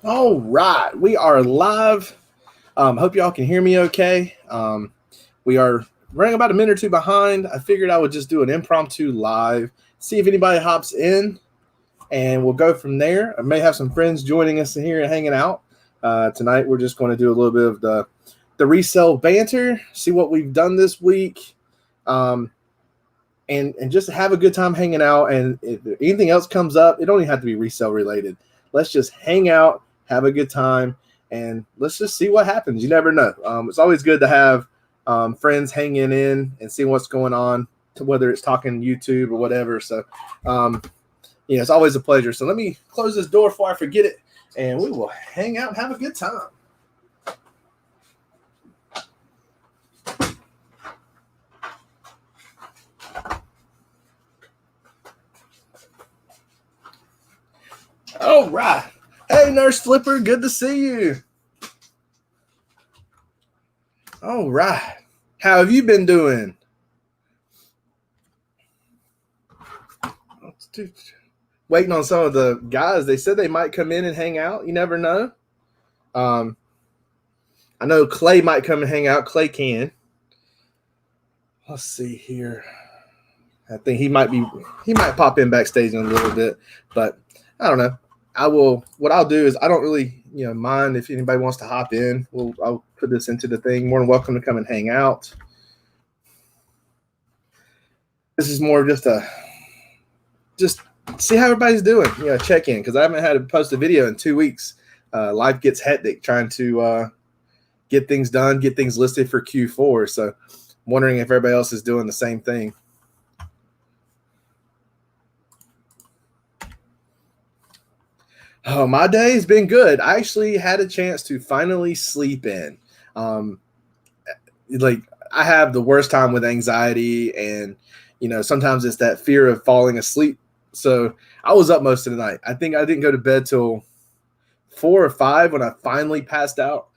All right, we are live. Hope y'all can hear me okay. We are running about a minute or two behind. I figured I would just do an impromptu live, see if anybody hops in, and we'll go from there. I may have some friends joining us here and hanging out. Tonight, we're just going to do a little bit of the resell banter, see what we've done this week, um, and just have a good time hanging out. And if anything else comes up, it don't even have to be resell related. Let's just hang out, have a good time, and let's just see what happens. You never know. It's always good to have friends hanging in and see what's going on, whether it's talking YouTube or whatever. So, it's always a pleasure. So let me close this door before I forget it, and we will hang out and have a good time. All right. Hey, Nurse Flipper, good to see you. All right. How have you been doing? Waiting on some of the guys. They said they might come in and hang out. You never know. I know Clay might come and hang out. Clay can. Let's see here. I think he might pop in backstage in a little bit, but I don't know. What I'll do is I don't really, mind if anybody wants to hop in. I'll put this into the thing. More than welcome to come and hang out. This is more just see how everybody's doing. Check in because I haven't had to post a video in 2 weeks. Life gets hectic trying to get things done, get things listed for Q4. So I'm wondering if everybody else is doing the same thing. Oh, my day's been good. I actually had a chance to finally sleep in. I have the worst time with anxiety, and sometimes it's that fear of falling asleep. So I was up most of the night. I think I didn't go to bed till 4 or 5 when I finally passed out,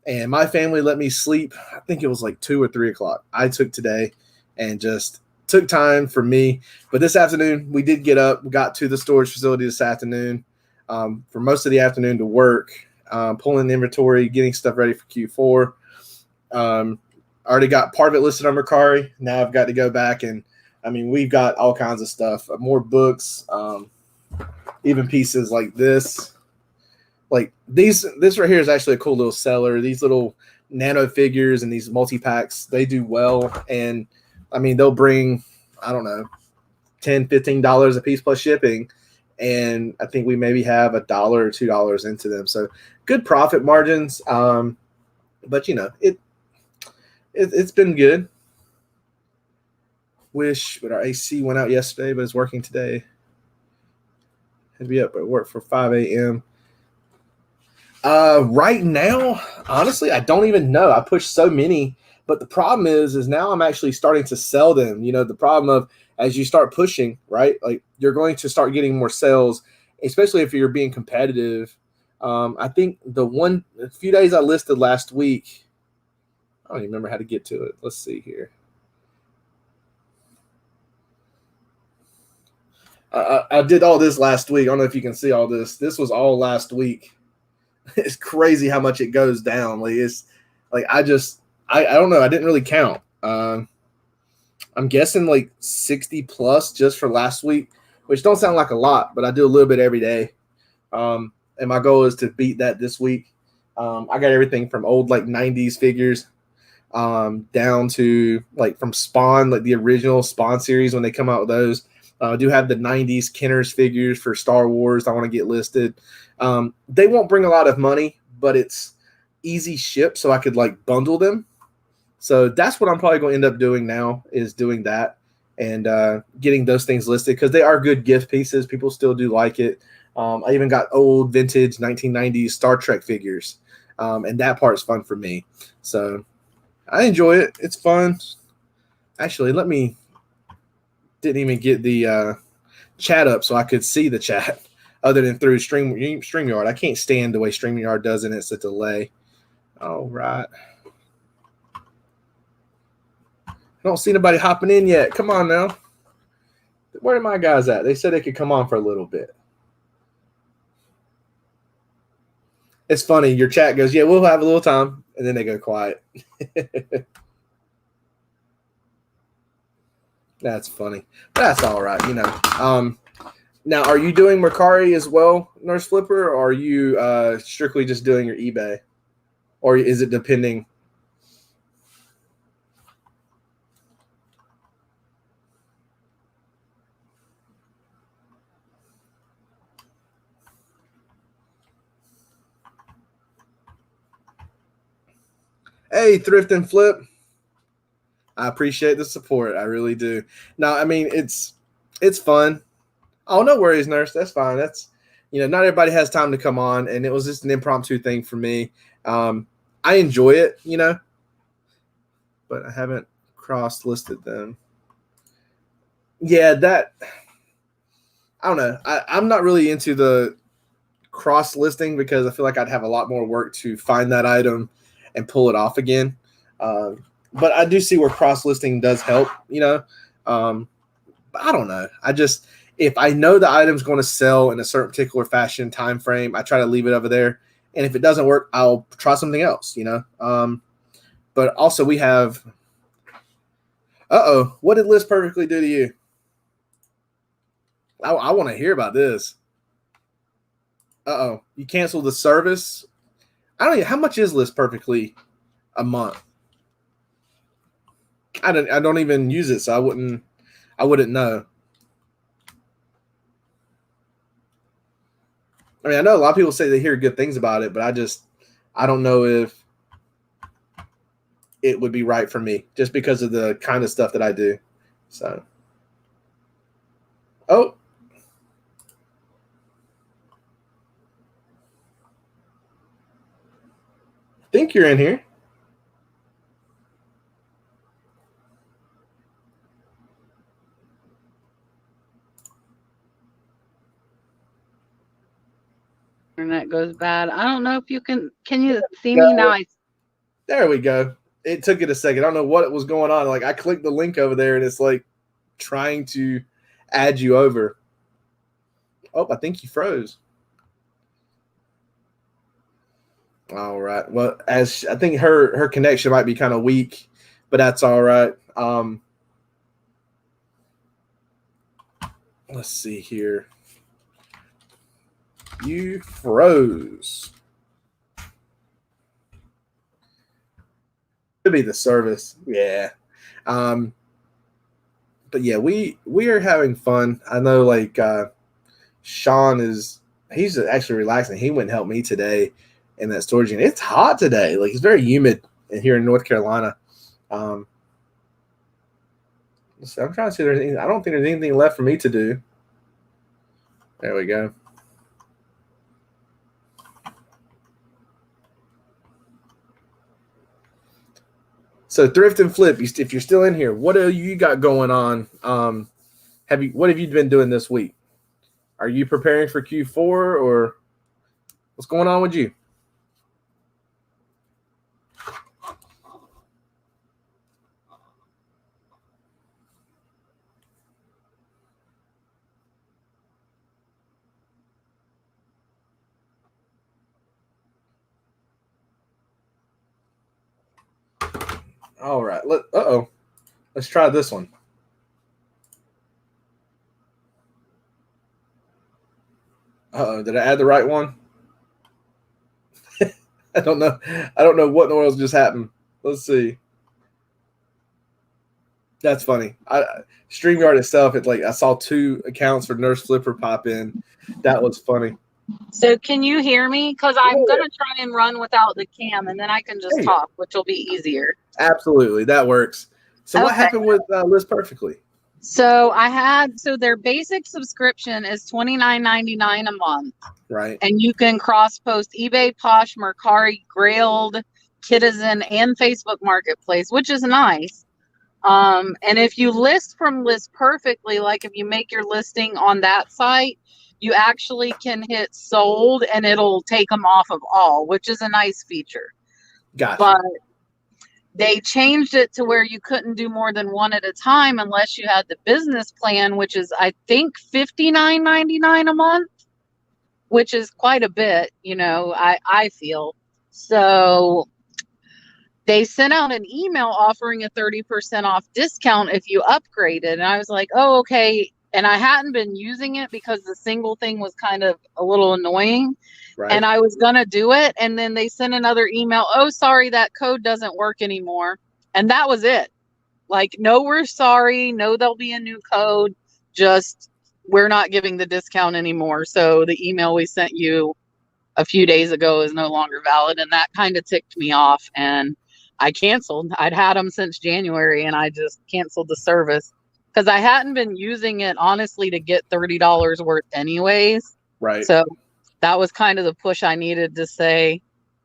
and my family let me sleep. I think it was like 2 or 3 o'clock. I took today and just took time for me. But this afternoon we did get up, got to the storage facility this afternoon. For most of the afternoon to work, pulling the inventory, getting stuff ready for Q4. Already got part of it listed on Mercari. Now I've got to go back and, we've got all kinds of stuff, more books, even pieces like this. Like this right here is actually a cool little seller. These little nano figures and these multi-packs, they do well. And they'll bring, I don't know, $10, $15 a piece plus shipping. And I think we maybe have $1 or $2 into them. So good profit margins. But it's been good. Wish, but our AC went out yesterday, but it's working today. Had to be up at work for 5 a.m. Right now, honestly, I don't even know. I pushed so many, but the problem is now I'm actually starting to sell them. The problem of as you start pushing, right? Like you're going to start getting more sales, especially if you're being competitive. I think a few days I listed last week, I don't even remember how to get to it. Let's see here. I did all this last week. I don't know if you can see all this. This was all last week. It's crazy how much it goes down. Like it's like I don't know. I didn't really count. I'm guessing like 60 plus just for last week, which don't sound like a lot, but I do a little bit every day. And my goal is to beat that this week. I got everything from old like 90s figures down to like from Spawn, like the original Spawn series when they come out with those. I do have the 90s Kenners figures for Star Wars I want to get listed. They won't bring a lot of money, but it's easy ship, so I could like bundle them. So that's what I'm probably going to end up doing now is doing that and getting those things listed because they are good gift pieces. People still do like it. I even got old vintage 1990s Star Trek figures, and that part's fun for me. So I enjoy it. It's fun. Actually, didn't even get the chat up so I could see the chat other than through StreamYard. I can't stand the way StreamYard does it. It's a delay. All right. I don't see anybody hopping in yet. Come on now. Where are my guys at? They said they could come on for a little bit. It's funny. Your chat goes, yeah, we'll have a little time, and then they go quiet. That's funny. That's all right. Now, are you doing Mercari as well, Nurse Flipper, or are you strictly just doing your eBay? Or is it depending? Hey, Thrift and Flip. I appreciate the support. I really do. No, I mean, it's fun. Oh, no worries, Nurse. That's fine. That's, not everybody has time to come on, and it was just an impromptu thing for me. I enjoy it, but I haven't cross-listed them. Yeah, I don't know. I'm not really into the cross-listing because I feel like I'd have a lot more work to find that item and pull it off again. But I do see where cross-listing does help, but I don't know. If I know the item's going to sell in a certain particular fashion time frame, I try to leave it over there. And if it doesn't work, I'll try something else, But also we have, what did List Perfectly do to you? I want to hear about this. You canceled the service? I don't know. How much is List Perfectly a month? I don't even use it, so I wouldn't know. I mean, I know a lot of people say they hear good things about it, but I don't know if it would be right for me just because of the kind of stuff that I do. So, I think you're in here. Internet goes bad. I don't know if you can you see me now? There we go. It took it a second. I don't know what was going on. Like I clicked the link over there and it's like trying to add you over. Oh, I think you froze. All right. Well, as I think her connection might be kind of weak, but that's all right. Let's see here. You froze. Could be the service. Yeah. But yeah, we are having fun. I know like Sean he's actually relaxing. He went and helped me today in that storage unit. It's hot today. Like it's very humid here in North Carolina. So I'm trying to see if there's anything. I don't think there's anything left for me to do. There we go. So Thrift and Flip, if you're still in here, what have you got going on? What have you been doing this week? Are you preparing for Q4 or what's going on with you? All right. Let's try this one. Did I add the right one? I don't know. I don't know what in the world just happened. Let's see. That's funny. StreamYard itself, I saw 2 accounts for Nurse Flipper pop in. That was funny. So can you hear me? Because I'm going to try and run without the cam, and then I can just talk, which will be easier. Absolutely. That works. So what happened with List Perfectly? So their basic subscription is $29.99 a month. Right. And you can cross-post eBay, Posh, Mercari, Grailed, Kitizen, and Facebook Marketplace, which is nice. And if you list from List Perfectly, like if you make your listing on that site, you actually can hit sold and it'll take them off of all, which is a nice feature. Gotcha. But they changed it to where you couldn't do more than one at a time unless you had the business plan, which is, I think, $59.99 a month. which is quite a bit, I feel. So they sent out an email offering a 30% off discount if you upgraded. And I was like, oh, okay. And I hadn't been using it because the single thing was kind of a little annoying. Right. And I was going to do it. And then they sent another email. Oh, sorry, that code doesn't work anymore. And that was it. Like, no, we're sorry. No, there'll be a new code. Just, we're not giving the discount anymore. So the email we sent you a few days ago is no longer valid. And that kind of ticked me off. And I canceled. I'd had them since January and I just canceled the service because I hadn't been using it, honestly, to get $30 worth anyways. Right. So that was kind of the push I needed to say,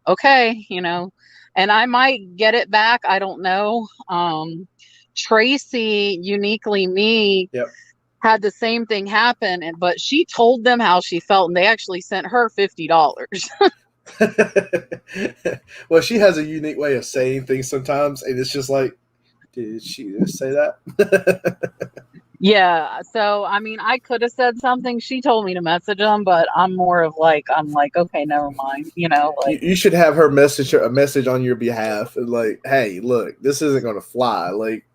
okay, and I might get it back. I don't know. Tracy, uniquely me, Yep. had the same thing happen, but she told them how she felt and they actually sent her $50. Well, she has a unique way of saying things sometimes, and it's just like, did she just say that? Yeah. So, I mean, I could have said something. She told me to message them, but I'm more of like, okay, never mind. You should have her message a message on your behalf, and like, hey, look, this isn't going to fly. Like,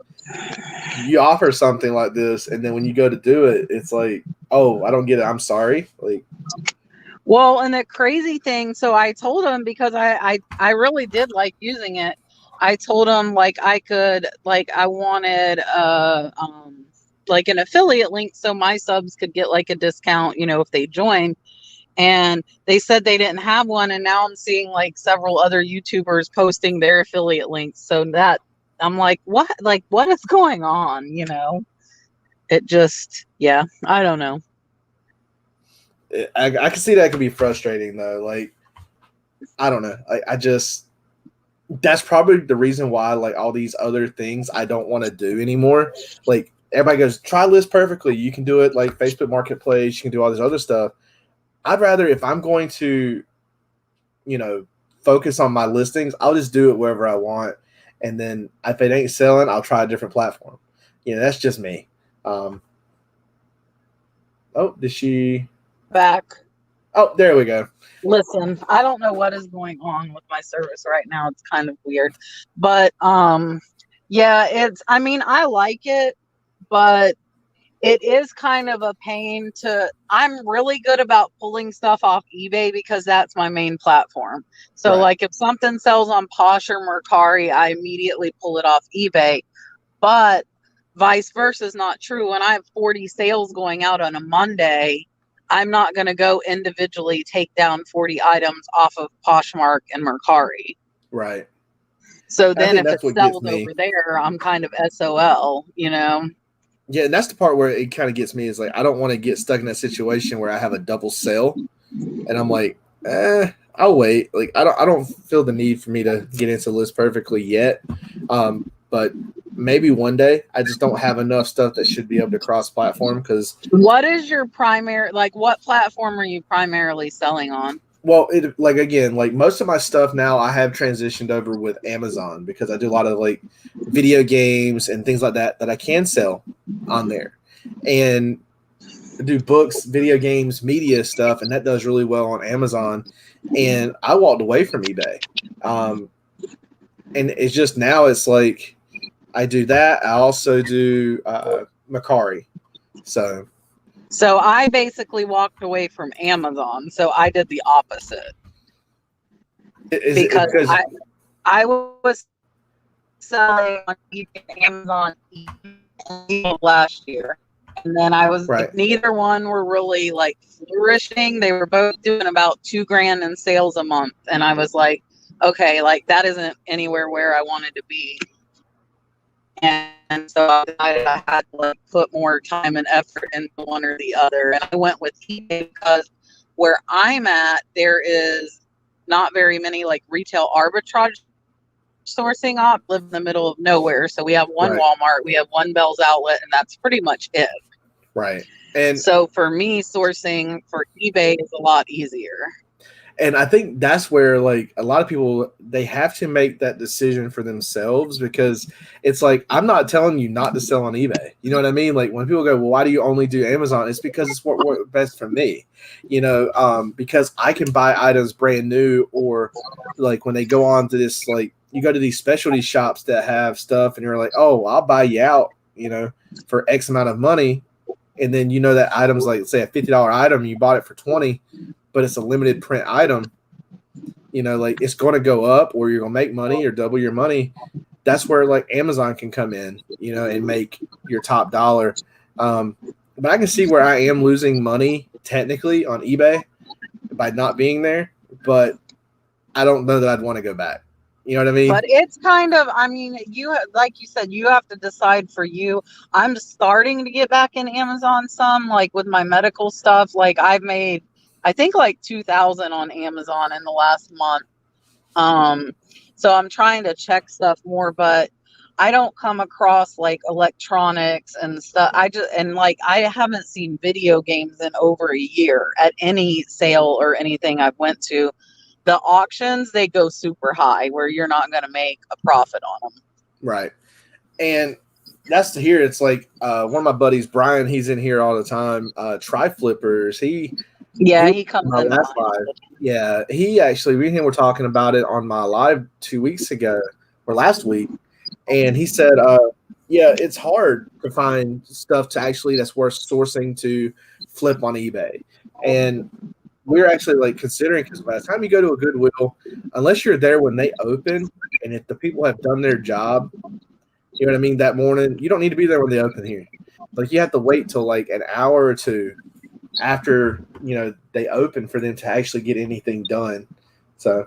you offer something like this, and then when you go to do it, it's like, oh, I don't get it. I'm sorry. Like, well, and the crazy thing, so I told him because I really did like using it. I told him like I could, like I wanted like an affiliate link so my subs could get like a discount, if they join. And they said they didn't have one, and now I'm seeing like several other YouTubers posting their affiliate links. So that I'm like, what? Like, what is going on? It just, yeah, I don't know. I can see that could be frustrating though. Like, I don't know. I just, that's probably the reason why like all these other things I don't want to do anymore. Like, everybody goes, try list perfectly. You can do it like Facebook Marketplace. You can do all this other stuff. I'd rather, if I'm going to, focus on my listings, I'll just do it wherever I want. And then if it ain't selling, I'll try a different platform. That's just me. Oh, did she back? Oh, there we go. Listen, I don't know what is going on with my service right now. It's kind of weird. But yeah, I like it, but it is kind of a pain I'm really good about pulling stuff off eBay because that's my main platform. So Right. Like if something sells on Posh or Mercari, I immediately pull it off eBay. But vice versa is not true. When I have 40 sales going out on a Monday, I'm not going to go individually take down 40 items off of Poshmark and Mercari. Right. So then if it's sold over there, I'm kind of SOL, Yeah, and that's the part where it kind of gets me is like, I don't want to get stuck in that situation where I have a double sale and I'm like, I'll wait. Like, I don't feel the need for me to get into List Perfectly yet. But maybe one day. I just don't have enough stuff that should be able to cross platform. Because what is your primary, like what platform are you primarily selling on? Well, like most of my stuff now I have transitioned over with Amazon because I do a lot of like video games and things like that I can sell on there, and I do books, video games, media stuff, and that does really well on Amazon. And I walked away from eBay, and it's just now it's like I do that. I also do Mercari, So I basically walked away from Amazon. So I did the opposite. Because I was selling on Amazon last year. And then I was neither one were really like flourishing. They were both doing about $2,000 in sales a month. And I was like, okay, like that isn't anywhere where I wanted to be. And so I had to like put more time and effort into one or the other. And I went with eBay because where I'm at, there is not very many like retail arbitrage sourcing op. Live in the middle of nowhere. So we have one Walmart, we have one Bell's Outlet, and that's pretty much it. Right. And so for me, sourcing for eBay is a lot easier. And I think that's where like a lot of people, they have to make that decision for themselves, because it's like, I'm not telling you not to sell on eBay. You know what I mean? Like when people go, well, why do you only do Amazon? It's because it's what works best for me, because I can buy items brand new, or like when they go on to this, like you go to these specialty shops that have stuff and you're like, oh, I'll buy you out, for X amount of money. And then that item's like, say, a $50 item, you bought it for 20, but it's a limited print item. Like it's going to go up, or you're going to make money or double your money. That's where like Amazon can come in, and make your top dollar. But I can see where I am losing money technically on eBay by not being there, but I don't know that I'd want to go back. You know what I mean? But it's kind of, I mean, like you said, you have to decide for you. I'm starting to get back in Amazon some, like with my medical stuff. Like I've made, I think like 2,000 on Amazon in the last month. So I'm trying to check stuff more, but I don't come across like electronics and stuff. I haven't seen video games in over a year at any sale or anything I've went to. The auctions, they go super high where you're not going to make a profit on them. Right. And that's to hear. It's like one of my buddies, Brian, he's in here all the time. Tri Flippers. He comes in last live. Yeah, we and him were talking about it on my live 2 weeks ago or last week. And he said, it's hard to find stuff that's worth sourcing to flip on eBay. And we're actually like considering, because by the time you go to a Goodwill, unless you're there when they open, and if the people have done their job, you know what I mean, that morning, you don't need to be there when they open here. Like you have to wait till like an hour or two after they open for them to actually get anything done. So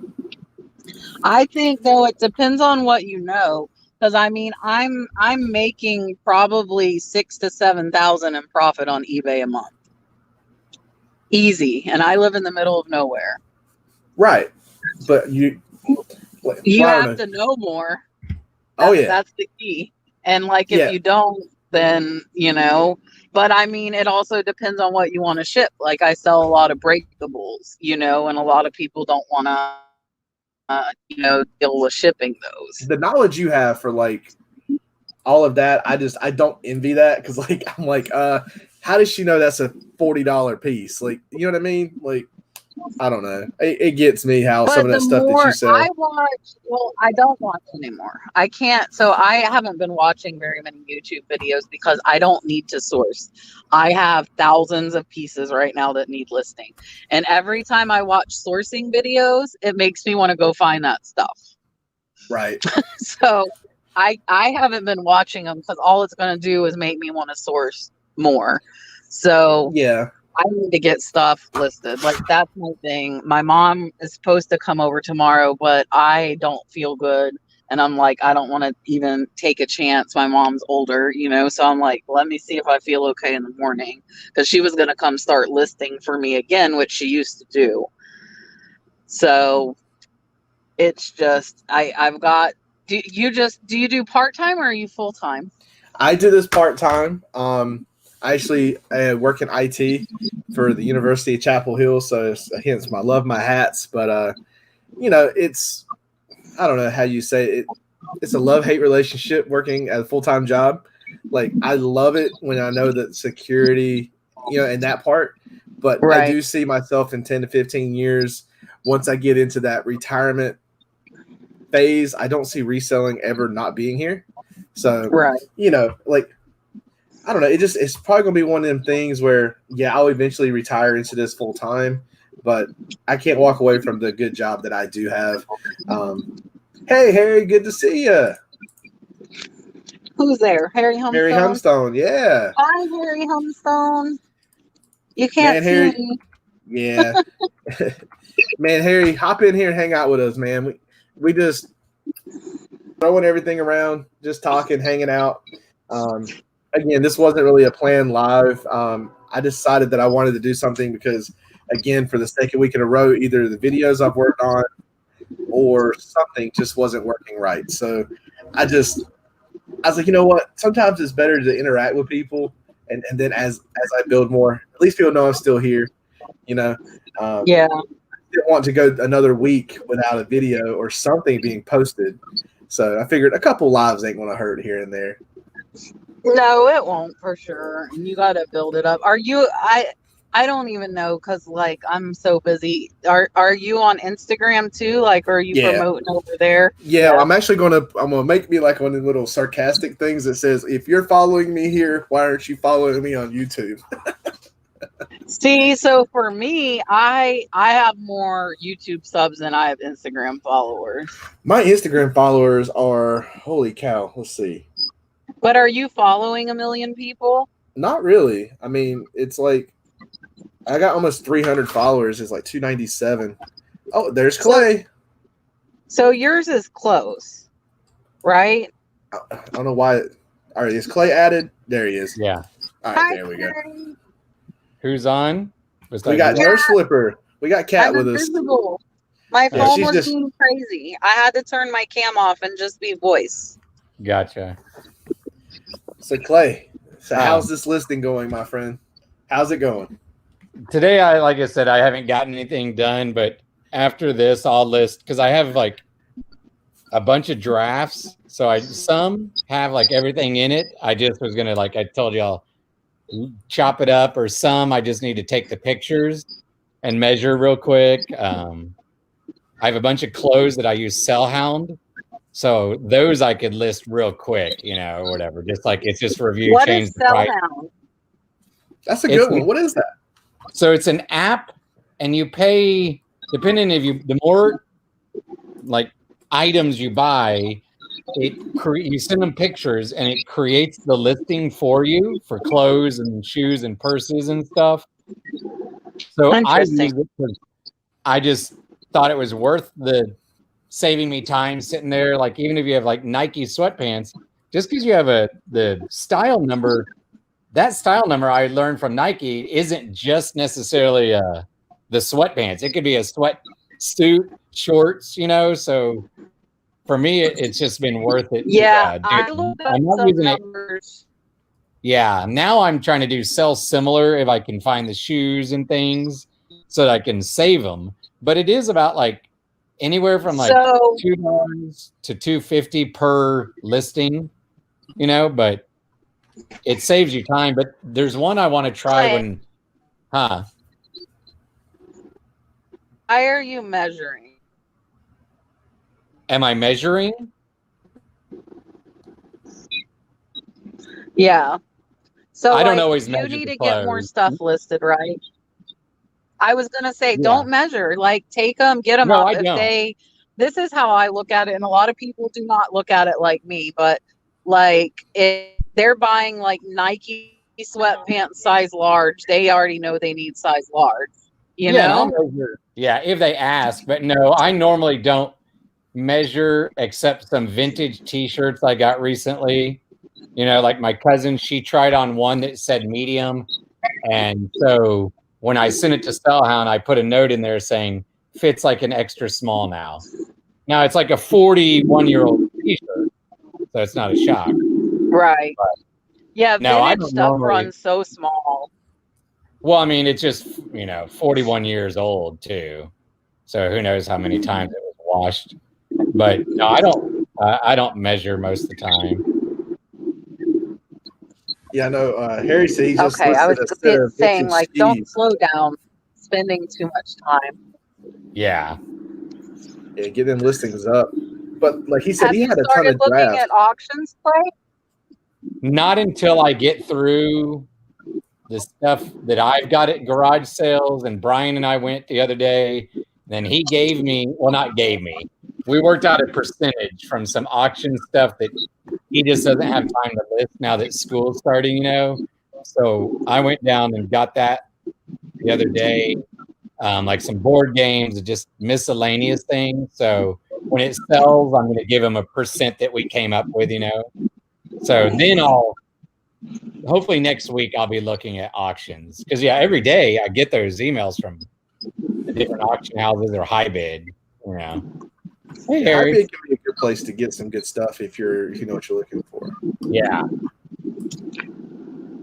I think though it depends on what because I mean I'm making probably 6,000 to 7,000 in profit on eBay a month. Easy. And I live in the middle of nowhere. Right. But you have to know more. That's the key. And like, if you don't, then, but I mean, it also depends on what you want to ship. Like I sell a lot of breakables, and a lot of people don't want to, deal with shipping those. The knowledge you have for like all of that, I don't envy that. Cause like, I'm like, how does she know that's a $40 piece? Like, you know what I mean? Like, I don't know. It gets me how some of that stuff that you sell. I don't watch anymore. I can't. So I haven't been watching very many YouTube videos because I don't need to source. I have thousands of pieces right now that need listing. And every time I watch sourcing videos, it makes me want to go find that stuff. Right. So I haven't been watching them because all it's going to do is make me want to source more. So yeah, I need to get stuff listed. Like that's my thing. My mom is supposed to come over tomorrow, but I don't feel good. And I'm like, I don't want to even take a chance. My mom's older, so I'm like, let me see if I feel okay in the morning. Because she was going to come start listing for me again, which she used to do. So it's just, I've got, do you do part-time or are you full-time? I do this part-time. I actually work in IT for the University of Chapel Hill, so hence my love my hats. But it's, I don't know how you say it. It's a love-hate relationship working at a full-time job. Like I love it when I know that security, in that part. But right. I do see myself in 10 to 15 years once I get into that retirement phase. I don't see reselling ever not being here. So right. Like. I don't know. It's probably going to be one of them things where, I'll eventually retire into this full time, but I can't walk away from the good job that I do have. Hey, Harry, good to see you. Who's there? Harry Humstone? Harry Humstone, yeah. Hi, Harry Humstone. You can't see Harry, me. Yeah. Man, Harry, hop in here and hang out with us, man. We just throwing everything around, just talking, hanging out. Again, this wasn't really a planned live. I decided that I wanted to do something because, again, for the second week in a row, either the videos I've worked on or something just wasn't working right. So I was like, you know what? Sometimes it's better to interact with people, and then as I build more, at least people know I'm still here. Yeah. didn't want to go another week without a video or something being posted. So I figured a couple lives ain't going to hurt here and there. No, it won't for sure. And you got to build it up. Are you? I don't even know because like I'm so busy. Are you on Instagram too? Like, are you Yeah. promoting over there? Yeah, I'm actually I'm gonna make me like one of the little sarcastic things that says, if you're following me here, why aren't you following me on YouTube? See, so for me, I have more YouTube subs than I have Instagram followers. My Instagram followers are, holy cow, let's see. But are you following a million people? Not really. I mean, it's like I got almost 300 followers. It's like 297. Oh, there's Clay. So yours is close, right? I don't know why. All right, is Clay added? There he is. Yeah. All right, there we go. Who's on? We got Nurse Flipper. We got Kat with us. My phone was being crazy. I had to turn my cam off and just be voice. Gotcha. So Clay, how's this listing going, my friend? How's it going? Today, like I said, I haven't gotten anything done, but after this, I'll list because I have like a bunch of drafts. So some have like everything in it. I just was gonna, like I told y'all, chop it up, or some I just need to take the pictures and measure real quick. I have a bunch of clothes that I use Sellhound. So those I could list real quick, or whatever. Just like it's just review, what change is the price. Sellhound? That's a good one. What is that? So it's an app, and you pay depending if the more like items you buy, you send them pictures, and it creates the listing for you for clothes and shoes and purses and stuff. So I use it because I just thought it was worth the saving me time sitting there. Like even if you have like Nike sweatpants, just because you have the style number, that style number I learned from Nike isn't just necessarily the sweatpants. It could be a sweatsuit, shorts, So for me, it's just been worth it. Yeah, I'm not using numbers. Yeah, now I'm trying to do sell similar if I can find the shoes and things so that I can save them. But it is about like anywhere from like $2 to $2.50 per listing, but it saves you time. But there's one I want to try when, Why are you measuring? Am I measuring? Yeah. So I don't always you measure. You need to get more stuff listed, right? I was gonna say, don't measure. Like, take them, get them up. I don't. This is how I look at it, and a lot of people do not look at it like me. But like, if they're buying like Nike sweatpants size large, they already know they need size large. You know? Yeah, if they ask. But no, I normally don't measure except some vintage T-shirts I got recently. Like my cousin, she tried on one that said medium, and so when I sent it to Sellhound, I put a note in there saying fits like an extra small now. Now it's like a 41-year-old T-shirt, so it's not a shock. Right. But yeah, vintage stuff runs so small. Well, I mean, it's just 41 years old too, so who knows how many times it was washed. But no, I don't measure most of the time. Yeah, I know. Harry said he just I was saying, like, don't slow down spending too much time. Yeah. Yeah, get them listings up. But like he said, he had a ton of looking drafts. At auctions, Clay? Not until I get through the stuff that I've got at garage sales, and Brian and I went the other day. Then he gave me, well, not gave me. We worked out a percentage from some auction stuff that he just doesn't have time to list now that school's starting, So I went down and got that the other day, like some board games and just miscellaneous things. So when it sells, I'm going to give him a percent that we came up with, So then hopefully next week I'll be looking at auctions. Because, every day I get those emails from the different auction houses or high bid, Hey, Harry. High bid can be a good place to get some good stuff if you know what you're looking for. Yeah.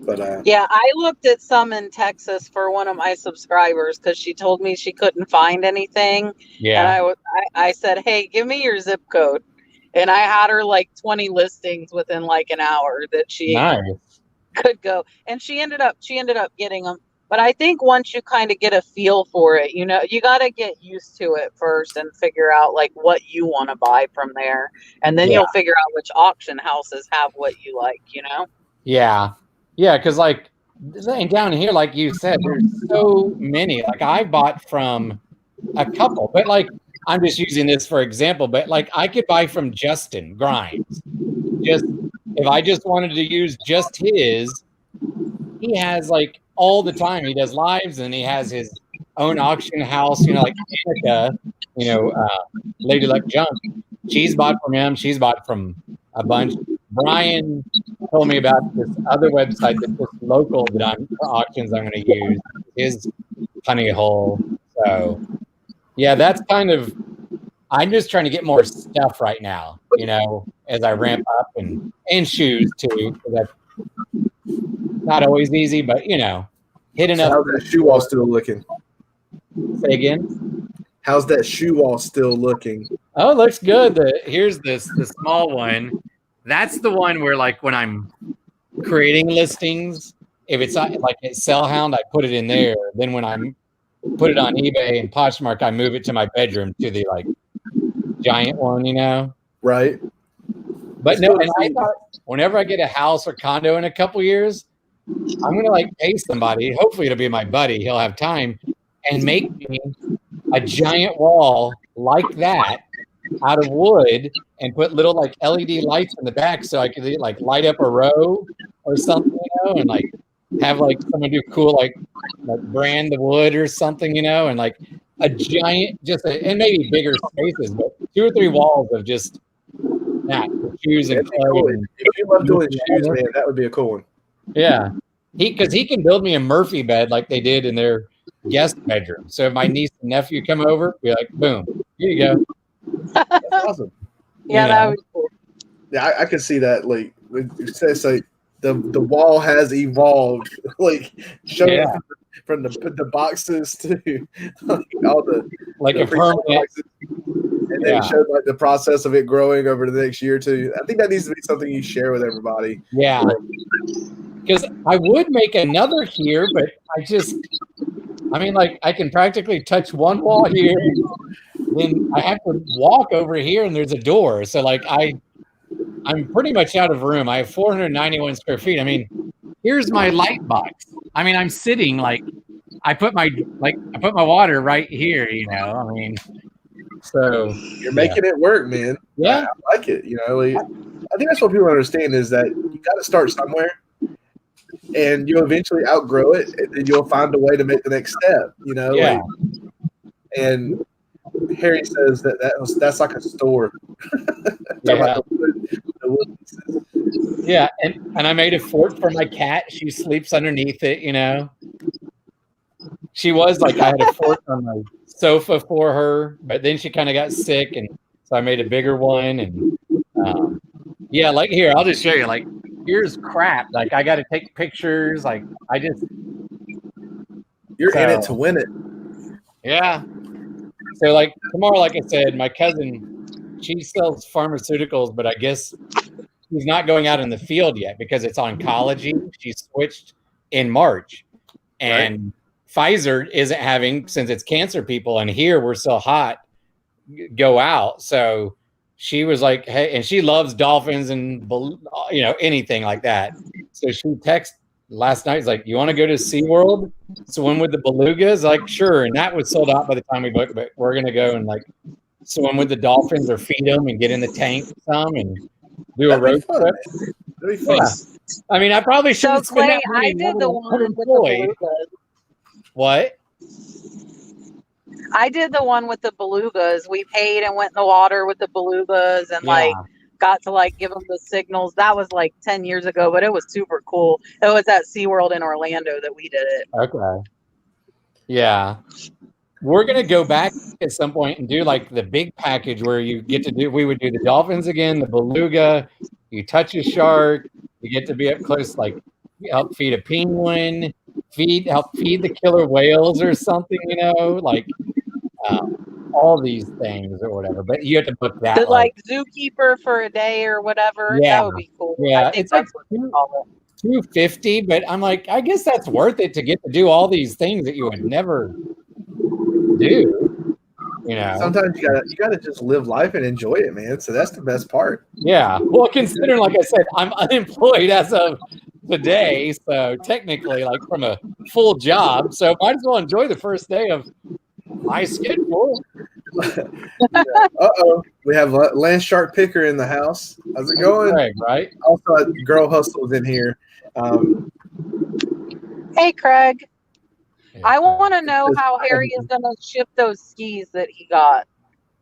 But yeah, I looked at some in Texas for one of my subscribers because she told me she couldn't find anything, and Yeah. I said, "Hey, give me your zip code," and I had her like 20 listings within like an hour that she Nice. could go, and she ended up getting them. But I think once you kind of get a feel for it, you got to get used to it first and figure out like what you want to buy from there, and then Yeah. you'll figure out which auction houses have what you like. Yeah. Yeah. Because like down here, like you said, there's so many. Like I bought from a couple, but like I'm just using this for example. But like I could buy from Justin Grimes. Just if I just wanted to use just his, he has like all the time. He does lives and he has his own auction house. Like Annika, Lady Luck Junk. She's bought from him. She's bought from a bunch. Brian told me about this other website that's just local that I'm for auctions I'm going to use. His Honey Hole. So yeah, that's kind of. I'm just trying to get more stuff right now. As I ramp up and shoes too. That's not always easy, but hitting so up. how's that shoe wall still looking? Say again. How's that shoe wall still looking? Oh, it looks good. Here's the small one. That's the one where like when I'm creating listings, if it's like at Sellhound, I put it in there. Then when I put it on eBay and Poshmark, I move it to my bedroom to the like giant one, Right. But no, and I thought whenever I get a house or condo in a couple years, I'm gonna like pay somebody. Hopefully, it'll be my buddy. He'll have time and make me a giant wall like that out of wood and put little like LED lights in the back so I could like light up a row or something, and like have like someone do cool like brand the wood or something, and like a giant and maybe bigger spaces, but 2 or 3 walls of just that shoes and clothes. Cool. If you love doing shoes, man, that would be a cool one. Yeah, because he can build me a Murphy bed like they did in their guest bedroom. So if my niece and nephew come over, be like, boom, here you go. That's awesome. Yeah, that was cool. Yeah, I could see that. Like it says, like the wall has evolved. Like showing from the boxes to like, all the like a permanent boxes. And then showed like the process of it growing over the next year or two. I think that needs to be something you share with everybody. Yeah. Because I would make another here, but I can practically touch one wall here. Then I have to walk over here and there's a door. So like I'm pretty much out of room. I have 491 square feet. I mean, here's my light box. I mean, I'm sitting like I put my water right here, so you're making it work, man. Yeah. I like it. Like, I think that's what people understand is that you got to start somewhere and you'll eventually outgrow it and then you'll find a way to make the next step, Yeah. And Harry says that's like a store. Yeah. Yeah, and I made a fort for my cat. She sleeps underneath it, She was like, I had a fort on my sofa for her, but then she kind of got sick, and so I made a bigger one. And like here, I'll just show you. Like, here's crap. Like, I got to take pictures. Like, you're in it to win it. Yeah. So like tomorrow, like I said, my cousin, she sells pharmaceuticals, but I guess she's not going out in the field yet because it's oncology. She switched in March, and Pfizer isn't having, since it's cancer people, and here we're so hot, go out. So she was like, hey, and she loves dolphins and anything like that. So she texted last night, like, you want to go to SeaWorld, swim with the belugas? Like, sure. And that was sold out by the time we booked, but we're going to go and like swim with the dolphins or feed them and get in the tank some and do a road trip. That'd be fun. Yeah. I mean, I probably should. So Clay, I did the one with the belugas. What? I did the one with the belugas. We paid and went in the water with the belugas and like got to like give them the signals. That was like 10 years ago, but it was super cool. It was at SeaWorld in Orlando that we did it. Okay. Yeah. We're going to go back at some point and do like the big package where you get to we would do the dolphins again, the beluga, you touch a shark, you get to be up close, like help feed a penguin, help feed the killer whales or something, like all these things or whatever. But you have to book that. The like zookeeper for a day or whatever. Yeah, that would be cool. yeah, I think it's like that's what they call it. $250, but I'm like, I guess that's worth it to get to do all these things that you would never do. Sometimes you gotta just live life and enjoy it, man. So that's the best part. Yeah. Well, considering, like I said, I'm unemployed as of today, so technically, like from a full job, so might as well enjoy the first day of my schedule. We have Land Shark Picker in the house. How's it going? Greg, right? Also, Girl Hustle's in here. Hey, Craig. Yeah, I want to know how Harry is going to ship those skis that he got.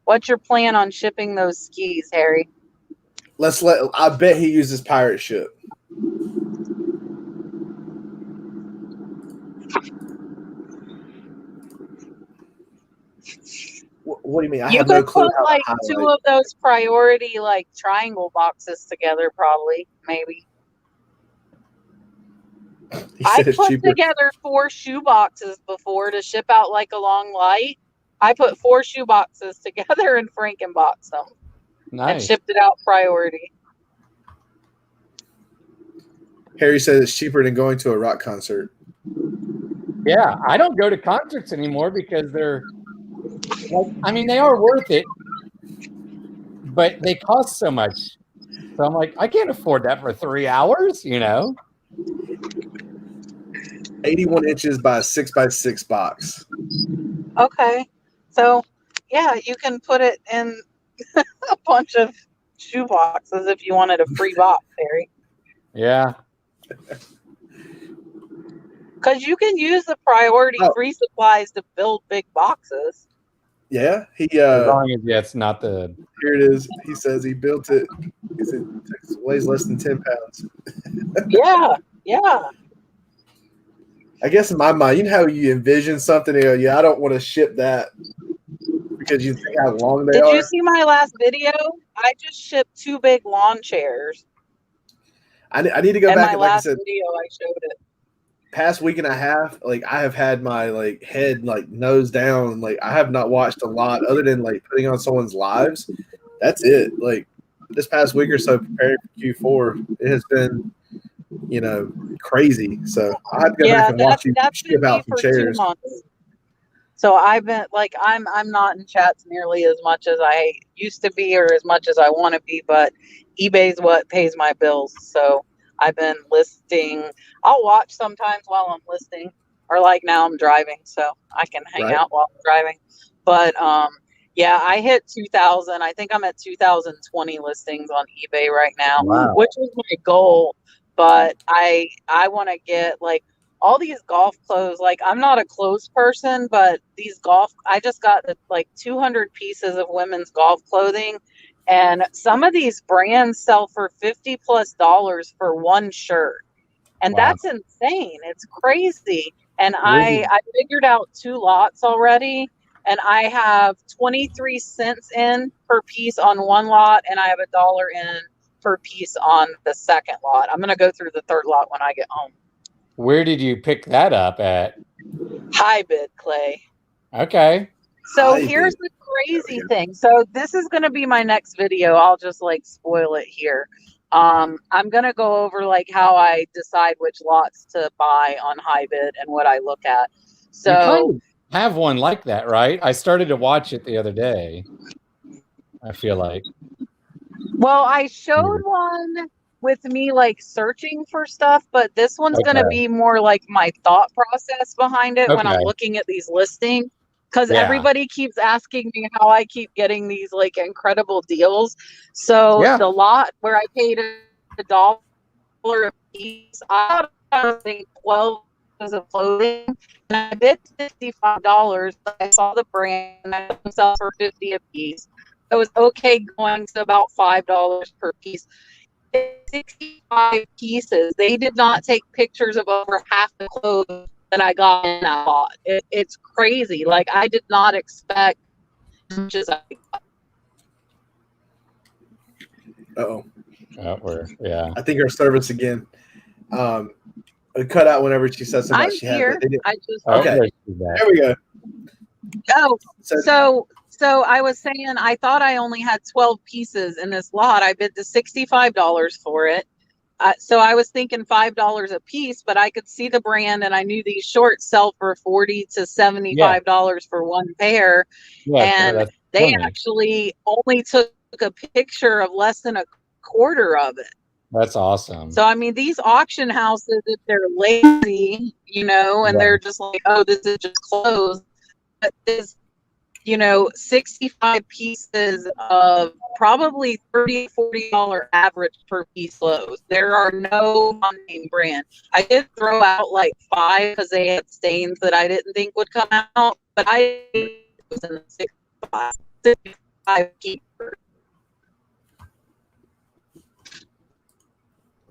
What's your plan on shipping those skis, Harry? I bet he uses pirate ship. What do you mean? I have no clue put like two of those priority like triangle boxes together, probably, maybe. I put together 4 shoe boxes before to ship out like a long light. I put 4 shoe boxes together and Frankenboxed them. Nice. And shipped it out priority. Harry says it's cheaper than going to a rock concert. Yeah, I don't go to concerts anymore because they're, they are worth it, but they cost so much. So I'm like, I can't afford that for 3 hours, 81 inches by a 6x6 box. Okay. So, yeah, you can put it in a bunch of shoe boxes if you wanted a free box, Harry. Yeah. Because you can use the priority free supplies to build big boxes. Yeah. As long as it's not the... Here it is. He says he built it. He said it weighs less than 10 pounds. Yeah. I guess in my mind, you know how you envision something, I don't want to ship that because you think how long they are. Did you see my last video? I just shipped 2 big lawn chairs. I need to go back and, like I said, video I showed it. Past week and a half, I have had my head nose down. I have not watched a lot other than putting on someone's lives. That's it. This past week or so preparing for Q4, it has been crazy. So I have to go back and watch you ship out some chairs. 2 months. So I've been I'm not in chats nearly as much as I used to be or as much as I want to be, but eBay's what pays my bills. So I've been listing. I'll watch sometimes while I'm listing, or now I'm driving, so I can hang out while I'm driving. But yeah, I hit 2,000. I think I'm at 2,020 listings on eBay right now, which is my goal. But I want to get all these golf clothes. I'm not a clothes person, but these I just got 200 pieces of women's golf clothing. And some of these brands sell for $50+ for one shirt. And that's insane. It's crazy. And I figured out 2 lots already. And I have 23 cents in per piece on one lot. And I have $1 in per piece on the second lot. I'm going to go through the third lot when I get home. Where did you pick that up at? High Bid, Clay. Okay. So here's the crazy thing. So this is going to be my next video. I'll just spoil it here. I'm going to go over how I decide which lots to buy on High Bid and what I look at. So you kind of have one like that, right? I started to watch it the other day. I feel like. Well, I showed one with me searching for stuff, but this one's going to be more my thought process behind it when I'm looking at these listings. Because everybody keeps asking me how I keep getting these incredible deals. So the lot where I paid $1 a piece, I was 12 pieces of clothing, and I bid $55. I saw the brand, and I sell for $50 a piece. It was okay going to about $5 per piece. 65 pieces. They did not take pictures of over half the clothes that I got in that lot. It's crazy. I did not expect as much as I got. Uh-oh. Yeah. I think our service again. It cut out whenever she said something I'm about she here. had. They did. I just Okay. There we go. Oh, so I was saying I thought I only had 12 pieces in this lot. I bid the $65 for it. So I was thinking $5 a piece, but I could see the brand and I knew these shorts sell for $40 to $75 for one pair. Yeah, And they funny. actually only took a picture of less than a quarter of it. That's awesome. So, I mean, these auction houses, if they're lazy, and they're just like, oh, this is just closed. But this, 65 pieces of probably $30, $40 average per piece clothes. There are no name brand. I did throw out like 5 because they had stains that I didn't think would come out, but I was in the 65 keeper.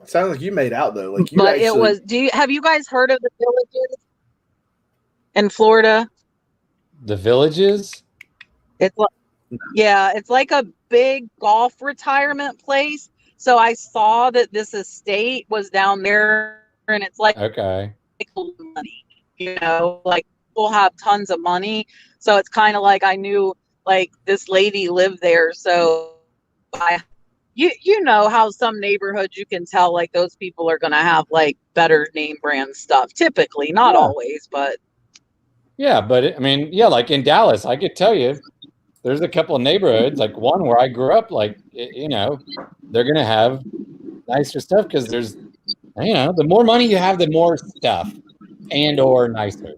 Sounds like you made out though. Like you but actually... it was. Have you guys heard of the Villages in Florida? The Villages? It's like, it's like a big golf retirement place. So I saw that this estate was down there, and it's like okay, money. Like people have tons of money, so it's kind of like I knew like this lady lived there, so you know how some neighborhoods you can tell like those people are gonna have like better name brand stuff. Typically, not always, but but I mean, like in Dallas, I could tell you, there's a couple of neighborhoods, like one where I grew up, like they're gonna have nicer stuff because there's, the more money you have, the more stuff and or nicer.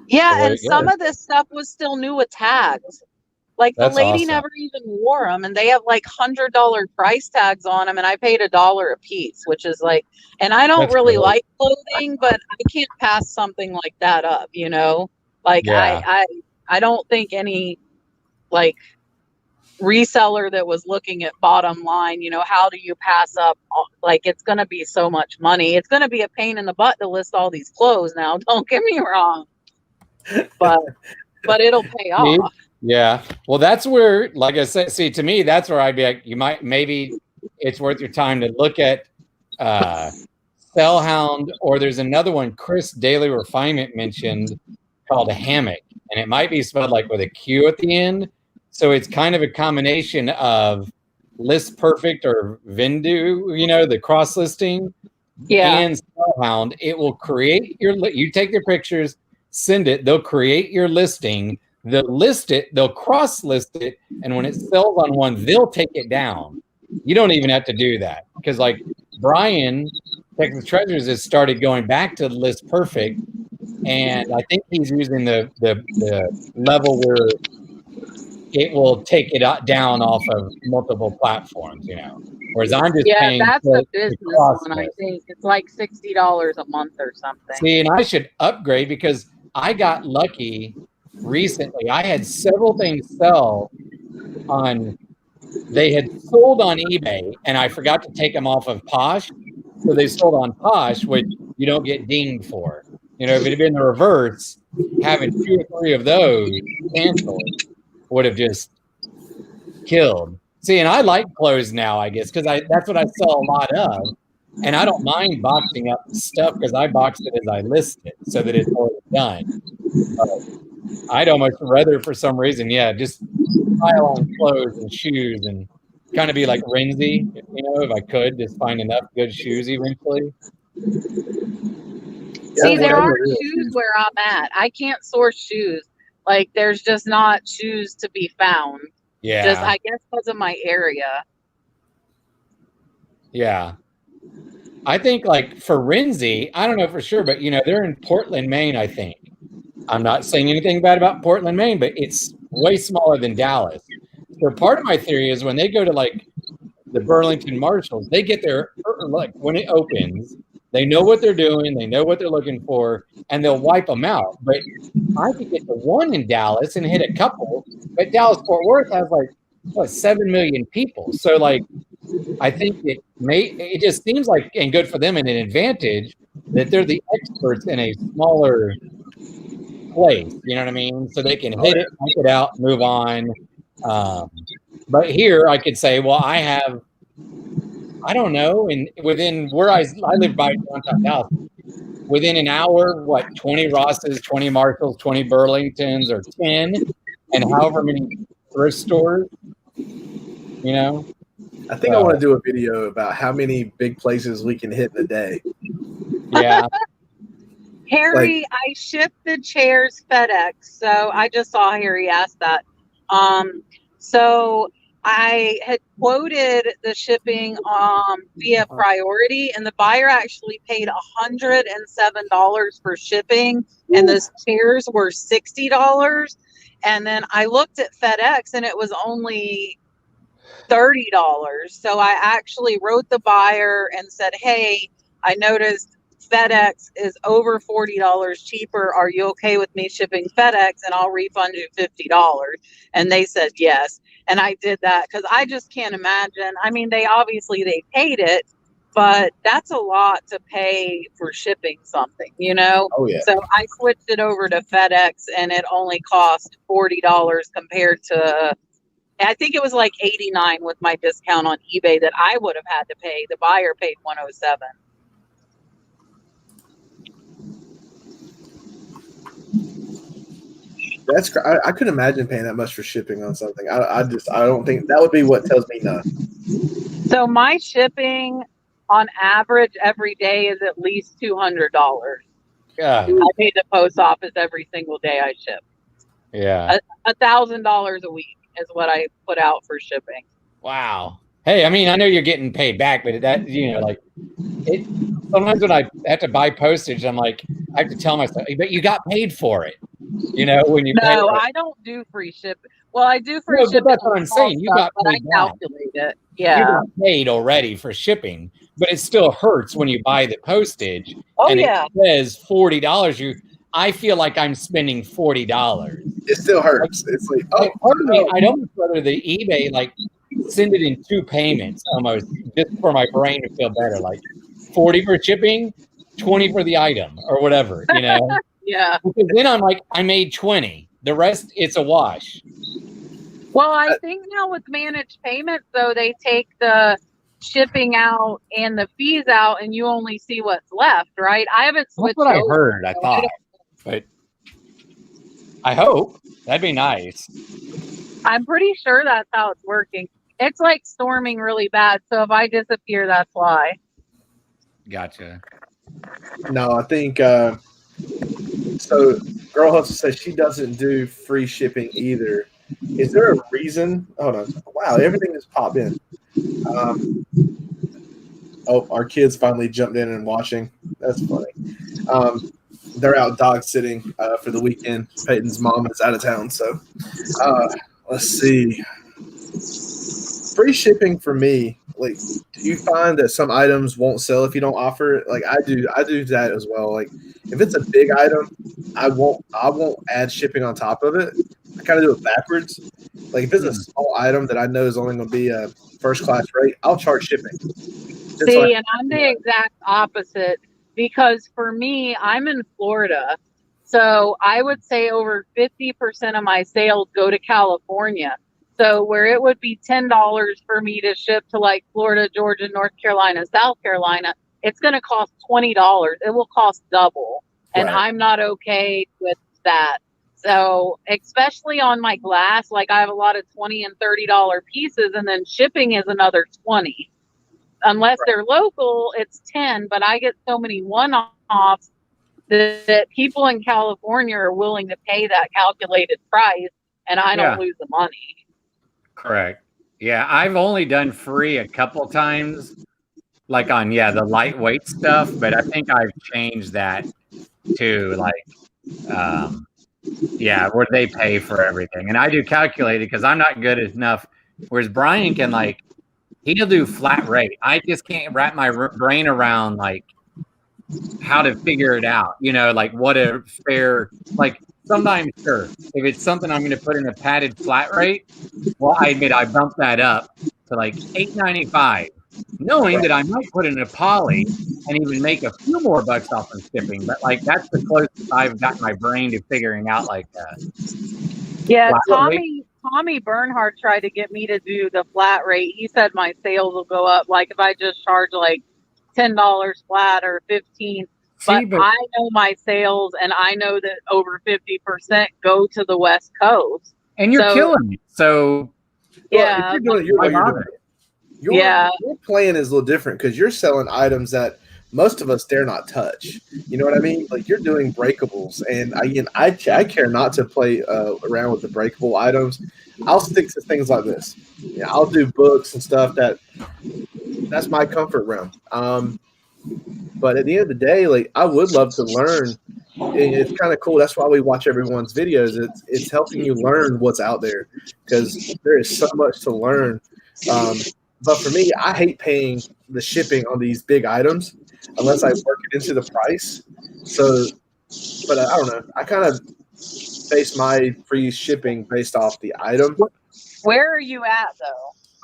And some of this stuff was still new with tags. Like the lady never even wore them, and they have like $100 price tags on them, and I paid $1 a piece, which is like, and I don't really like clothing, but I can't pass something like that up, Like I don't think any like reseller that was looking at bottom line, how do you pass up? Like it's going to be so much money. It's going to be a pain in the butt to list all these clothes now. Don't get me wrong, but it'll pay off. Yeah. Well, that's where, like I said, see, to me, that's where I'd be like, maybe it's worth your time to look at Cellhound, or there's another one Chris Daily Refinement mentioned called a Hammock, and it might be spelled like with a Q at the end. So it's kind of a combination of List Perfect or Vindu, the cross listing, and Cellhound. It will create you take their pictures, send it, they'll create your listing. They'll list it, they'll cross list it, and when it sells on one, they'll take it down. You don't even have to do that because, like Brian, Texas Treasures has started going back to List Perfect, and I think he's using the level where it will take it down off of multiple platforms, Whereas I'm just paying. That's a business one. I think it's like $60 a month or something. See, and I should upgrade because I got lucky. Recently, I had several things sell on. They had sold on eBay, and I forgot to take them off of Posh, so they sold on Posh, which you don't get dinged for. If it had been the reverse, having 2 or 3 of those canceled would have just killed. See, and I like clothes now, I guess, because that's what I sell a lot of, and I don't mind boxing up stuff because I box it as I list it, so that it's already done. But I'd almost rather, for some reason, just pile on clothes and shoes and kind of be like Renzi, if I could, just find enough good shoes eventually. See, there are shoes where I'm at. I can't source shoes. Like, there's just not shoes to be found. Yeah. Just, I guess, because of my area. Yeah. I think, like, for Renzi, I don't know for sure, but, they're in Portland, Maine, I think. I'm not saying anything bad about Portland, Maine, but it's way smaller than Dallas. So part of my theory is when they go to like the Burlington Marshalls, they get there like when it opens, they know what they're doing, they know what they're looking for, and they'll wipe them out. But I could get the one in Dallas and hit a couple, but Dallas-Fort Worth has like 7 million people. So like I think it just seems like, and good for them and an advantage that they're the experts in a smaller place, you know what I mean? So they can hit it, take it out, move on. But here I could say, well, I I don't know. And within where I live by downtown Dallas, within an hour, 20 Rosses, 20 Marshalls, 20 Burlingtons, or 10, and however many thrift stores, you know. I think I want to do a video about how many big places we can hit in a day. Yeah. Harry, I shipped the chairs FedEx, so I just saw Harry ask that. So I had quoted the shipping via priority, and the buyer actually paid $107 for shipping, and the chairs were $60. And then I looked at FedEx, and it was only $30. So I actually wrote the buyer and said, "Hey, I noticed FedEx is over $40 cheaper. Are you okay with me shipping FedEx, and I'll refund you $50?" And they said yes. And I did that because I just can't imagine. I mean, they paid it, but that's a lot to pay for shipping something, you know? Oh, yeah. So I switched it over to FedEx, and it only cost $40 compared to, I think it was like $89 with my discount on eBay that I would have had to pay. The buyer paid $107. I couldn't imagine paying that much for shipping on something. I don't think that would be what tells me no. So my shipping on average every day is at least $200. Yeah. I pay the post office every single day I ship. Yeah. $1,000 a week is what I put out for shipping. Wow. Hey, I mean, I know you're getting paid back, but that, you know, like it. Sometimes when I have to buy postage, I'm like, I have to tell myself, but you got paid for it. You know, when you pay. No, I don't do free shipping. Well, I do free shipping. But that's what I'm saying. You got paid back. Calculate it. Yeah. You got paid already for shipping, but it still hurts when you buy the postage. Oh, and yeah. It says $40. I feel like I'm spending $40. It still hurts. It's like, part of me, I'd almost rather the eBay like send it in 2 payments almost, just for my brain to feel better. Like 40 for shipping, 20 for the item, or whatever, you know. Yeah. Because then I'm like, I made 20. The rest, it's a wash. Well, I think now with managed payments, though, they take the shipping out and the fees out, and you only see what's left, right? I haven't switched. That's what I heard. I thought, but I hope that'd be nice. I'm pretty sure that's how it's working. It's like storming really bad, so if I disappear, that's why. Gotcha. No, I think so. Girl Hustle says she doesn't do free shipping either. Is there a reason? Hold on. Wow, everything just popped in. Oh, our kids finally jumped in and watching. That's funny. They're out dog sitting for the weekend. Peyton's mom is out of town, so let's see. Free shipping for me. Like, do you find that some items won't sell if you don't offer it? Like I do that as well. Like if it's a big item, I won't add shipping on top of it. I kind of do it backwards. Like if it's a small item that I know is only going to be a first class rate, I'll charge shipping. See, and I'm the exact opposite because for me, I'm in Florida. So I would say over 50% of my sales go to California. So where it would be $10 for me to ship to like Florida, Georgia, North Carolina, South Carolina, it's going to cost $20. It will cost double. And Right. I'm not okay with that. So especially on my glass, like I have a lot of $20 and $30 pieces, and then shipping is another $20. Unless they're local, it's $10. But I get so many one-offs that people in California are willing to pay that calculated price, and I don't lose the money. Correct. Yeah, I've only done free a couple times, like on the lightweight stuff, but I think I've changed that to like where they pay for everything. And I do calculated because I'm not good enough. Whereas Brian can he'll do flat rate. I just can't wrap my brain around like how to figure it out. You know, like what a fair sometimes sure. If it's something I'm going to put in a padded flat rate, well, I admit I bumped that up to like $8.95, knowing that I might put in a poly and even make a few more bucks off of shipping. But that's the closest I've got my brain to figuring out like that. Yeah, flat Tommy. rate. Tommy Bernhardt tried to get me to do the flat rate. He said my sales will go up. Like if I just charge like $10 flat or 15. But I know my sales, and I know that over 50% go to the West Coast. And you're killing it. So yeah, well, your plan is a little different because you're selling items that most of us dare not touch. You know what I mean? Like you're doing breakables, and I care not to play around with the breakable items. I'll stick to things like this. Yeah, I'll do books and stuff that's my comfort realm. But at the end of the day, like I would love to learn. It's kind of cool. That's why we watch everyone's videos. It's helping you learn what's out there because there is so much to learn. But for me, I hate paying the shipping on these big items unless I work it into the price. So, but I don't know. I kind of base my free shipping based off the item. Where are you at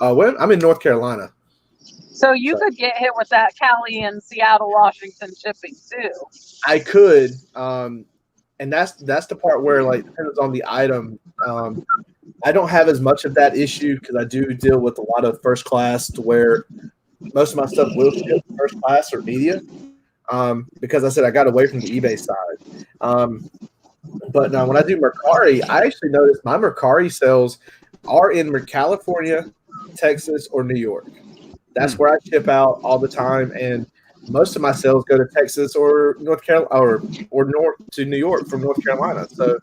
though? I'm in North Carolina. So you could get hit with that Cali and Seattle, Washington shipping too. I could, and that's the part where like depends on the item. I don't have as much of that issue because I do deal with a lot of first class to where most of my stuff will ship first class or media. Because I said I got away from the eBay side. But now when I do Mercari, I actually noticed my Mercari sales are in California, Texas, or New York. That's where I ship out all the time, and most of my sales go to Texas or North Carolina or north to New York from North Carolina. So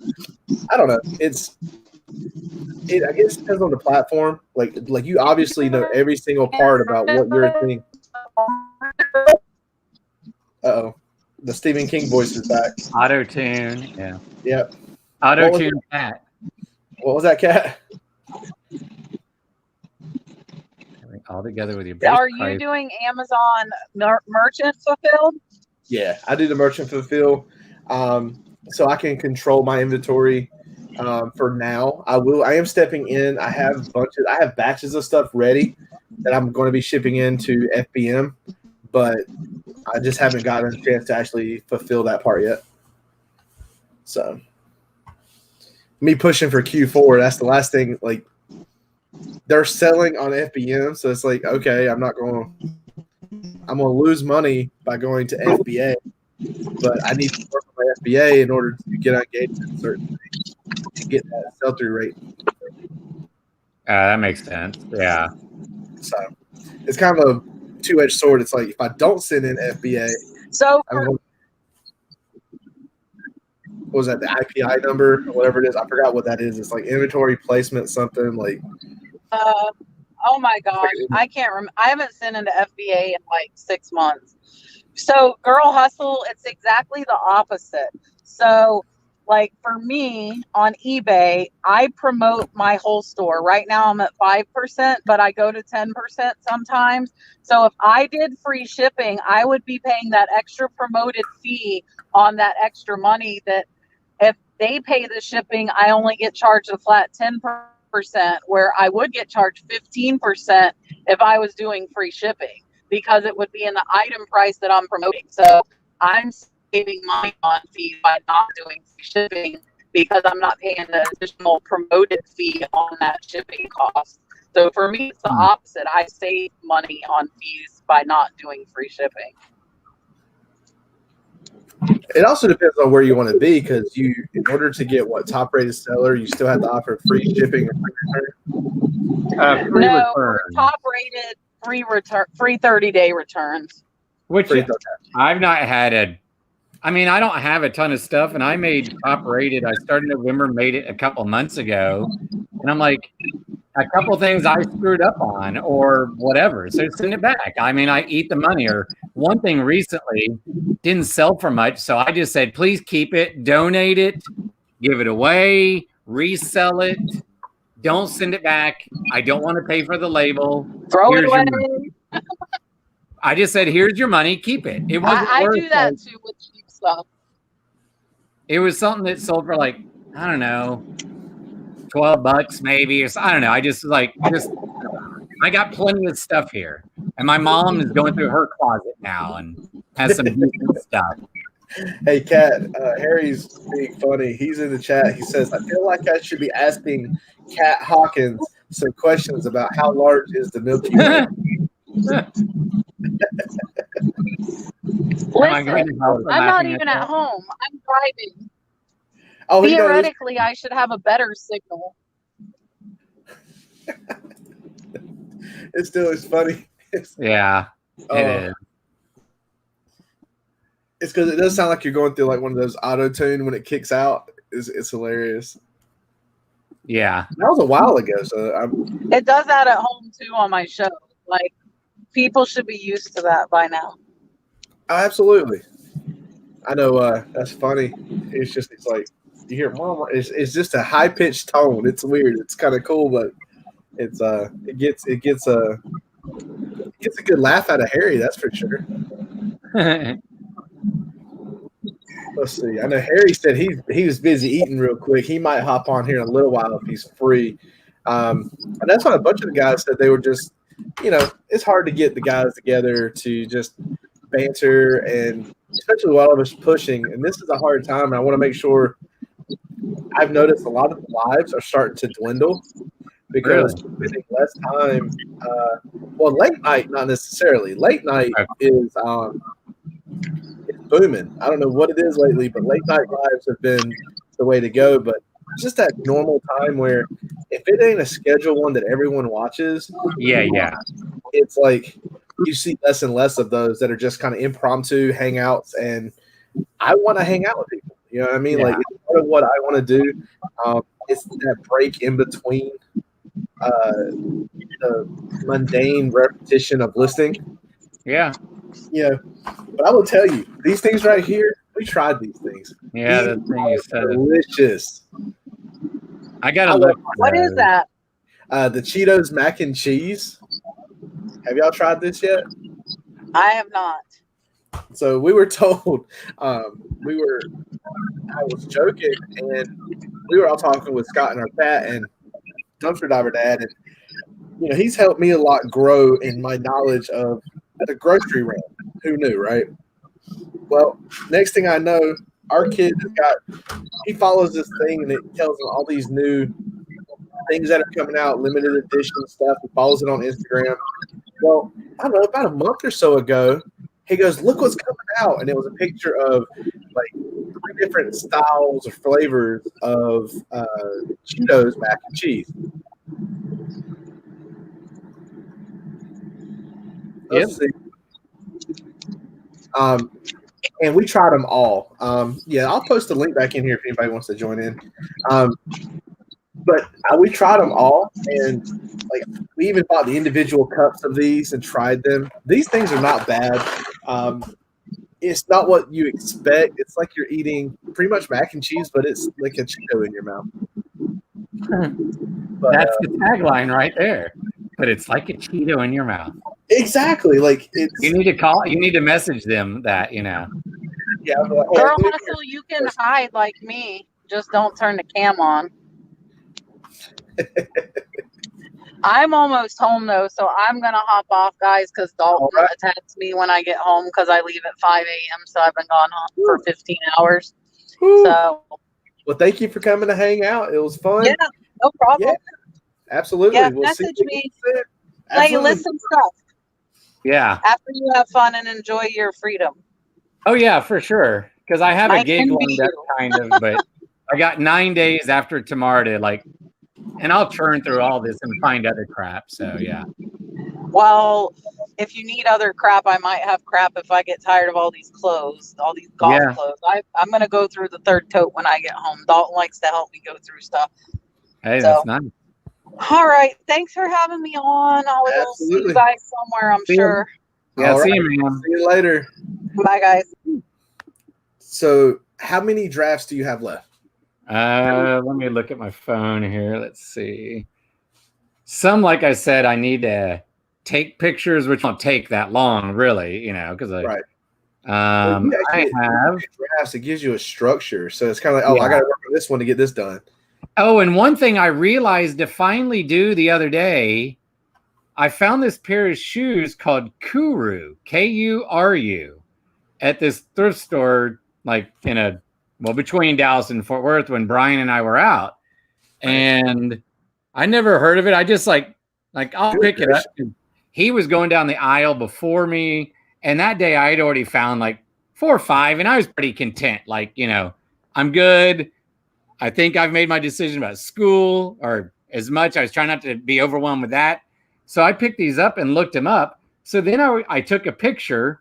I don't know. I guess it depends on the platform. Like you obviously know every single part about what you're thinking. Uh-oh. The Stephen King voice is back. Auto tune. Yeah. Yep. Auto tune cat. What was that, Cat? All together with your. Are you doing Amazon merchant fulfilled? Yeah, I do the merchant fulfill, so I can control my inventory. For now, I am stepping in. I have batches of stuff ready that I'm going to be shipping into FBM, but I just haven't gotten a chance to actually fulfill that part yet. So, me pushing for Q4. That's the last thing. Like. They're selling on FBM, so it's like, okay, I'm going to lose money by going to FBA, but I need to work on my FBA in order to get engaged in certain things to get that sell-through rate. That makes sense. Yeah. So it's kind of a two-edged sword. It's like if I don't send in FBA, what was that, the IPI number or whatever it is? I forgot what that is. It's like inventory placement something like. Oh my gosh, I can't remember. I haven't sent into FBA in like 6 months. So Girl Hustle, it's exactly the opposite. So like for me on eBay, I promote my whole store. Right now I'm at 5%, but I go to 10% sometimes. So if I did free shipping, I would be paying that extra promoted fee on that extra money that if they pay the shipping, I only get charged a flat 10%, where I would get charged 15% if I was doing free shipping because it would be in the item price that I'm promoting. So I'm saving money on fees by not doing free shipping because I'm not paying the additional promoted fee on that shipping cost. So for me, it's the opposite. I save money on fees by not doing free shipping. It also depends on where you want to be because in order to get top rated seller, you still have to offer free shipping or free return. We're top rated free 30-day returns. Which I've not had I don't have a ton of stuff, and I made top rated. I started November, made it a couple months ago, and I'm like, a couple things I screwed up on or whatever. So send it back. I eat the money. Or one thing recently didn't sell for much. So I just said, please keep it, donate it, give it away, resell it. Don't send it back. I don't want to pay for the label. Throw it away. I just said, here's your money. Keep it. It wasn't I do that too with cheap stuff. It was something that sold for like, I don't know, $12 maybe, or I don't know. I just I got plenty of stuff here, and my mom is going through her closet now and has some decent stuff. Hey, Kat, Harry's being funny. He's in the chat. He says, I feel like I should be asking Kat Hawkins some questions about how large is the Milky Way. Listen, I'm not even at home. I'm driving. Oh, Theoretically, I should have a better signal. It's funny. Yeah, it is. It's because it does sound like you're going through like one of those auto tune when it kicks out. It's hilarious. Yeah, that was a while ago. So it does that at home too on my show. Like people should be used to that by now. Oh, absolutely. I know. That's funny. It's like you hear mama. It's just a high pitched tone. It's weird. It's kind of cool, but it gets a good laugh out of Harry. That's for sure. Let's see. I know Harry said he was busy eating real quick. He might hop on here in a little while if he's free. And that's what a bunch of the guys said. They were just, it's hard to get the guys together to just banter, and especially while I was pushing. And this is a hard time. And I want to make sure. I've noticed a lot of the lives are starting to dwindle because we're spending less time. Well, late night, not necessarily. Late night is booming. I don't know what it is lately, but late night lives have been the way to go. But just that normal time where if it ain't a scheduled one that everyone watches, it's like you see less and less of those that are just kind of impromptu hangouts. And I want to hang out with people. You know what I mean? Like it's part of what I want to do. It's that break in between the mundane repetition of listening. Yeah. But I will tell you, these things right here, we tried these things. Yeah, the thing is delicious. I gotta look. What is that? The Cheetos mac and cheese. Have y'all tried this yet? I have not. So we were told, I was joking, and we were all talking with Scott and our Pat and Dumpster Diver Dad, and he's helped me a lot grow in my knowledge of the grocery realm. Who knew, right? Well, next thing I know, our kid he follows this thing and it tells him all these new things that are coming out, limited edition stuff. He follows it on Instagram. Well, I don't know, about a month or so ago, he goes, look what's coming out. And it was a picture of like 3 different styles or flavors of Cheetos mac and cheese. Let's see. And we tried them all. I'll post a link back in here if anybody wants to join in. But we tried them all, and like we even bought the individual cups of these and tried them. These things are not bad. It's not what you expect. It's like you're eating pretty much mac and cheese, but it's like a Cheeto in your mouth. But, that's the tagline right there. But it's like a Cheeto in your mouth. Exactly. Like it's. You need to call. You need to message them that. Yeah. Like, girl, so you can hide like me. Just don't turn the cam on. I'm almost home though, so I'm gonna hop off, guys, because Dalton attacks me when I get home because I leave at 5 a.m. So I've been gone home for 15 hours. Woo. So, well, thank you for coming to hang out. It was fun. Yeah, no problem. Yeah, absolutely. Yeah, we'll message me. Play listen stuff. Yeah. After you have fun and enjoy your freedom. Oh yeah, for sure. Because I have a gig lined up, kind of, but I got 9 days after tomorrow to and I'll churn through all this and find other crap. So yeah. Well, if you need other crap, I might have crap if I get tired of all these clothes, all these golf clothes. I'm gonna go through the 3rd tote when I get home. Dalton likes to help me go through stuff. Hey, that's nice. All right. Thanks for having me on. I will see you guys somewhere, I'm sure. Yeah, see you, man. See you later. Bye, guys. So, how many drafts do you have left? Let me look at my phone here. Let's see. Some, like I said, I need to take pictures, which won't take that long, really, because I have drafts. It gives you a structure, so it's kind of like, I got to work on this one to get this done. Oh, and one thing I realized to finally do the other day, I found this pair of shoes called Kuru, Kuru, at this thrift store like between Dallas and Fort Worth when Brian and I were out. And I never heard of it. I just like I'll pick it up. He was going down the aisle before me. And that day I had already found like 4 or 5 and I was pretty content. Like, I'm good. I think I've made my decision about school or as much. I was trying not to be overwhelmed with that. So I picked these up and looked them up. So then I took a picture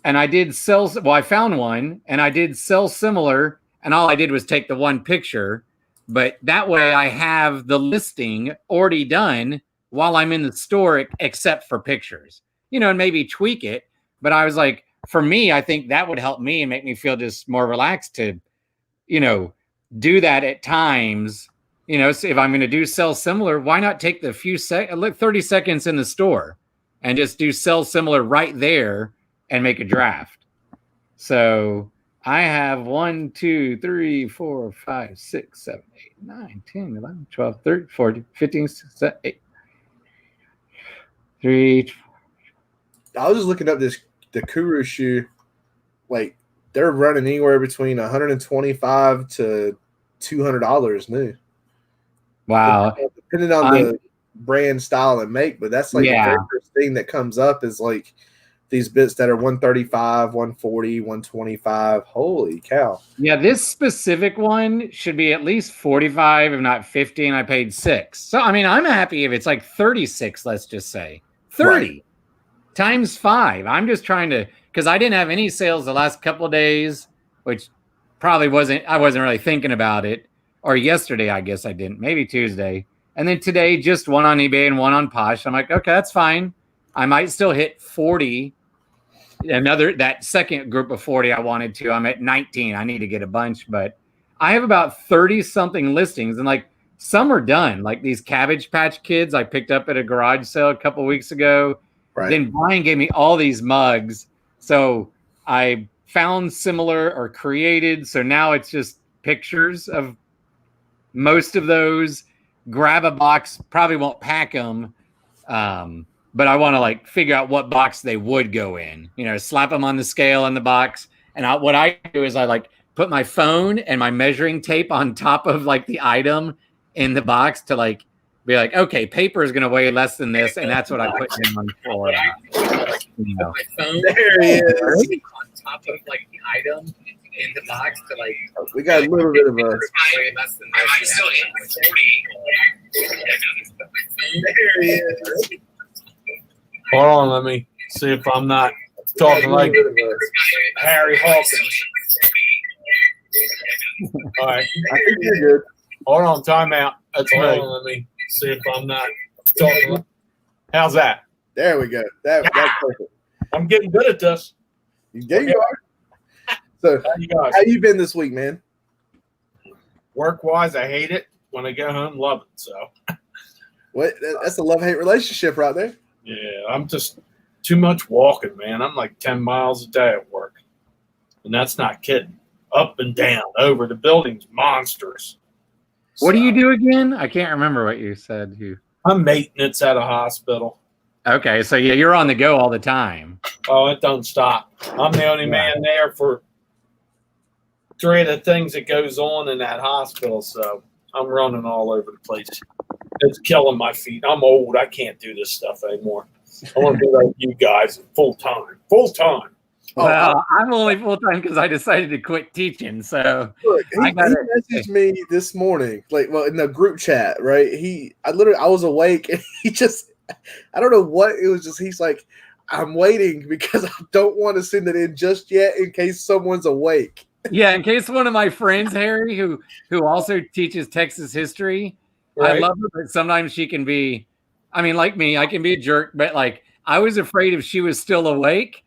and I did sell. Well, I found one and I did sell similar. And all I did was take the one picture. But that way I have the listing already done while I'm in the store, except for pictures, and maybe tweak it. But I was like, for me, I think that would help me and make me feel just more relaxed to, do that at times. So if I'm going to do sell similar, why not take the 30 seconds in the store and just do sell similar right there and make a draft. So I have 1, 2, 3, 4, 5, 6, 7, 8, 9, 10, 11, 12, 13, 14, 15, 16, 8, 3. I was just looking up the Kuru shoe. Like, they're running anywhere between $125 to $200 new. Wow. Depending on the brand, style, and make. But that's like the very first thing that comes up is like these bits that are 135, 140, 125. Holy cow. Yeah, this specific one should be at least 45, if not 50, and I paid $6. So, I mean, I'm happy if it's like 36, let's just say. 30 times 5. I'm just trying to, because I didn't have any sales the last couple of days, which probably I wasn't really thinking about it. Or yesterday, I guess I didn't. Maybe Tuesday. And then today, just one on eBay and one on Posh. I'm like, okay, that's fine. I might still hit 40. That second group of 40 I wanted to. I'm at 19. I need to get a bunch, but I have about 30 something listings, and like some are done. Like these Cabbage Patch Kids I picked up at a garage sale a couple weeks ago. Right. Then Brian gave me all these mugs. So I found similar or created. So now it's just pictures of most of those. Grab a box, probably won't pack them. But I want to like figure out what box they would go in, slap them on the scale in the box. And what I do is I like put my phone and my measuring tape on top of like the item in the box to like be like, okay, paper is going to weigh less than this. And that's what I put in on the floor. My phone there he is. On top of like the item in the box to like. We got a little bit of a. Less than this. I'm still in 40. There he is. Hold on, let me see if I'm not talking like Harry Hawkins. All right. I think you're good. Hold on, time out. That's me. Let me see if I'm not talking like. How's that? There we go. That's perfect. I'm getting good at this. There you are. So, how you been this week, man? Work-wise, I hate it. When I get home, love it. So. What? That's a love-hate relationship right there. Yeah, I'm just too much walking, man. I'm like 10 miles a day at work. And that's not kidding. Up and down, over the buildings, monsters. What do you do again? I can't remember what you said. I'm maintenance at a hospital. Okay, so yeah, you're on the go all the time. Oh, it don't stop. I'm the only man there for 3 of the things that goes on in that hospital, so I'm running all over the place. It's killing my feet. I'm old. I can't do this stuff anymore. I want to be like you guys full time. Full time. Well, I'm only full time because I decided to quit teaching. So look, he messaged me this morning, in the group chat, right? I was awake and I don't know what it was. Just he's like, I'm waiting because I don't want to send it in just yet in case someone's awake. Yeah, in case one of my friends, Harry, who also teaches Texas history. Right. I love her, but sometimes she can be, like me, I can be a jerk, but like I was afraid if she was still awake,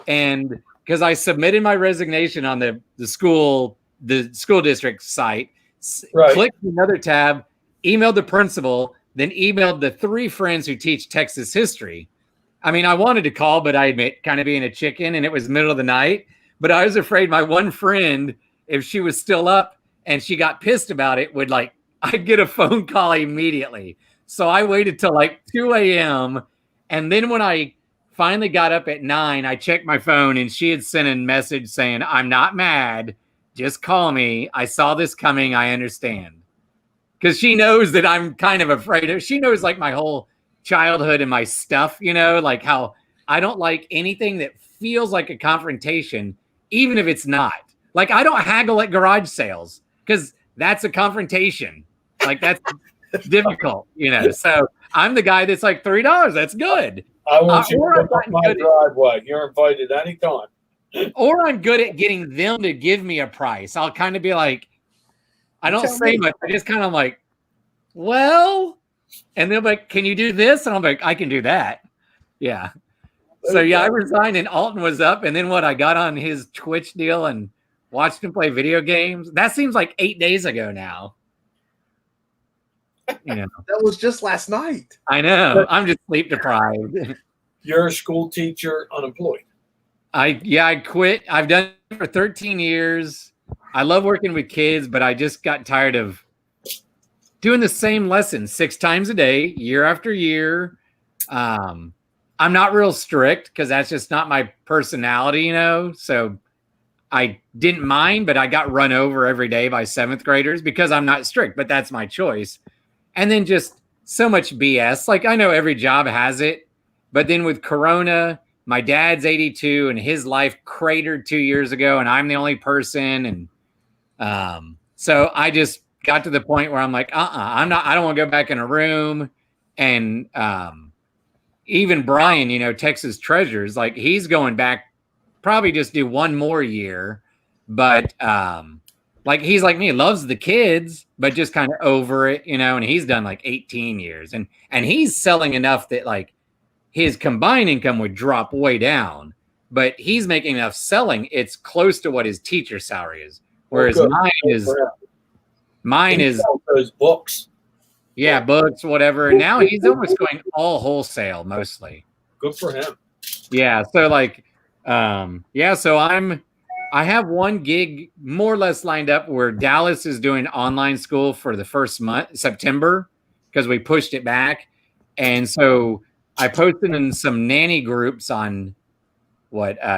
and because I submitted my resignation on the school district site, clicked another tab, emailed the principal, then emailed the 3 friends who teach Texas history. I wanted to call, but I admit kind of being a chicken, and it was middle of the night, but I was afraid my one friend, if she was still up and she got pissed about it, would I'd get a phone call immediately. So I waited till 2 a.m. And then when I finally got up at 9. I checked my phone and she had sent a message saying, I'm not mad. Just call me. I saw this coming. I understand. Because she knows that I'm kind of afraid of, she knows like my whole childhood and my stuff, you know, like how I don't like anything that feels like a confrontation, even if it's not. Like I don't haggle at garage sales because that's a confrontation. Like that's difficult, you know. So I'm the guy that's like $3. That's good. I want you to come up my driveway. You're invited anytime. Or I'm good at getting them to give me a price. I'll kind of be like, I don't say much. I just kind of like, well, and they're like, can you do this? And I'm like, I can do that. Yeah. So yeah, I resigned and Alton was up. And then what? I got on his Twitch deal and watched him play video games. That seems like 8 days ago now. You know, that was just last night. I know. I'm just sleep deprived. You're a school teacher, unemployed. I quit. I've done it for 13 years. I love working with kids, but I just got tired of doing the same lesson 6 times a day, year after year. I'm not real strict because that's just not my personality, you know. So I didn't mind, but I got run over every day by 7th graders because I'm not strict, but that's my choice. And then just so much BS. Like I know every job has it, but then with Corona, my dad's 82 and his life cratered 2 years ago, and I'm the only person. And so I just got to the point where I'm like, I don't want to go back in a room. And even Brian, you know, Texas Treasures, like he's going back, probably just do 1 more year. But like he's like me, loves the kids, but just kind of over it, you know, and he's done like 18 years and he's selling enough that like his combined income would drop way down, but he's making enough selling. It's close to what his teacher salary is. Whereas mine is those books. Yeah, books, whatever. And now he's almost going all wholesale mostly. Good for him. Yeah. So like, so I have 1 gig more or less lined up where Dallas is doing online school for the first month, September, because we pushed it back. And so I posted in some nanny groups on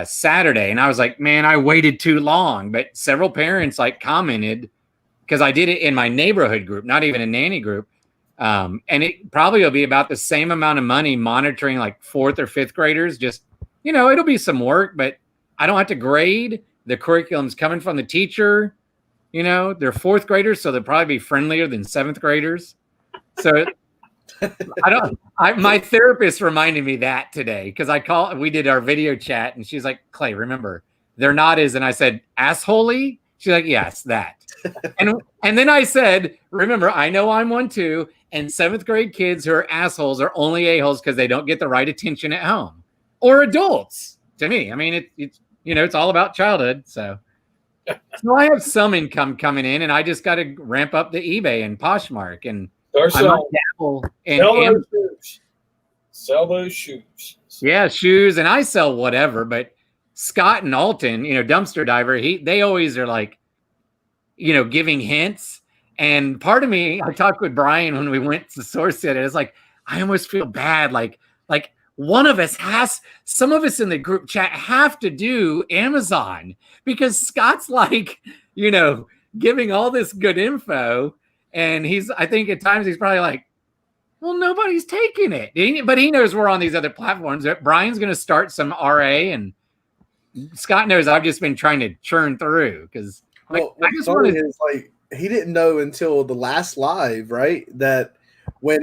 Saturday. And I was like, man, I waited too long. But several parents like commented because I did it in my neighborhood group, not even a nanny group. And it probably will be about the same amount of money monitoring like 4th or 5th graders. Just, you know, it'll be some work, but I don't have to grade. The curriculum's coming from the teacher. You know, they're 4th graders, so they'll probably be friendlier than 7th graders. So my therapist reminded me that today because we did our video chat and she's like, Clay, remember, they're not and I said, assholey? She's like, yes, that. and then I said, remember, I know I'm one too. And 7th grade kids who are assholes are only a-holes because they don't get the right attention at home or adults to me. I mean, it's, you know, it's all about childhood. So I have some income coming in and I just got to ramp up the eBay and Poshmark and sell those shoes. Yeah, shoes. And I sell whatever, but Scott and Alton, you know, Dumpster Diver, they always are like, you know, giving hints. And part of me, I talked with Brian when we went to Source City. It's like, I almost feel bad. Like one of us some of us in the group chat have to do Amazon because Scott's like, you know, giving all this good info. And I think at times he's probably like, well, nobody's taking it. But he knows we're on these other platforms. Brian's going to start some RA and Scott knows I've just been trying to churn through because like he didn't know until the last live, right? That when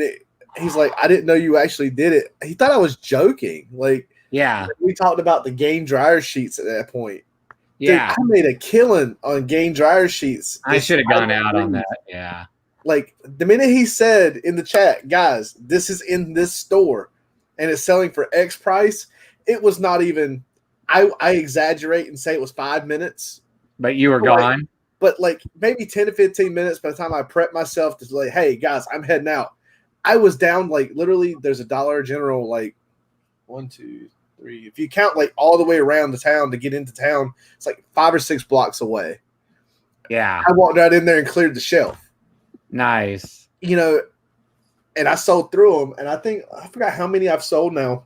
he's like, I didn't know you actually did it. He thought I was joking. Like, yeah, we talked about the game dryer sheets at that point. Yeah, dude, I made a killing on game dryer sheets. I should have gone out on that. Yeah. Like the minute he said in the chat, guys, this is in this store and it's selling for X price, it was not even, I exaggerate and say it was 5 minutes. But you were gone? But like maybe 10 to 15 minutes by the time I prepped myself to like, hey, guys, I'm heading out. I was down like literally there's a Dollar General like 1, 2, 3. If you count like all the way around the town to get into town, it's like 5 or 6 blocks away. Yeah. I walked out in there and cleared the shelf. Nice. You know, and I sold through them. And I forgot how many I've sold now.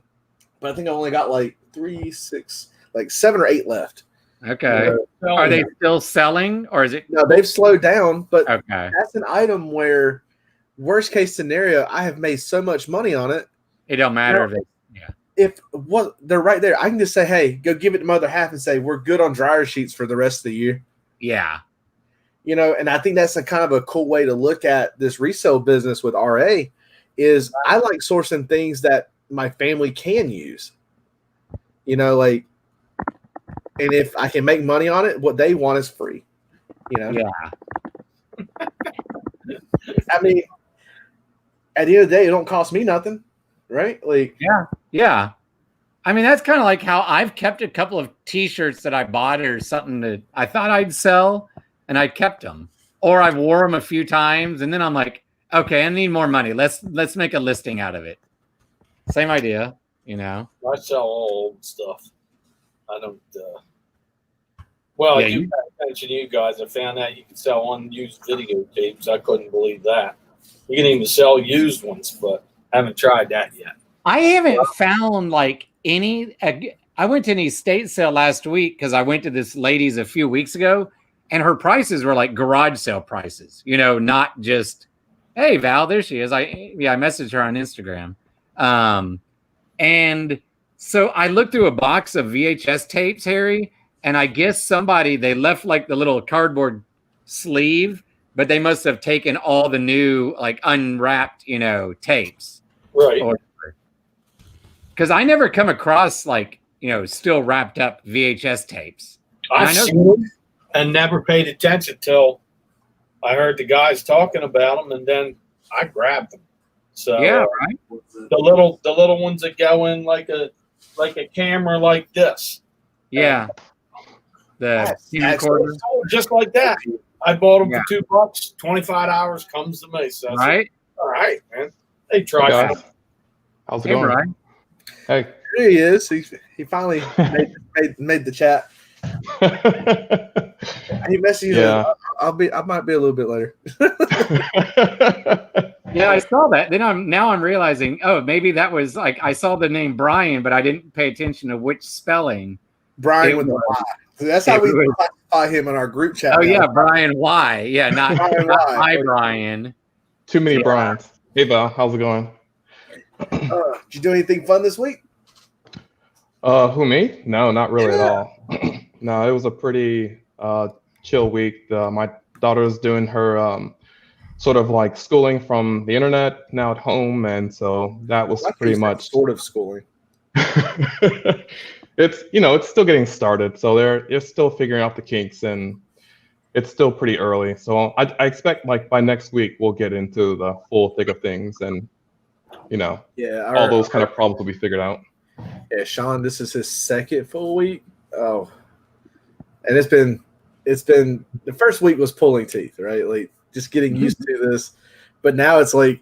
but I think I only got like 3, 6, like 7 or 8 left. Okay. Are they still selling, or is it? No, they've slowed down, but Okay. that's an item where, worst case scenario, I have made so much money on it. It don't matter if they're right there. I can just say, hey, go give it to mother half and say we're good on dryer sheets for the rest of the year. Yeah. And I think that's a kind of a cool way to look at this resale business with RA is I like sourcing things that my family can use. And if I can make money on it, what they want is free. Yeah. I mean, at the end of the day, it don't cost me nothing, right? Yeah. I mean, that's kind of like how I've kept a couple of T-shirts that I bought or something that I thought I'd sell, and I kept them. Or I wore them a few times, and then I'm like, okay, I need more money. Let's make a listing out of it. Same idea, I sell all old stuff. I don't. Well, you pay attention to you guys. I found out you can sell unused videotapes. I couldn't believe that. You can even sell used ones, but I haven't tried that yet. I haven't found like any. I went to an estate sale last week because I went to this lady's a few weeks ago, and her prices were like garage sale prices. Not just, hey Val, there she is. I messaged her on Instagram, and so I looked through a box of VHS tapes, Harry, and I guess they left like the little cardboard sleeve, but they must have taken all the new like unwrapped, tapes, right? Because I never come across like still wrapped up VHS tapes. I've seen them and never paid attention till I heard the guys talking about them, and then I grabbed them. So yeah, right. The little ones that go in like a camera like this. Yeah. The recorder. Just like that. I bought them for $2. 25 hours comes to me. So right. All right, man. They try. Hey, how's it going? Brian. Hey. Here he is. He finally made the chat. He messaged me. I might be a little bit later. Yeah, I saw that. Then I'm realizing, maybe that was like I saw the name Brian, but I didn't pay attention to which spelling. Brian with the Y. That's how we classify him in our group chat. Oh yeah, Brian Y. Yeah, not hi Brian. Too many Brians. Hey Val, how's it going? Did you do anything fun this week? Who, me? No, not really at all. No, it was a pretty chill week. My daughter's doing her sort of like schooling from the internet now at home, and so that was pretty much sort of schooling. It's it's still getting started, so they're still figuring out the kinks, and it's still pretty early. So I expect like by next week we'll get into the full thick of things, and all those kind of problems will be figured out. Yeah, Sean, this is his second full week. Oh, and it's been the first week was pulling teeth, right? Like just getting used to this, but now it's like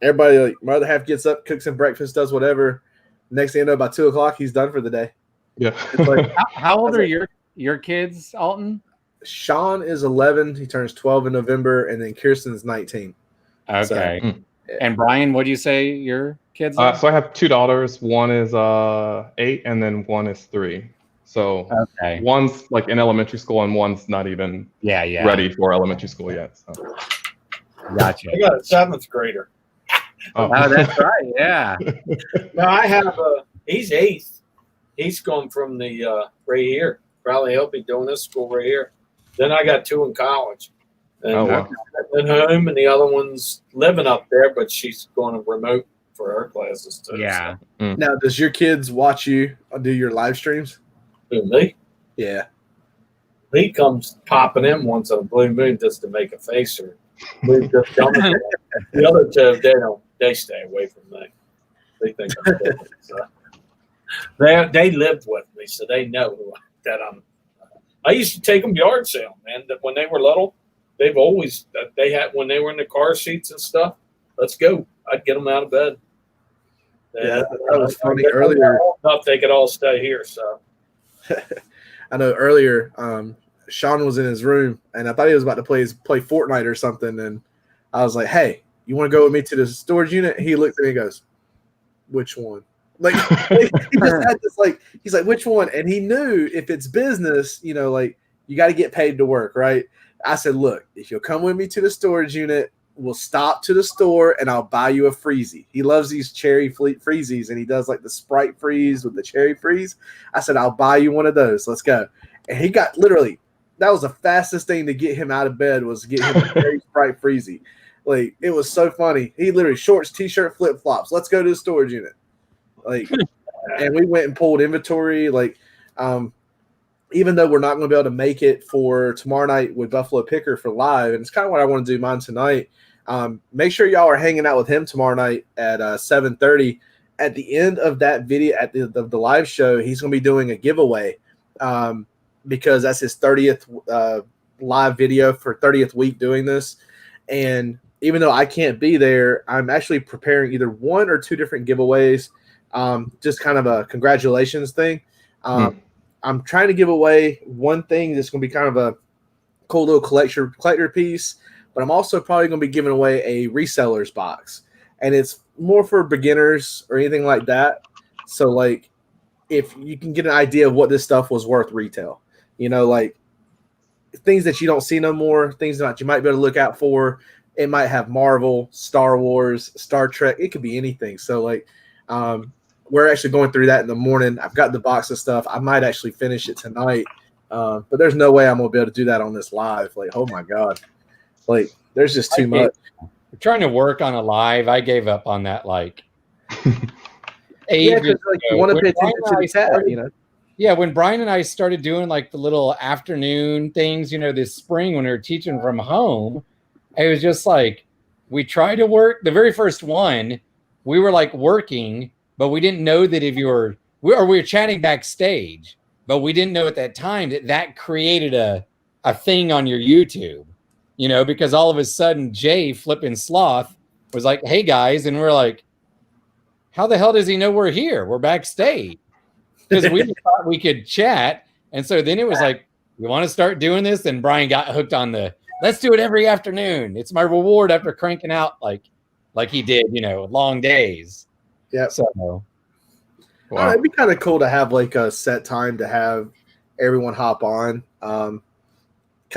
everybody, like my other half gets up, cooks him breakfast, does whatever. Next thing you know, by 2:00, he's done for the day. Yeah. It's like, how old are your kids, Alton? Sean is 11. He turns 12 in November, and then Kirsten's 19. Okay. So, And Brian, what do you say your kids are? So I have 2 daughters. One is 8, and then one is 3. So one's like in elementary school, and one's not even ready for elementary school yet. So. Gotcha. I got a 7th grader. Oh, that's right. Yeah. Now I have he's 8th. He's going from the right here. Probably he'll be doing this school right here. Then I got 2 in college. And wow. at home, and the other one's living up there, but she's going to remote for her classes too. Yeah. So. Now, does your kids watch you do your live streams? Who, me? Yeah. He comes popping in once on a blue moon just to make a face, or the other 2 they stay away from me. They think I'm different. So. They lived with me, so they know that I'm. I used to take them yard sale, man. That when they were little, they've always when they were in the car seats and stuff. Let's go. I'd get them out of bed. Yeah, that was funny earlier. Enough they could all stay here. So I know earlier, Sean was in his room, and I thought he was about to play Fortnite or something, and I was like, "Hey, you want to go with me to the storage unit?" He looked at me and goes, "Which one?" Like he just had this like he's like, which one? And he knew if it's business, you know, like you got to get paid to work, right? I said, look, if you'll come with me to the storage unit, we'll stop to the store and I'll buy you a freezy. He loves these cherry freezies and he does like the Sprite freeze with the cherry freeze. I said, I'll buy you one of those. Let's go. And he got literally, that was the fastest thing to get him out of bed was to get him a cherry Sprite freezy. Like, it was so funny. He literally shorts, t-shirt, flip-flops. Let's go to the storage unit. Like, and we went and pulled inventory. Like, even though we're not going to be able to make it for tomorrow night with Buffalo Picker for live, and it's kind of what I want to do mine tonight. Make sure y'all are hanging out with him tomorrow night at 7:30. At the end of that video, at the live show, he's going to be doing a giveaway because that's his 30th live video for 30th week doing this. And even though I can't be there, I'm actually preparing either one or two different giveaways, just kind of a congratulations thing. I'm trying to give away one thing that's going to be kind of a cool little collector piece, but I'm also probably going to be giving away a reseller's box, and it's more for beginners or anything like that. So, like, if you can get an idea of what this stuff was worth retail, you know, like things that you don't see no more, things that you might be able to look out for. It might have Marvel, Star Wars, Star Trek. It could be anything. So, like, we're actually going through that in the morning. I've got the box of stuff. I might actually finish it tonight, but there's no way I'm going to be able to do that on this live. Like, oh, my God. Like, there's just too much. We're trying to work on a live. I gave up on that, like, yeah, because like, you want to pay attention to the chat, you know? Yeah, when Brian and I started doing, like, the little afternoon things, you know, this spring when we were teaching from home, it was just like we tried to work. The very first one, we were, like, working, but we didn't know that if you were – we were chatting backstage, but we didn't know at that time that created a thing on your YouTube. You know, because all of a sudden Jay flipping sloth was like, hey guys. And we're like, how the hell does he know we're here? We're backstage because we thought we could chat. And so then it was like, we want to start doing this. And Brian got hooked on let's do it every afternoon. It's my reward after cranking out like he did, you know, long days. Yeah. So wow. It'd be kind of cool to have like a set time to have everyone hop on, kind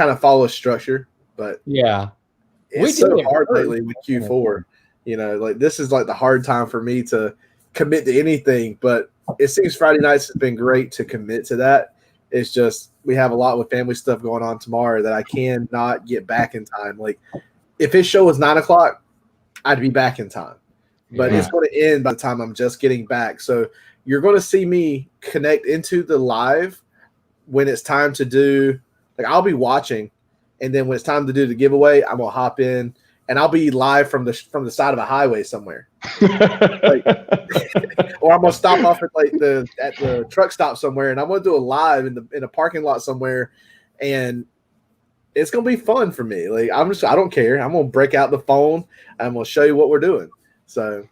of follow a structure. But yeah, it's so hard lately with Q4. You know, like this is like the hard time for me to commit to anything. But it seems Friday nights has been great to commit to that. It's just we have a lot with family stuff going on tomorrow that I cannot get back in time. Like if his show was 9:00, I'd be back in time. But it's going to end by the time I'm just getting back. So you're going to see me connect into the live when it's time to do. Like I'll be watching. And then when it's time to do the giveaway, I'm gonna hop in, and I'll be live from the side of a highway somewhere, like, or I'm gonna stop off at the truck stop somewhere, and I'm gonna do a live in a parking lot somewhere, and it's gonna be fun for me. Like I don't care. I'm gonna break out the phone. I'm gonna show you what we're doing. So,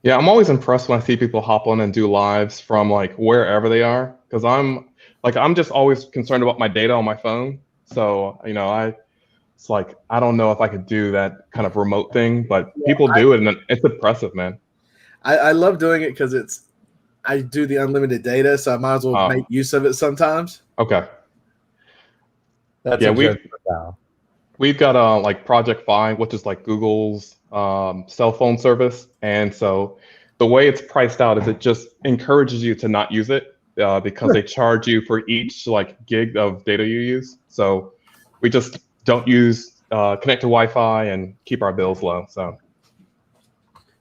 yeah, I'm always impressed when I see people hop on and do lives from like wherever they are, because I'm just always concerned about my data on my phone. So, you know, it's like, I don't know if I could do that kind of remote thing, but people do it, and it's impressive, man. I love doing it because I do the unlimited data, so I might as well make use of it sometimes. Okay. That's we've got like Project Fi, which is like Google's cell phone service. And so the way it's priced out is it just encourages you to not use it. Because they charge you for each like gig of data you use. So we just don't use connect to Wi-Fi and keep our bills low. So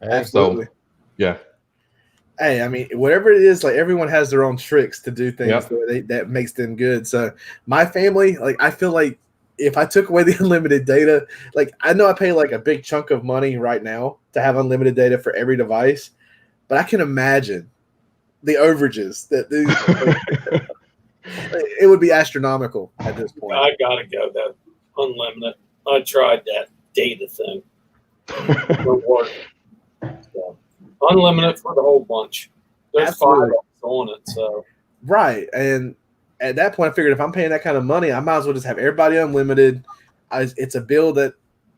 absolutely, yeah. Hey, I mean, whatever it is, like everyone has their own tricks to do things that makes them good. So my family, like I feel like if I took away the unlimited data, like I know I pay like a big chunk of money right now to have unlimited data for every device, but I can imagine the overages that it would be astronomical at this point. I gotta go that unlimited. I tried that data thing. So, unlimited for the whole bunch. There's Absolutely. 5 on it, so right. And at that point, I figured if I'm paying that kind of money, I might as well just have everybody unlimited. It's a bill that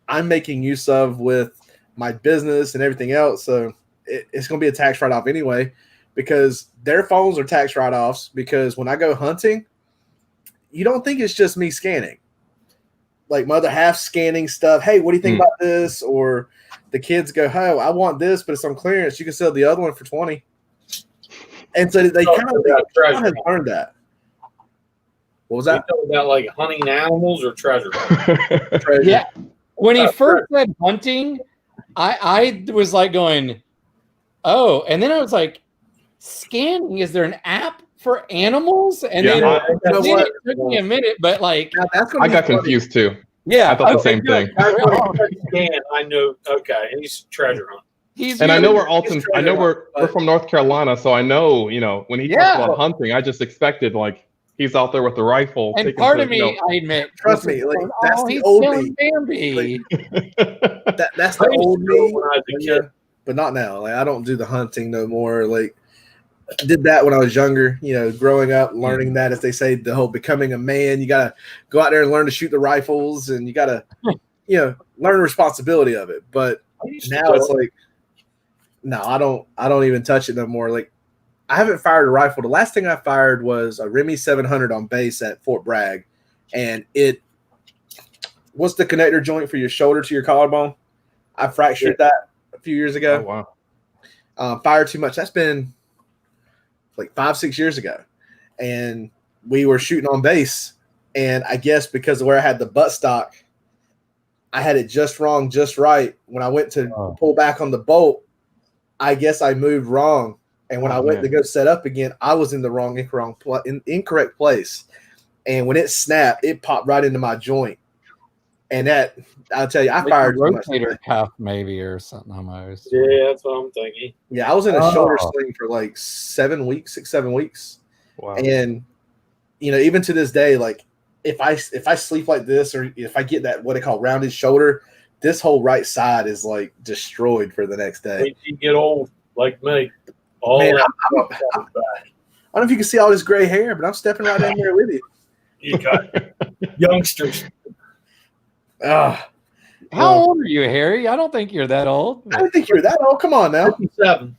I'm making use of with my business and everything else, so it's going to be a tax write-off anyway. because their phones are tax write-offs. Because when I go hunting, you don't think it's just me scanning. Like my other half scanning stuff. Hey, what do you think about this? Or the kids go, "Hey, I want this, but it's on clearance. You can sell the other one for 20." And so they kind of have learned that. What was that? You talking about like hunting animals or treasure? Treasure. Yeah. When he first said hunting, I was like going, oh, and then I was like, scanning, is there an app for animals? And then it took me a minute, but like I got confused too. Yeah, I thought the same thing. I know. Okay, he's treasure hunting. And I know we're Alton. I know we're from North Carolina, so I know, you know, when he talks about hunting, I just expected like he's out there with the rifle. And part of me, I admit, trust me, like that's the old me. Like, that's the old me when I was a kid, but not now. Like I don't do the hunting no more. Like I did that when I was younger. You know, growing up, learning that, as they say, the whole becoming a man. You gotta go out there and learn to shoot the rifles, and you gotta, you know, learn the responsibility of it. But now it's like, no, I don't even touch it no more. Like I haven't fired a rifle. The last thing I fired was a Remy 700 on base at Fort Bragg, and it what's the connector joint for your shoulder to your collarbone? I fractured that a few years ago. Oh, wow. Fired too much. That's been like 5-6 years ago, and we were shooting on base, and I guess because of where I had the butt stock, I had it just wrong, just right. When I went to pull back on the bolt, I guess I moved wrong. And when I went to go set up again, I was in the incorrect place. And when it snapped, it popped right into my joint. And that, I'll tell you, I fired too much. Rotator cuff maybe or something almost. Yeah, that's what I'm thinking. Yeah, I was in a shoulder sling for like 7 weeks, 6-7 weeks. Wow. And, you know, even to this day, like if I sleep like this, or if I get that what they call rounded shoulder, this whole right side is like destroyed for the next day. Wait till you get old like me. Man, I don't know if you can see all this gray hair, but I'm stepping right in there with you. You got youngsters. How old are you, Harry? I don't think you're that old. I don't think you're that old. Come on now. 57.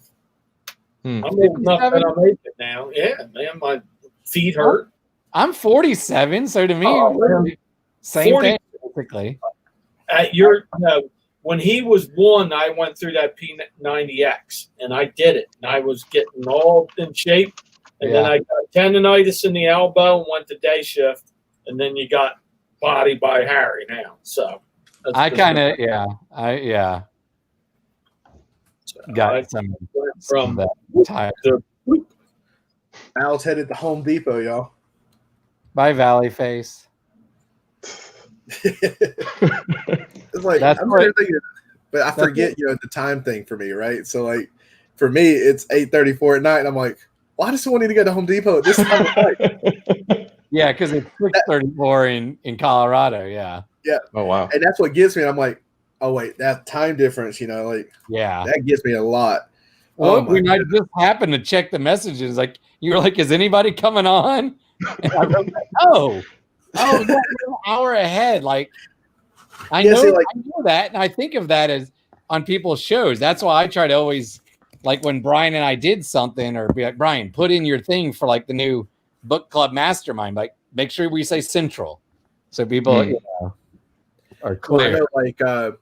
I'm old enough that I make it now. Yeah, man, my feet hurt. I'm 47, so to me, same thing, basically. When he was 1, I went through that P90X, and I did it. And I was getting all in shape, and then I got tendonitis in the elbow and went to day shift, and then you got body by Harry now. So I kind of, got some from that time. Al's headed to Home Depot, y'all. Bye, Valley Face. It's like I'm thinking, but I forget, you know, the time thing for me, right? So like for me, it's 8:34 at night, and I'm like, why does someone need to go to Home Depot at this time of night? Yeah, because it's 6:34 in Colorado. Yeah. Oh wow. And that's what gets me. And I'm like, oh wait, that time difference, you know, like that gets me a lot. Well, when I just happened to check the messages, like you were like, is anybody coming on? And I was like, oh, that's an hour ahead. Like I know that, and I think of that as on people's shows. That's why I try to always, like when Brian and I did something, or be like, Brian, put in your thing for like the new book club mastermind. Like, make sure we say Central, so people you know, are clear. Well, I know, like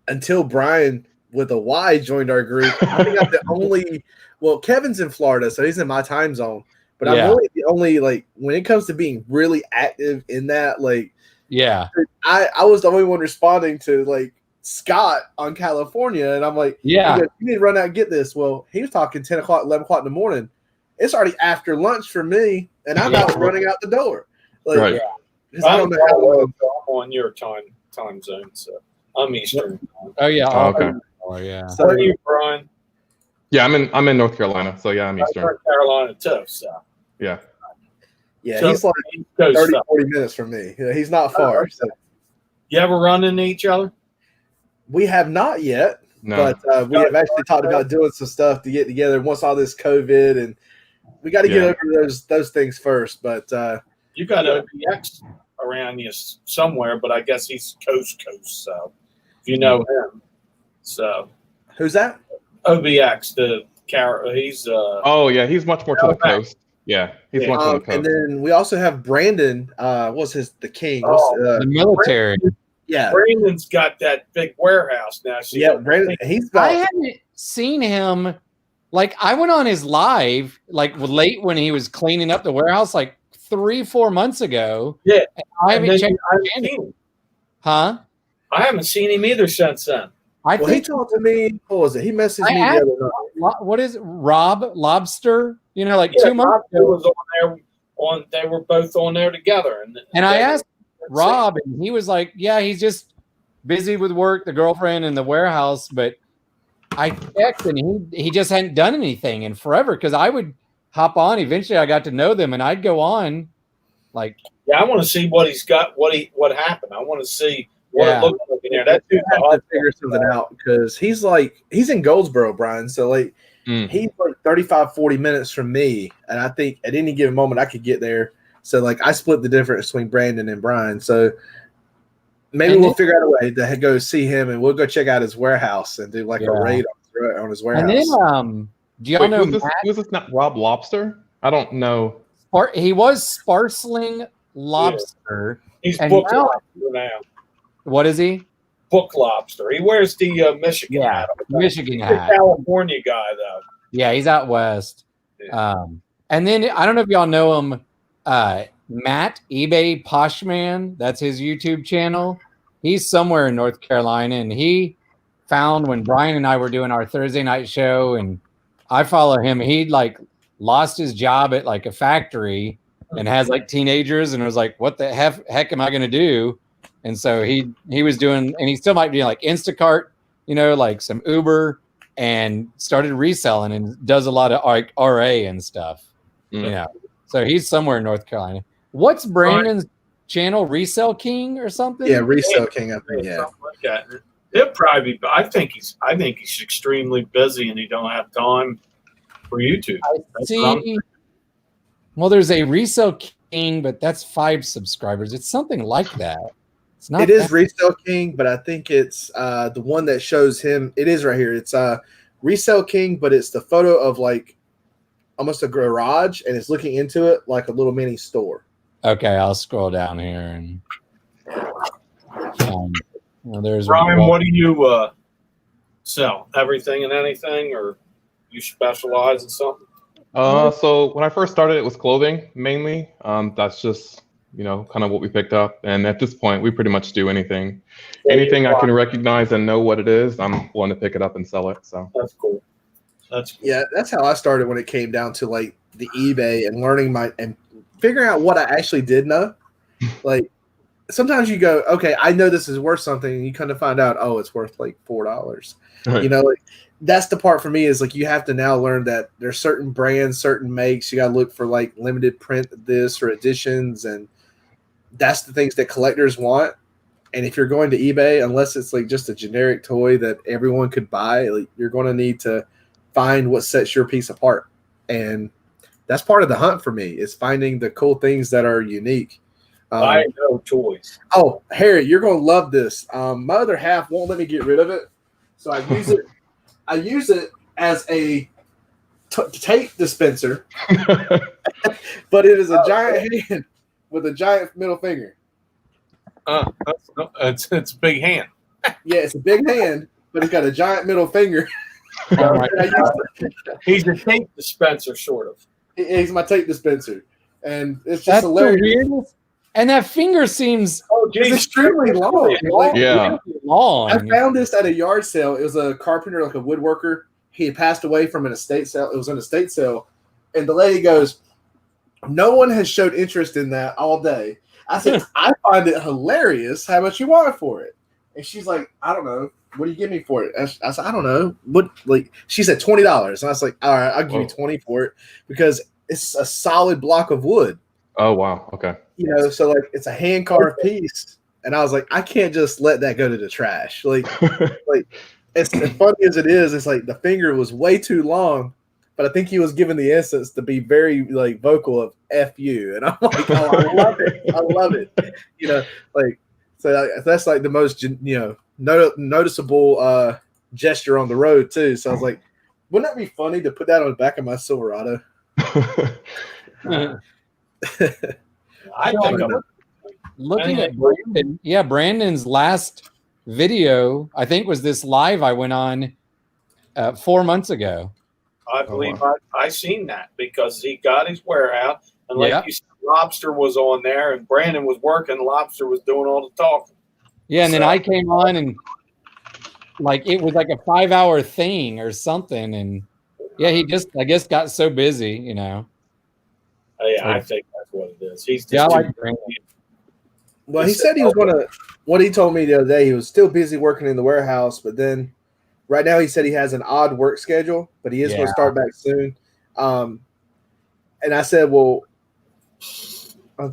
until Brian with a Y joined our group, I think I'm the only. Well, Kevin's in Florida, so he's in my time zone. But I'm really the only, like, when it comes to being really active in that, like, I was the only one responding to, like, Scott on California, and I'm like, you need to run out and get this. Well, he was talking 10 o'clock, 11 o'clock in the morning. It's already after lunch for me, and I'm out running out the door. Like, I don't know how long. I'm on your time zone, so I'm Eastern. Oh, yeah. Okay. Oh, yeah. So are you, Brian? Yeah, I'm in North Carolina, so I'm Eastern. North Carolina too, so. Yeah. Yeah, so he's like 30, 40 minutes from me. Yeah, he's not far. So. You ever run into each other? We have not yet, but we have actually talked about doing some stuff to get together once all this COVID, and we got to get over those things first. But you got OBX around you somewhere, but I guess he's coast, so if you know him. So who's that? OBX, the He's Oh yeah, he's much more to the coast. Yeah, he's much on the And coast. then we also have Brandon. What's the king? The military. Yeah, Brandon's got that big warehouse now. So yeah. Brandon. He's I about. haven't seen him. Like I went on his live like late when he was cleaning up the warehouse, like 3-4 months ago. Yeah, I haven't checked. Huh? I haven't seen him either since then. I Well, think he talked to me. What was it? He messaged me the other night. what is it? Rob Lobster? You know, like Yeah, 2 months Lobster ago. was on there. They were both on there together, And I asked Rob, and he was like, "Yeah, he's just busy with work, the girlfriend, and the warehouse." But I checked, and he just hadn't done anything in forever. Because I would hop on. Eventually, I got to know them, and I'd go on. Like, yeah, I want to see what he's got. What happened? I want to see what it looks like in there. That dude's I have to figure something out because he's in Goldsboro, Brian. So he's like 35-40 minutes from me, and I think at any given moment I could get there. So like I split the difference between Brandon and Brian. So maybe we'll figure out a way to go see him, and we'll go check out his warehouse and do like a raid on his warehouse. And then, do y'all know who's this? Not Rob Lobster? I don't know. He was Sparsling Lobster. Yeah. He's Book Lobster now. What is he? Book Lobster. He wears the Michigan hat. Michigan He's hat. a California guy, though. Yeah, he's out west. Yeah. And then I don't know if y'all know him, Matt eBay Poshman. That's his YouTube channel. He's somewhere in North Carolina, and he found when Brian and I were doing our Thursday night show, and I follow him. He'd like lost his job at like a factory and has like teenagers, and was like, "What the heck am I going to do?" And so he was doing, and he still might be like Instacart, like some Uber, and started reselling and does a lot of like RA and stuff. So he's somewhere in North Carolina. What's Brandon's channel? Resell King or something? Yeah, Resell King. I think. Yeah. Something like that. He'll probably be. I think he's extremely busy and he don't have time for YouTube. See. Well, there's a Resell King, but that's 5 subscribers. It's something like that. It's not. It is Resell King, but I think it's the one that shows him. It is right here. It's Resell King, but it's the photo of like almost a garage, and it's looking into it like a little mini store. Okay, I'll scroll down here and. There's Brian. What do you sell? Everything and anything, or you specialize in something? So when I first started, it was clothing mainly. That's just kind of what we picked up. And at this point, we pretty much do anything. Anything I can recognize and know what it is, I'm willing to pick it up and sell it. So that's cool. Yeah, that's how I started when it came down to like the eBay and learning and figuring out what I actually did know. Like sometimes you go, okay, I know this is worth something, and you kind of find out, oh, it's worth like $4. Right. Like that's the part for me is like you have to now learn that there's certain brands, certain makes. You got to look for like limited print this or editions, and that's the things that collectors want. And if you're going to eBay, unless it's like just a generic toy that everyone could buy, like you're going to need to find what sets your piece apart. And that's part of the hunt for me is finding the cool things that are unique. I know toys. Oh, Harry, you're going to love this. My other half won't let me get rid of it. So I use it. I use it as a tape dispenser, but it is a giant hand with a giant middle finger. It's a big hand. Yeah, it's a big hand, but it's got a giant middle finger. He's a tape dispenser, sort of. He's my tape dispenser, and it's just hilarious. And that finger seems it's extremely long. Yeah, long. I found this at a yard sale. It was a carpenter, like a woodworker. He had passed away from an estate sale. It was an estate sale, and the lady goes, "No one has showed interest in that all day." I said, "I find it hilarious. How much you want for it?" And she's like, "I don't know. What do you give me for it?" I said, "I don't know. What?" Like she said, $20, and I was like, "All right, I'll give you 20 for it because it's a solid block of wood." Oh wow, okay. So like it's a hand carved piece, and I was like, I can't just let that go to the trash. Like it's as funny as it is. It's like the finger was way too long, but I think he was given the instance to be very like vocal of "F you," and I'm like, oh, I love it, I love it. So that's like the most noticeable gesture on the road too. So I was like, Wouldn't that be funny to put that on the back of my Silverado? I think I'm Looking at Brandon, yeah, Brandon's last video, I think, was this live I went on 4 months ago. I believe I seen that because he got his warehouse, and like you said, Lobster was on there, and Brandon was working. Lobster was doing all the talking. Yeah, and then I came on, and like it was like a 5-hour thing or something, and yeah, he just I guess got so busy, you know. Yeah, I think that's what it is. He's just I like Brandon. Well, he said he was going to. What he told me the other day, he was still busy working in the warehouse, but then right now he said he has an odd work schedule, but he is going to start back soon. And I said, well, I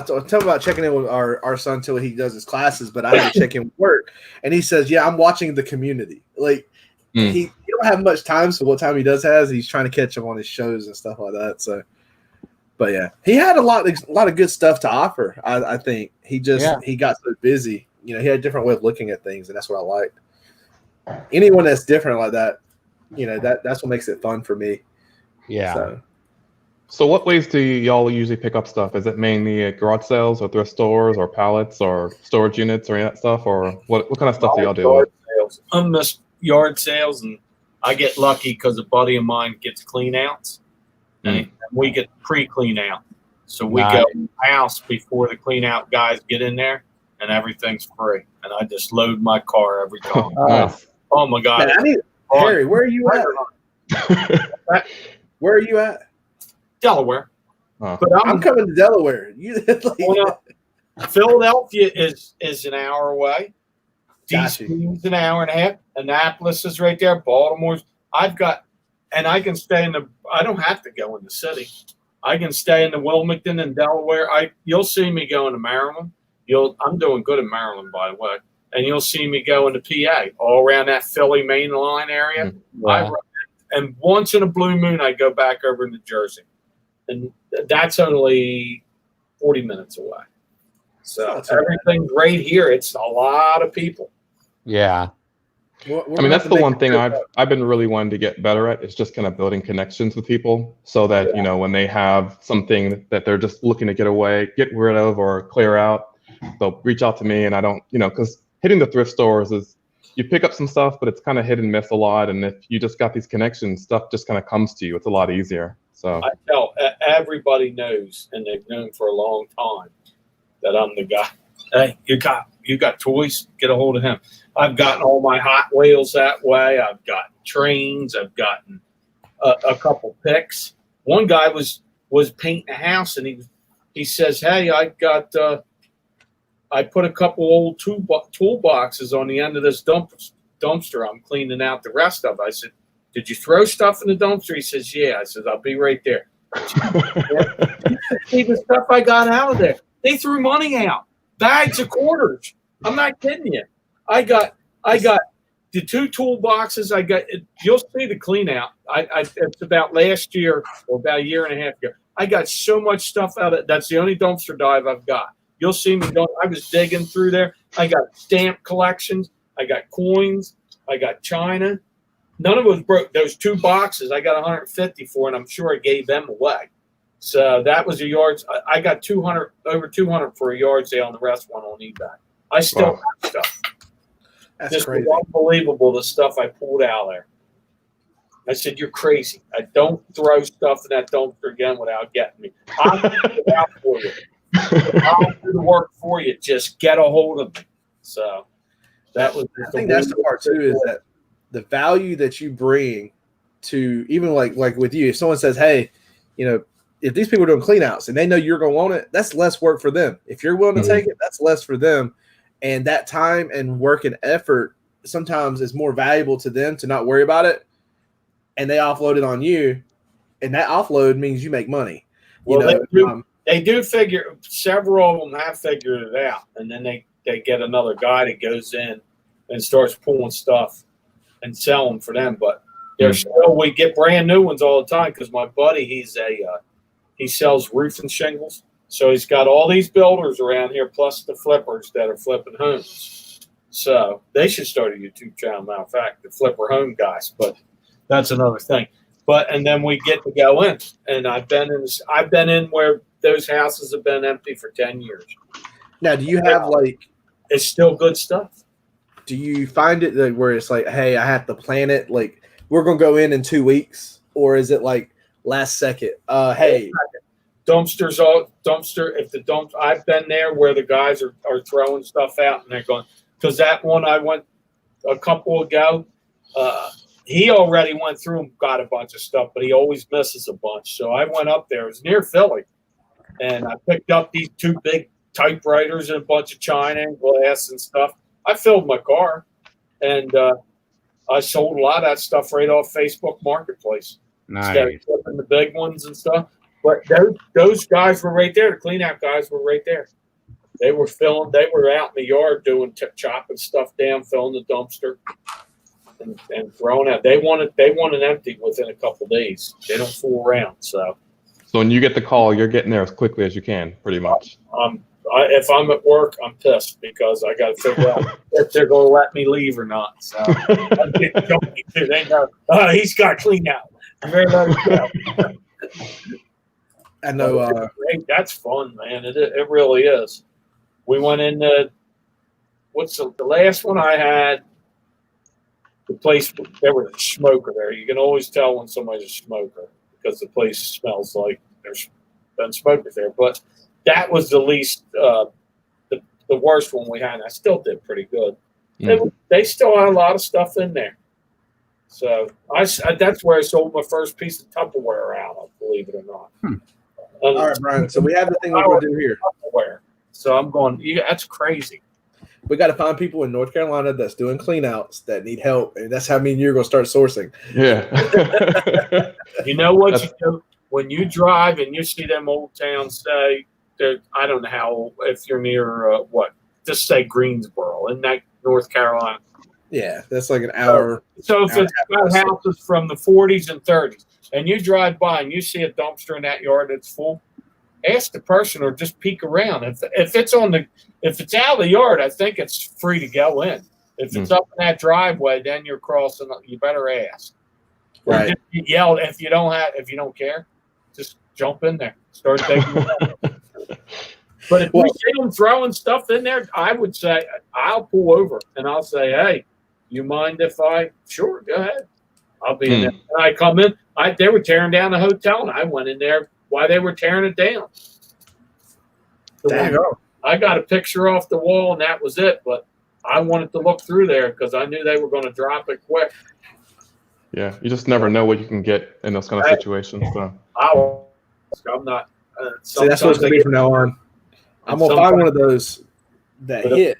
told him about checking in with our son till he does his classes, but I had to check in with work. And he says, yeah, I'm watching the Community. Like, he don't have much time, so what time he does has, he's trying to catch up on his shows and stuff like that. So, but yeah, he had a lot of good stuff to offer. I think he got so busy. You know, he had a different way of looking at things, and that's what I liked. Anyone that's different like that, you know, that's what makes it fun for me. Yeah. So what ways do y'all usually pick up stuff? Is it mainly at garage sales or thrift stores or pallets or storage units or any of that stuff? Or what kind of stuff do y'all do? Yard sales. I miss yard sales, and I get lucky because a buddy of mine gets clean outs, and we get pre-clean out. So we go in the house before the clean out guys get in there, and everything's free. And I just load my car every time. Nice. Oh my God. Man, Harry, where are you at? Where are you at? Delaware. Huh. But I'm coming to Delaware. Philadelphia is an hour away. Gotcha. DC is an hour and a half. Annapolis is right there. Baltimore's. I can stay I don't have to go in the city. I can stay in the Wilmington and Delaware. You'll see me going to Maryland. I'm doing good in Maryland, by the way. And you'll see me going to PA, all around that Philly main line area. Yeah. And once in a blue moon, I go back over to Jersey. And that's only 40 minutes away. So everything's right here. It's a lot of people. Yeah. I mean, that's the one thing I've been really wanting to get better at. It's just kind of building connections with people so that, you know, when they have something that they're just looking to get rid of or clear out, they'll reach out to me. And I don't, you know, because hitting the thrift stores is, you pick up some stuff, but it's kind of hit and miss a lot. And if you just got these connections, stuff just kind of comes to you. It's a lot easier. So I tell everybody knows, and they've known for a long time, that I'm the guy. Hey, you got toys? Get a hold of him. I've gotten all my Hot Wheels that way. I've gotten trains. I've gotten a couple picks. One guy was painting a house, and he says, "Hey, I put a couple old toolboxes on the end of this dumpster. I'm cleaning out the rest of it." I said, "Did you throw stuff in the dumpster?" He says, "Yeah." I said, "I'll be right there." See the stuff I got out of there. They threw money out, bags of quarters. I'm not kidding you. I got the 2 toolboxes. You'll see the clean out. It's about last year or about a year and a half ago. I got so much stuff out of. That's the only dumpster dive I've got. You'll see me go. I was digging through there. I got stamp collections. I got coins. I got china. None of it was broke. Those 2 boxes I got 150 for, and I'm sure I gave them away. So that was a yard. I got 200, over 200 for a yard sale, and the rest went on eBay. I still have stuff. That's Just crazy. Unbelievable the stuff I pulled out of there. I said, "You're crazy. I don't throw stuff in that dumpster again without getting me. I'll do it out for you. I'll do the work for you. Just get a hold of me." So that was. I think that's the part too, is that the value that you bring to, even like with you, if someone says, "Hey, you know, if these people are doing clean outs and they know you're going to want it, that's less work for them. If you're willing to take it, that's less for them." And that time and work and effort sometimes is more valuable to them to not worry about it. And they offload it on you. And that offload means you make money. They do figure, several of them have figured it out. And then they get another guy that goes in and starts pulling stuff and selling for them. But we get brand new ones all the time, because my buddy, he sells roofing shingles. So he's got all these builders around here, plus the flippers that are flipping homes. So they should start a YouTube channel. Matter of fact, the Flipper Home guys, but that's another thing. But and then we get to go in, and I've been in where those houses have been empty for 10 years. Now, do you have like? It's still good stuff. Do you find it like where it's like, hey, I have to plan it, like we're gonna go in 2 weeks, or is it like last second? Hey, dumpsters, if the dump, I've been there where the guys are throwing stuff out and they're going, because that one I went a couple ago, he already went through and got a bunch of stuff, but he always misses a bunch. So I went up there. It was near Philly, and I picked up these 2 big typewriters and a bunch of china and glass and stuff. I filled my car, and I sold a lot of that stuff right off Facebook Marketplace. Nice. Instead of flipping the big ones and stuff. But those guys were right there. The clean-out guys were right there. They were out in the yard doing chopping stuff down, filling the dumpster, and throwing out. They want it empty within a couple of days. They don't fool around. So when you get the call, you're getting there as quickly as you can, pretty much. If I'm at work, I'm pissed because I got to figure out if they're going to let me leave or not. So I'm getting jumpy too. They know he's got clean out. I know. That's fun, man. It really is. We went in what's the last one I had? The place, there was a smoker there. You can always tell when somebody's a smoker because the place smells like there's been smokers there. But that was the least, the worst one we had. I still did pretty good. They still had a lot of stuff in there. So that's where I sold my first piece of Tupperware out, believe it or not. All right, Brian. So we have the thing we're going to do here. Tupperware. So I'm going, that's crazy. We got to find people in North Carolina that's doing cleanouts that need help, and that's how me and you're going to start sourcing. Yeah. You know what you do when you drive and you see them old towns, say, I don't know how, if you're near just say Greensboro, isn't that North Carolina? Yeah, that's like an hour. So if it's got houses from the 40s and 30s, and you drive by and you see a dumpster in that yard that's full, ask the person or just peek around. If it's out of the yard, I think it's free to go in. If it's up in that driveway, then you're crossing. You better ask. Right. Or just yell if you don't care, just jump in there, start taking. But if we see them throwing stuff in there, I would say I'll pull over and I'll say, "Hey, you mind if I?" Sure, go ahead. I'll be in there. And I come in. They were tearing down the hotel, and I went in there while they were tearing it down. I got a picture off the wall, and that was it. But I wanted to look through there because I knew they were going to drop it quick. Yeah, you just never know what you can get in those kind of situations. So I'm not. See, that's what it's going to be from now on. I'm going to find one of those that hit.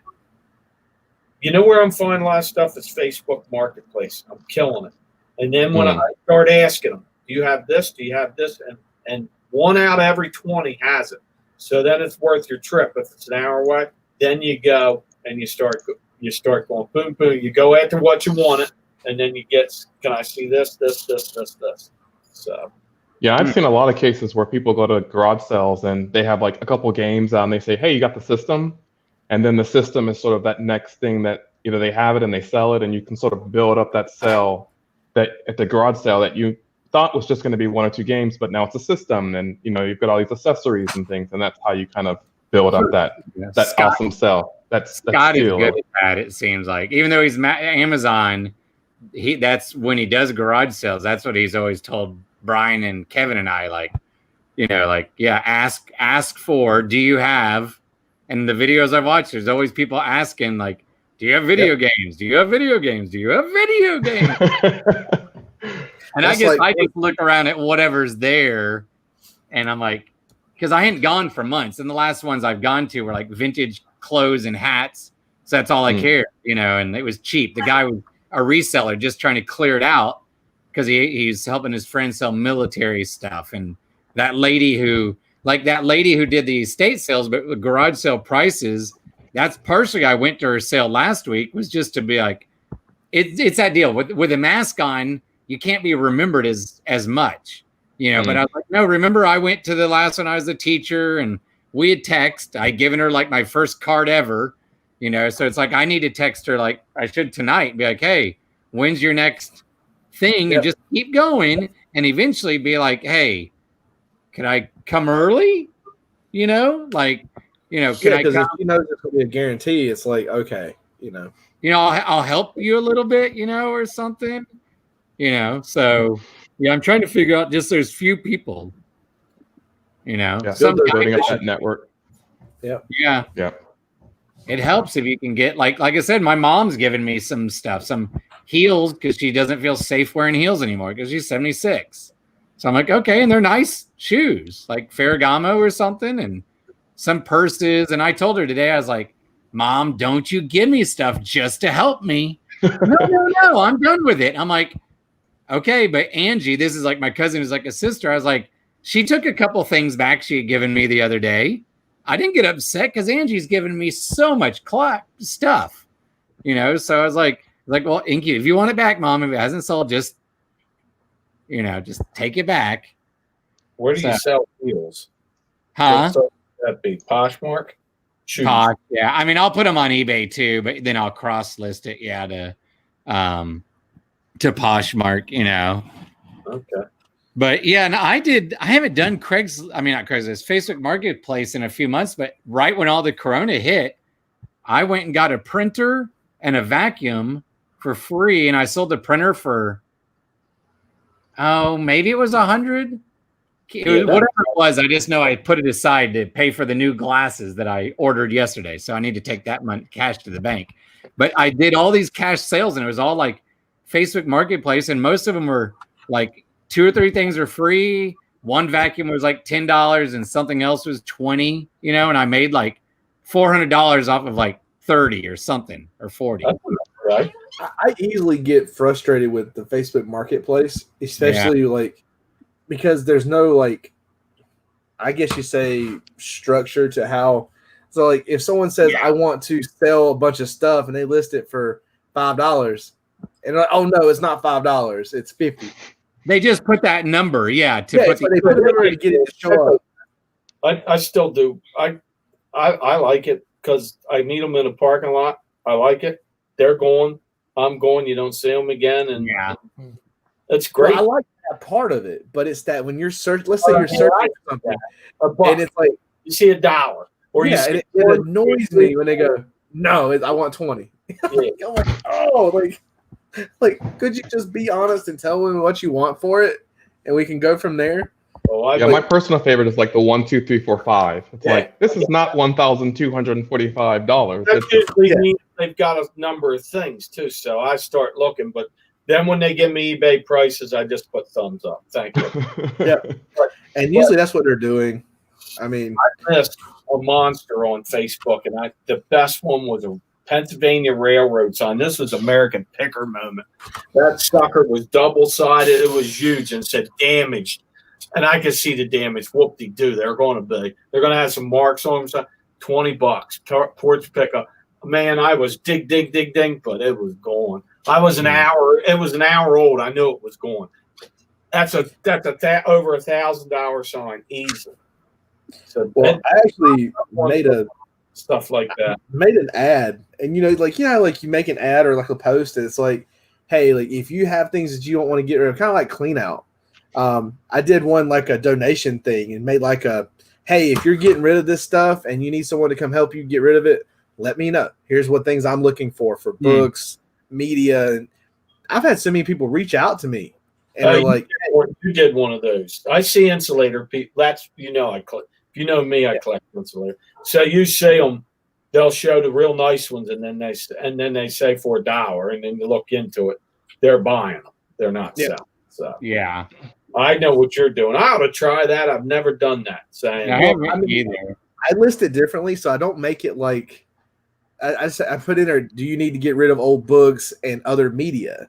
You know where I'm finding a lot of stuff is Facebook Marketplace. I'm killing it. And then when I start asking them, do you have this? Do you have this? And 1 out of every 20 has it. So then it's worth your trip. If it's an hour away, then you go and you start going boom, boom. You go after what you wanted, and then you get, can I see this? So. Yeah, I've seen a lot of cases where people go to garage sales and they have like a couple games out and they say, hey, you got the system? And then the system is sort of that next thing that either they have it and they sell it, and you can sort of build up that sale that at the garage sale that you thought was just going to be 1 or 2 games, but now it's a system, and you've got all these accessories and things, and that's how you kind of build up that awesome sell. That's Scott is good at that. It seems like, even though he's Amazon, that's when he does garage sales. That's what he's always told Brian and Kevin and I, ask for, do you have? And the videos I've watched, there's always people asking, like, do you have video games? Do you have video games? Do you have video games? And I guess I just look around at whatever's there, and I'm like, because I hadn't gone for months, and the last ones I've gone to were like vintage clothes and hats, so that's all I cared, and it was cheap. The guy was a reseller just trying to clear it out because he's helping his friend sell military stuff, and that lady who did the estate sales, but with garage sale prices, that's partially I went to her sale last week, was just to be like, it's that deal with a mask on. You can't be remembered as much, but I was like, no, remember I went to the last one. I was a teacher and we had text. I'd given her like my first card ever, you know? So it's like, I need to text her like I should tonight and be like, hey, when's your next thing? Yep. And just keep going and eventually be like, hey, can I come early? You know, like, you know, can I because come? if she knows it's going to be a guarantee, it's like, okay, you know. You know, I'll help you a little bit, you know, or something, you know. So yeah, I'm trying to figure out just there's few people, you know. Yeah, Some building up that network. yeah. Yeah. It helps if you can get like I said, my mom's given me some stuff, some heels because she doesn't feel safe wearing heels anymore because she's 76. So I'm like, okay, and they're nice shoes, like Ferragamo or something, and some purses. And I told her today, I was like, Mom, don't you give me stuff just to help me. No, I'm done with it. I'm like, okay, but Angie, this is like my cousin is like a sister. I was like, she took a couple things back she had given me the other day. I didn't get upset because Angie's given me so much stuff, you know. So I was like, well, Inky, if you want it back, Mom, if it hasn't sold, just, you know, just take it back. Where do you sell heels? Huh? That be Poshmark? Shoes. Posh, yeah. I mean, I'll put them on eBay too, but then I'll cross list it, yeah, to Poshmark, you know. Okay. But yeah, and I haven't done not Craigslist, Facebook Marketplace in a few months, but right when all the Corona hit, I went and got a printer and a vacuum for free, and I sold the printer for, maybe it was $100. Whatever it was, I just know I put it aside to pay for the new glasses that I ordered yesterday. So I need to take that money cash to the bank. But I did all these cash sales, and it was all like Facebook Marketplace, and most of them were like 2 or 3 things are free. One vacuum was like $10 and something else was $20, you know, and I made like $400 off of like 30 or something or 40. Right. I easily get frustrated with the Facebook Marketplace, especially like because there's no like, I guess you say structure to how. So like if someone says I want to sell a bunch of stuff and they list it for $5, and like, oh no, it's not $5, it's $50. They just put that number, they put the number to get it to show up. I still do. I like it because I meet them in a parking lot. I like it. They're going. I'm going. You don't see them again, and it's great. Well, I like that part of it, but it's that when you're searching, let's say you're searching for something, and it's like you see $1, or you see it annoys me when they go, no, I want 20. Like, could you just be honest and tell them what you want for it, and we can go from there? My personal favorite is like the 1, 2, 3, 4, 5. It's like this is not $1,245. That usually means they've got a number of things too. So I start looking, but then when they give me eBay prices, I just put thumbs up. Thank you. And usually that's what they're doing. I mean, I missed a monster on Facebook, and the best one was a Pennsylvania Railroad sign. This was American Picker moment. That sucker was double-sided. It was huge and said damaged. And I could see the damage. Whoop-de-doo. They're going to have some marks on them. $20 towards pickup. Man, I was ding, but it was gone. I was an hour. It was an hour old. I knew it was gone. That's over $1,000 sign easily. So I actually made stuff like that. Made an ad, and like you make an ad or like a post, and it's like, hey, like if you have things that you don't want to get rid of, kind of like clean out. I did one like a donation thing and made like hey, if you're getting rid of this stuff and you need someone to come help you get rid of it, let me know. Here's what things I'm looking for books, media. And I've had so many people reach out to me and they're like, you did one of those. I see insulator people. That's, I collect. You know me, I collect insulator. So you see them, they'll show the real nice ones, and then they say for $1, and then you look into it, they're buying them. They're not selling. So I know what you're doing. I ought to try that. I've never done that. I haven't either. I list it differently, so I don't make it like I put in there. Do you need to get rid of old books and other media?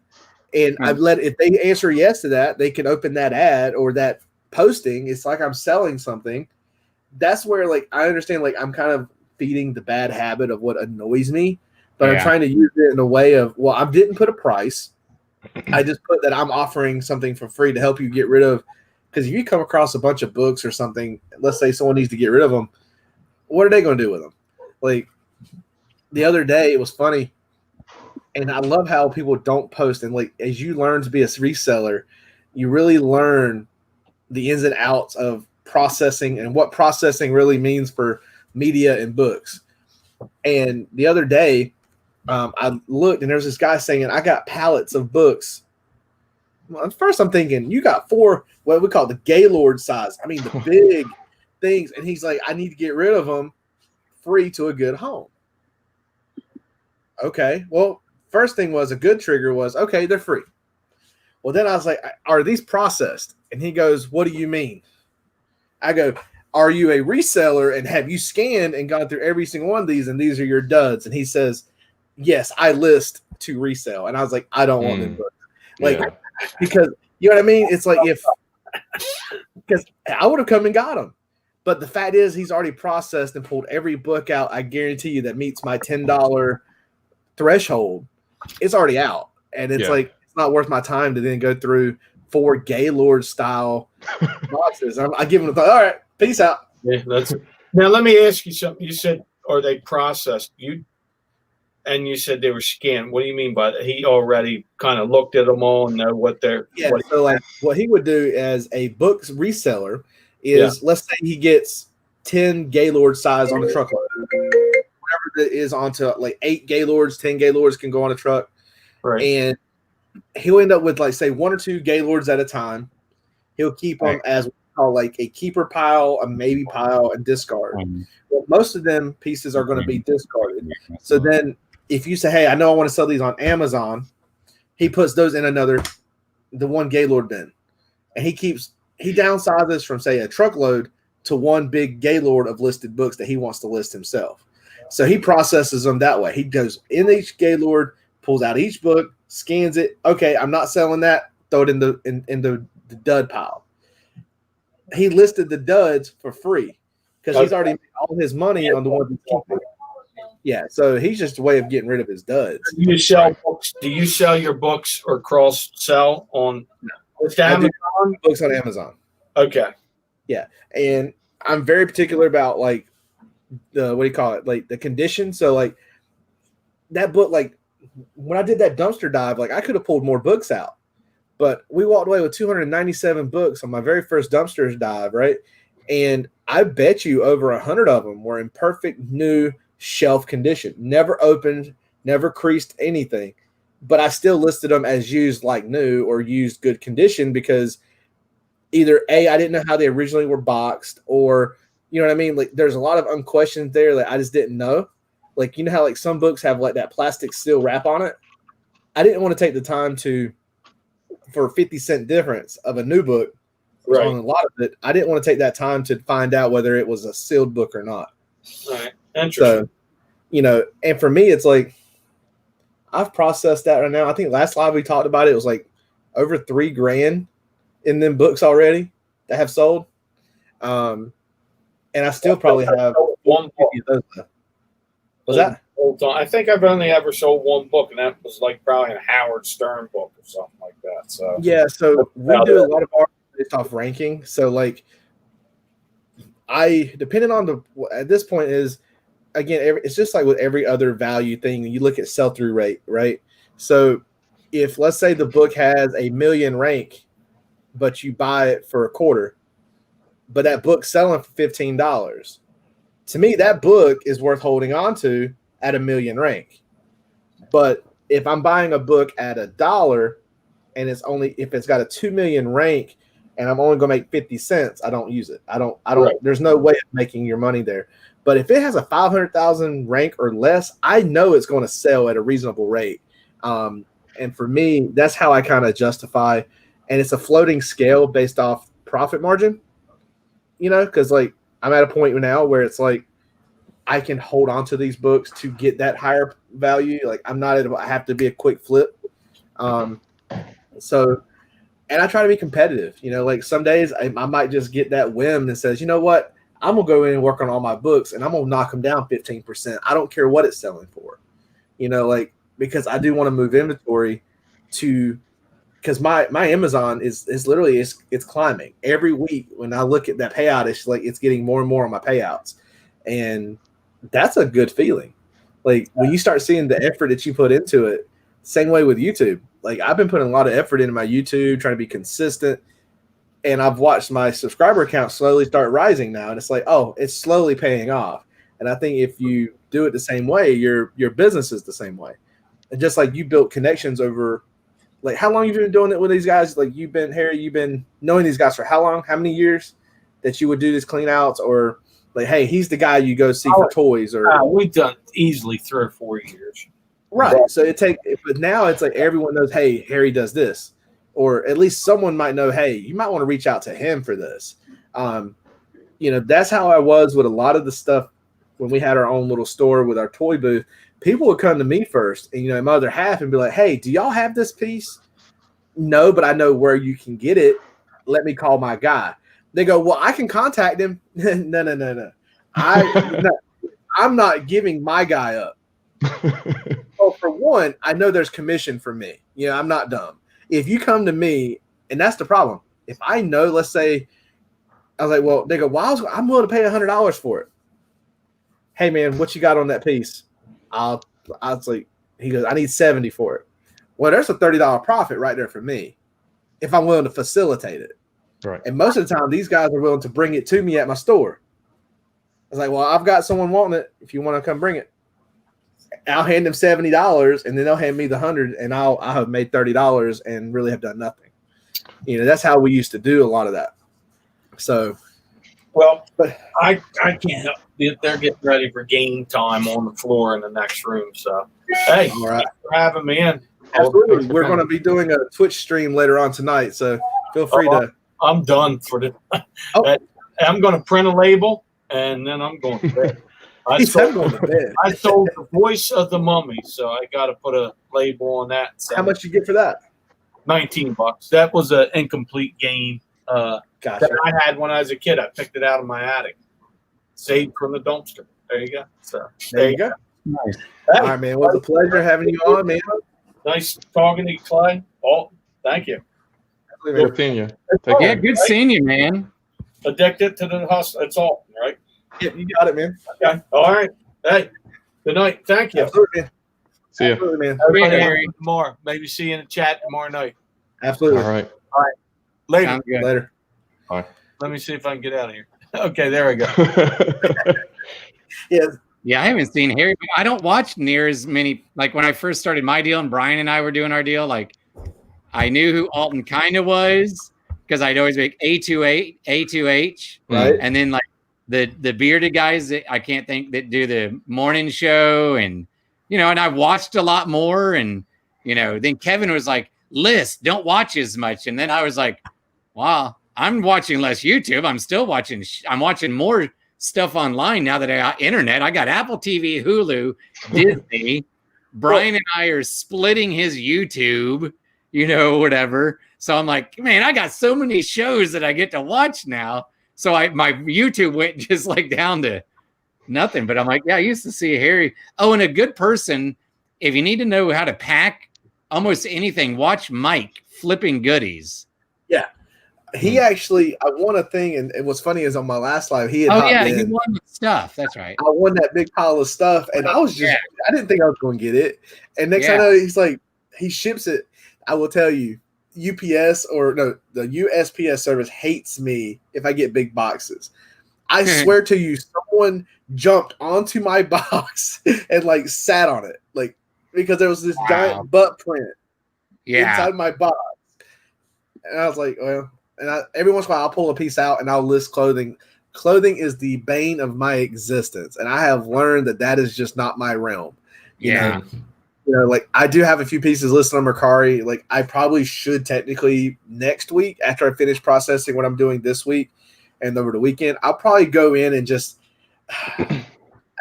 And I've if they answer yes to that, they can open that ad or that posting. It's like I'm selling something. That's where like I understand. Like I'm kind of feeding the bad habit of what annoys me, but I'm trying to use it in a way of I didn't put a price. I just put that I'm offering something for free to help you get rid of. Because if you come across a bunch of books or something, let's say someone needs to get rid of them, what are they going to do with them? Like the other day it was funny, and I love how people don't post. And like as you learn to be a reseller, you really learn the ins and outs of processing and what processing really means for media and books. And the other day, I looked and there's this guy saying, I got pallets of books. Well, at first I'm thinking, you got 4, what we call the Gaylord size. I mean, the big things. And he's like, I need to get rid of them free to a good home. Okay. Well, first thing was a good trigger was, okay, they're free. Well, then I was like, are these processed? And he goes, what do you mean? I go, are you a reseller and have you scanned and gone through every single one of these and these are your duds? And he says, yes, I list to resell. And I was like, I don't want them books. Like, because you know what I mean? It's like because I would have come and got them. But the fact is he's already processed and pulled every book out. I guarantee you that meets my $10 threshold. It's already out. And it's like, it's not worth my time to then go through 4 Gaylord style boxes. I give him a thought. All right, peace out. Yeah, now let me ask you something. You said, are they processed? And you said they were scanned. What do you mean by that? He already kind of looked at them all and know what they're. Yeah. So like what he would do as a books reseller is, let's say he gets 10 Gaylord size on a truckload. Whatever that is onto like 8 Gaylords, 10 Gaylords can go on a truck. Right. And he'll end up with like say 1 or 2 Gaylords at a time. He'll keep them as we call like a keeper pile, a maybe pile, and discard. Well, most of them pieces are going to be discarded. So then if you say, hey, I know I want to sell these on Amazon, he puts those in the 1 Gaylord bin. And he downsizes from say a truckload to 1 big Gaylord of listed books that he wants to list himself. So he processes them that way. He goes in each Gaylord, pulls out each book, scans it. Okay, I'm not selling that. Throw it in the dud pile. He listed the duds for free because he's already made all his money on the ones he's keeping. Yeah, so he's just a way of getting rid of his duds. Do you sell books? Do you sell your books or cross sell on Amazon? Books on Amazon. Okay. Yeah, and I'm very particular about like the like the condition. So like that book, like when I did that dumpster dive, like I could have pulled more books out, but we walked away with 297 books on my very first dumpster dive, right? And I bet you over 100 of them were in perfect new shelf condition, never opened, never creased anything, but I still listed them as used like new or used good condition because either A, I didn't know how they originally were boxed, or you know what I mean? Like there's a lot of unquestioned there that I just didn't know. Like, you know how like some books have like that plastic steel wrap on it? I didn't want to take the time for 50-cent difference of a new book, right, on a lot of it. I didn't want to take that time to find out whether it was a sealed book or not. All right. Interesting. So, and for me, it's like I've processed that right now. I think last live we talked about it was like over $3,000 in them books already that have sold. And I still probably have 1 book of those left. Was that? I think I've only ever sold 1 book, and that was like probably a Howard Stern book or something like that. So yeah, so we do a lot of our based off ranking. So like depending on at this point is, again, it's just like with every other value thing. You look at sell-through rate, right? So if let's say the book has a 1 million rank, but you buy it for $250, but that book's selling for $15. To me, that book is worth holding on to at 1 million rank. But if I'm buying a book at $1 and if it's got a 2 million rank and I'm only going to make 50 cents, I don't use it. I don't, right. There's no way of making your money there. But if it has a 500,000 rank or less, I know it's going to sell at a reasonable rate. And for me, that's how I kind of justify. And it's a floating scale based off profit margin, because like I'm at a point now where it's like I can hold on to these books to get that higher value. Like I have to be a quick flip. So, and I try to be competitive, like some days I might just get that whim that says, you know what, I'm going to go in and work on all my books and I'm going to knock them down 15%. I don't care what it's selling for, because I do want to move inventory because my Amazon is literally, it's climbing every week. When I look at that payout, it's like, it's getting more and more on my payouts. And that's a good feeling. Like when you start seeing the effort that you put into it, same way with YouTube. Like I've been putting a lot of effort into my YouTube, trying to be consistent. And I've watched my subscriber count slowly start rising now. And it's like, oh, it's slowly paying off. And I think if you do it the same way, your business is the same way. And just like you built connections over, like how long have you been doing it with these guys? Like you've been knowing these guys for how long? How many years that you would do these clean outs? Or like, hey, he's the guy you go see for toys? Or we've done easily 3 or 4 years. Right. So but now it's like everyone knows, hey, Harry does this. Or at least someone might know, hey, you might want to reach out to him for this. That's how I was with a lot of the stuff when we had our own little store with our toy booth. People would come to me first and, my other half and be like, hey, do y'all have this piece? No, but I know where you can get it. Let me call my guy. They go, well, I can contact him. No. I'm not giving my guy up. Well, for one, I know there's commission for me. I'm not dumb. If you come to me, and that's the problem. If I know, let's say, I was like, well, they go, well, I'm willing to pay $100 for it. Hey, man, what you got on that piece? I was like, he goes, I need 70 for it. Well, there's a $30 profit right there for me if I'm willing to facilitate it. Right. And most of the time, these guys are willing to bring it to me at my store. I was like, well, I've got someone wanting it. If you want to come bring it. I'll hand them $70 and then they'll hand me the 100 and I'll have made $30 and really have done nothing. That's how we used to do a lot of that. So, well, but I can't help. They're getting ready for game time on the floor in the next room. So, hey, all right, thanks for having me in. Absolutely. We're going to be doing a Twitch stream later on tonight. So feel free to. I'm done for the. I'm going to print a label and then I'm going to bed. I sold The Voice of the Mummy, so I got to put a label on that. How much you get for that? $19. That was an incomplete game Gotcha. that I had when I was a kid. I picked it out of my attic, saved from the dumpster. There you go. So there you go. Nice. Hey. All right, man. Well, it was a pleasure having you on, man. Nice talking to you, Clay. Oh, thank you. Good seeing you. Good seeing you, man. Addicted to the hustle. It's all right. Yeah, you got it, man. Okay. All right. Hey, good night. Thank you. Absolutely, man. See you. Absolutely, man. Everybody tomorrow. Maybe see you in the chat tomorrow night. Absolutely. All right. Later. Later. All right. Let me see if I can get out of here. Okay, there we go. Yeah, I haven't seen Harry. I don't watch near as many. Like when I first started my deal and Brian and I were doing our deal, like I knew who Alton kind of was because I'd always make A2H, right? And then like the bearded guys that I can't think that do the morning show and and I watched a lot more and then Kevin was like, list, don't watch as much. And then I was like, wow, I'm watching less YouTube. I'm still watching. I'm watching more stuff online now that I got internet. I got Apple TV, Hulu, Disney. Brian and I are splitting his YouTube, whatever. So I'm like, man, I got so many shows that I get to watch now. So my YouTube went just like down to nothing. But I'm like, yeah, I used to see Harry. Oh, and a good person, if you need to know how to pack almost anything, watch Mike flipping goodies. Yeah. He actually, I won a thing, and what's funny is on my last live, he had you won the stuff. That's right. I won that big pile of stuff, and I was just, I didn't think I was going to get it. And next I know, he's like, he ships it. I will tell you, UPS the USPS service hates me if I get big boxes. I swear to you, someone jumped onto my box and like sat on it, like because there was this giant butt print inside my box, and I was like, well. And every once in a while, I'll pull a piece out and I'll list clothing. Clothing is the bane of my existence, and I have learned that is just not my realm. You know, like I do have a few pieces listed on Mercari. Like I probably should technically next week after I finish processing what I'm doing this week and over the weekend, I'll probably go in and just, I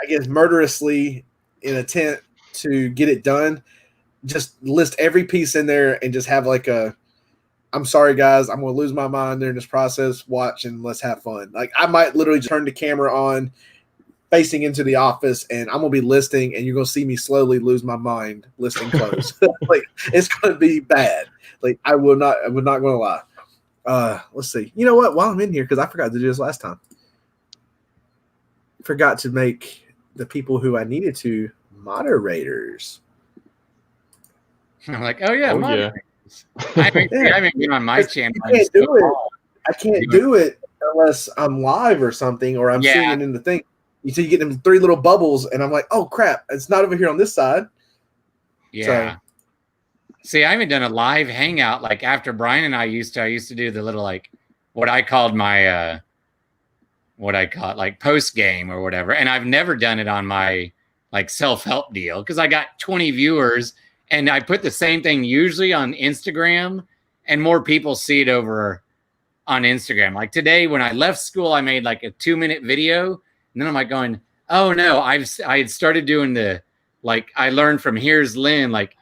guess, murderously in attempt to get it done, just list every piece in there and just have like I'm sorry, guys, I'm going to lose my mind during this process. Watch and let's have fun. Like I might literally turn the camera on facing into the office and I'm going to be listing and you're going to see me slowly lose my mind listing clothes. Like it's going to be bad. Like I'm not going to lie. Let's see. You know what? While I'm in here, because I forgot to do this last time. Forgot to make the people who I needed to moderators. I'm like, oh yeah, Oh, moderators. yeah. I haven't been on my channel. I can't do it. I can't do it unless I'm live or something, or I'm seeing it in the thing. You see, you get them 3 little bubbles, and I'm like, oh crap, it's not over here on this side. Yeah. So, see, I haven't done a live hangout like after Brian and I used to do the little like what I called my like post game or whatever, and I've never done it on my like self-help deal because I got 20 viewers, and I put the same thing usually on Instagram, and more people see it over on Instagram. Like today when I left school, I made like a 2-minute video, and then I'm like going, oh no, I had started doing the, like I learned from Here's Lynn, like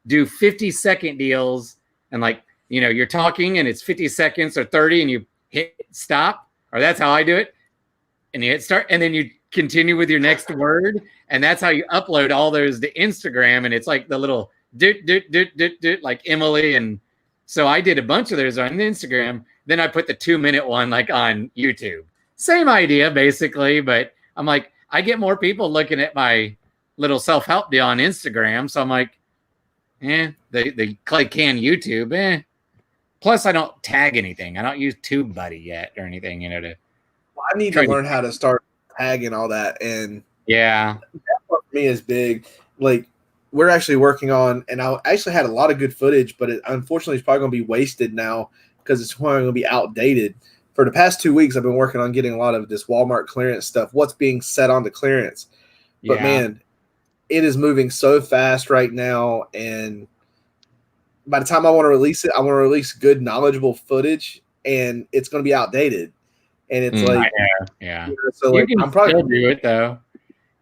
do 50-second deals, and like, you know, you're talking and it's 50 seconds or 30 and you hit stop, or that's how I do it. And you hit start and then you continue with your next word. And that's how you upload all those to Instagram. And it's like the little doot, like Emily. And so I did a bunch of those on Instagram. Then I put the 2-minute one like on YouTube. Same idea basically, but I'm like, I get more people looking at my little self-help deal on Instagram. So I'm like, they click can YouTube, Plus, I don't tag anything. I don't use TubeBuddy yet or anything, you know. I need to learn how to start tagging all that, and yeah, that for me is big. Like we're actually working on, and I actually had a lot of good footage, but it unfortunately is probably going to be wasted now because it's probably going to be outdated. For the past 2 weeks, I've been working on getting a lot of this Walmart clearance stuff. What's being set on the clearance, but man, it is moving so fast right now, and by the time I want to release it, I want to release good, knowledgeable footage, and it's going to be outdated. And it's like, yeah. You know, so like, I'm probably still do it though.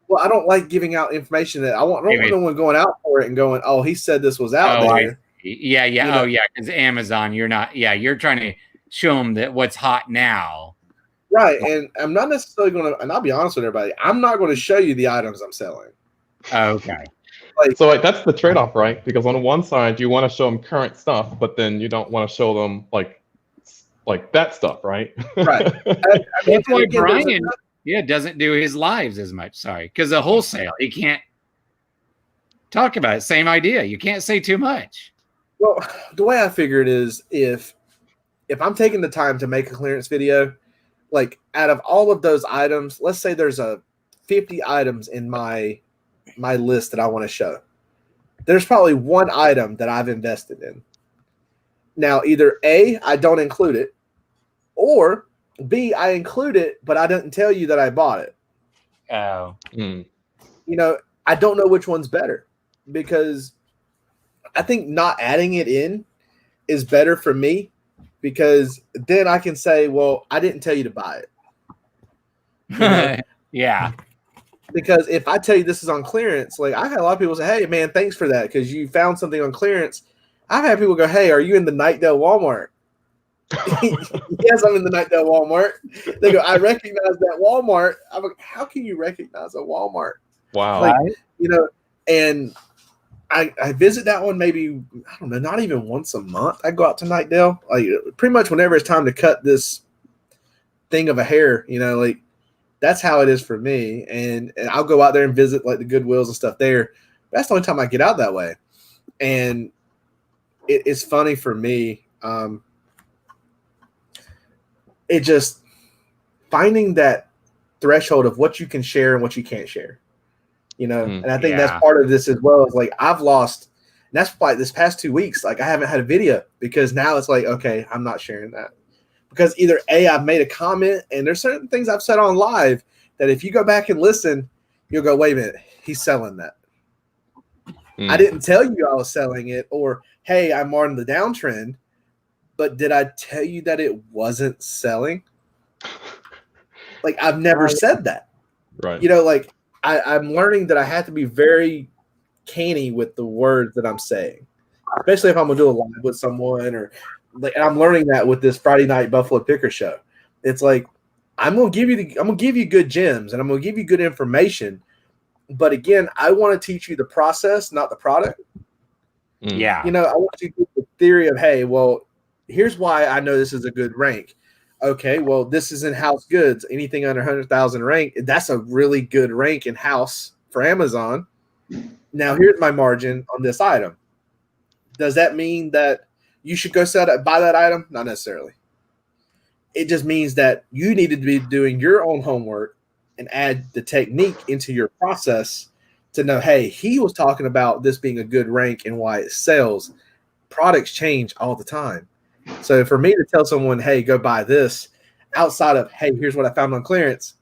Well, I don't like giving out information that I don't want no one going out for it and going, "Oh, he said this was out there." Yeah. You know? Because Amazon, you're not. Yeah, you're trying to show them that what's hot now. Right, and I'm not necessarily going to. And I'll be honest with everybody, I'm not going to show you the items I'm selling. Okay. Like that's the trade-off, right? Because on one side you want to show them current stuff, but then you don't want to show them like that stuff, right? Right. That's why Brian doesn't do his lives as much. Sorry, because the wholesale he can't talk about it. Same idea. You can't say too much. Well, the way I figure it is if I'm taking the time to make a clearance video, like out of all of those items, let's say there's 50 items in my list that I want to show. There's probably one item that I've invested in. Now, either A, I don't include it, or B, I include it, but I didn't tell you that I bought it. Oh. You know, I don't know which one's better because I think not adding it in is better for me because then I can say, well, I didn't tell you to buy it. You know? Yeah. Because if I tell you this is on clearance, like I had a lot of people say, hey, man, thanks for that because you found something on clearance. I've had people go, hey, are you in the Nightdale Walmart? Yes, I'm in the Nightdale Walmart. They go, I recognize that Walmart. I'm like, how can you recognize a Walmart? Wow. Like, you know, and I visit that one maybe, I don't know, not even once a month. I go out to Nightdale. Like pretty much whenever it's time to cut this thing of a hair, you know, like that's how it is for me. And I'll go out there and visit like the Goodwills and stuff there. That's the only time I get out that way. And it's funny for me. It just finding that threshold of what you can share and what you can't share, you know? And I think that's part of this as well. Is like, I've lost, and that's why this past 2 weeks, like I haven't had a video because now it's like, okay, I'm not sharing that. Because either A, I've made a comment, and there's certain things I've said on live that if you go back and listen, you'll go, wait a minute, he's selling that. I didn't tell you I was selling it, or hey, I'm on the downtrend, but did I tell you that it wasn't selling? Like I've never said that. Right. You know, like I'm learning that I have to be very canny with the words that I'm saying, especially if I'm gonna do a live with someone or. Like, and I'm learning that with this Friday night Buffalo Picker show. It's like I'm gonna give you good gems and I'm gonna give you good information. But again, I want to teach you the process, not the product. Yeah. You know, I want you to get the theory of, hey, well, here's why I know this is a good rank. Okay, well, this is in house goods. Anything under 100,000 rank, that's a really good rank in house for Amazon. Now here's my margin on this item. Does that mean that you should go buy that item? Not necessarily. It just means that you needed to be doing your own homework and add the technique into your process to know, hey, he was talking about this being a good rank and why it sells. Products change all the time. So for me to tell someone, hey, go buy this, outside of, hey, here's what I found on clearance,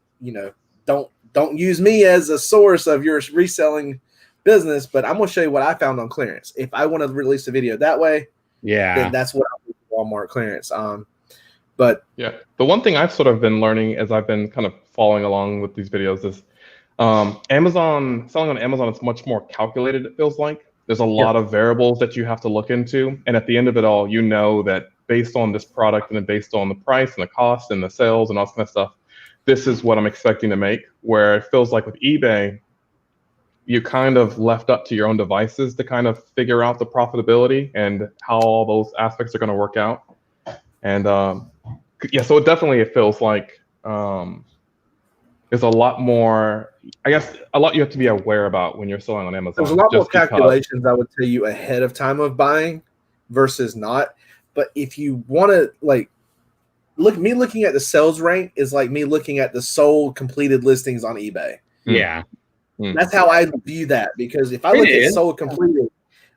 don't use me as a source of your reselling business, but I'm going to show you what I found on clearance. If I want to release a video that way, then that's what I'm doing Walmart clearance. But yeah, the one thing I've sort of been learning as I've been kind of following along with these videos is Amazon, selling on Amazon is much more calculated, it feels like. There's a lot of variables that you have to look into. And at the end of it all, you know that based on this product and then based on the price and the cost and the sales and all that kind of stuff, this is what I'm expecting to make. Where it feels like with eBay, you kind of left up to your own devices to kind of figure out the profitability and how all those aspects are going to work out. And yeah, so it feels like there's a lot more, I guess, a lot you have to be aware about when you're selling on Amazon. There's a lot more calculations, I would tell you, ahead of time of buying versus not. But if you want to, like, looking at the sales rank is like me looking at the sold completed listings on eBay. Yeah. That's how I view that, because if I look at sold completed,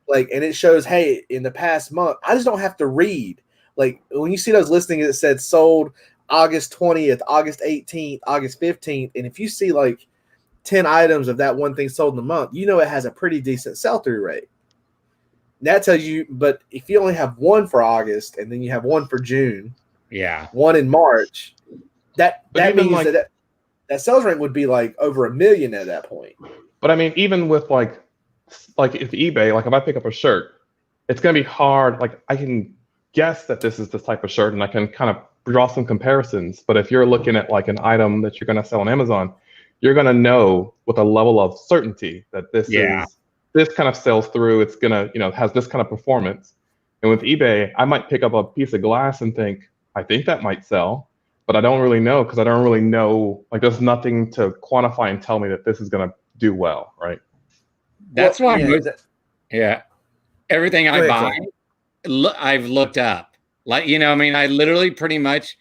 like, and it shows, hey, in the past month, I just don't have to read. Like, when you see those listings that said sold August 20th, August 18th, August 15th, and if you see like 10 items of that one thing sold in the month, you know it has a pretty decent sell-through rate. That tells you, but if you only have one for August and then you have one for June, one in March, that means like, that sales rate would be like over 1 million at that point. But I mean, even with like if eBay, like if I pick up a shirt, it's going to be hard. Like I can guess that this is this type of shirt and I can kind of draw some comparisons. But if you're looking at like an item that you're going to sell on Amazon, you're going to know with a level of certainty that this kind of sells through. It's going to, has this kind of performance. And with eBay, I might pick up a piece of glass and think, I think that might sell, but I don't really know, because I don't really know, like there's nothing to quantify and tell me that this is going to do well, right? That's why everything I buy, I've looked up. Like, I literally pretty much,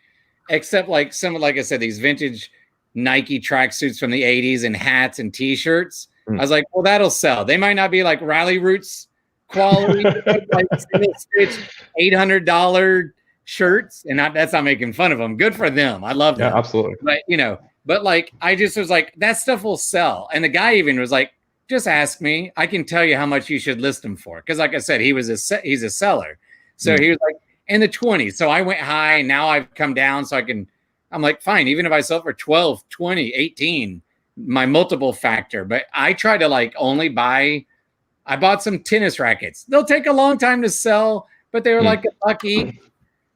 except like like I said, these vintage Nike tracksuits from the 80s and hats and t-shirts. I was like, well, that'll sell. They might not be like Rally Roots quality, like single stitch $800 shirts. And that's not making fun of them. Good for them. I love them. Yeah, absolutely. But, but like, I just was like, that stuff will sell. And the guy even was like, just ask me. I can tell you how much you should list them for. Because like I said, he's a seller. So he was like, in the 20s. So I went high and now I've come down so I'm like, fine, even if I sell for 12, 20, 18, my multiple factor. But I try to like only I bought some tennis rackets. They'll take a long time to sell, but they were like $1 each.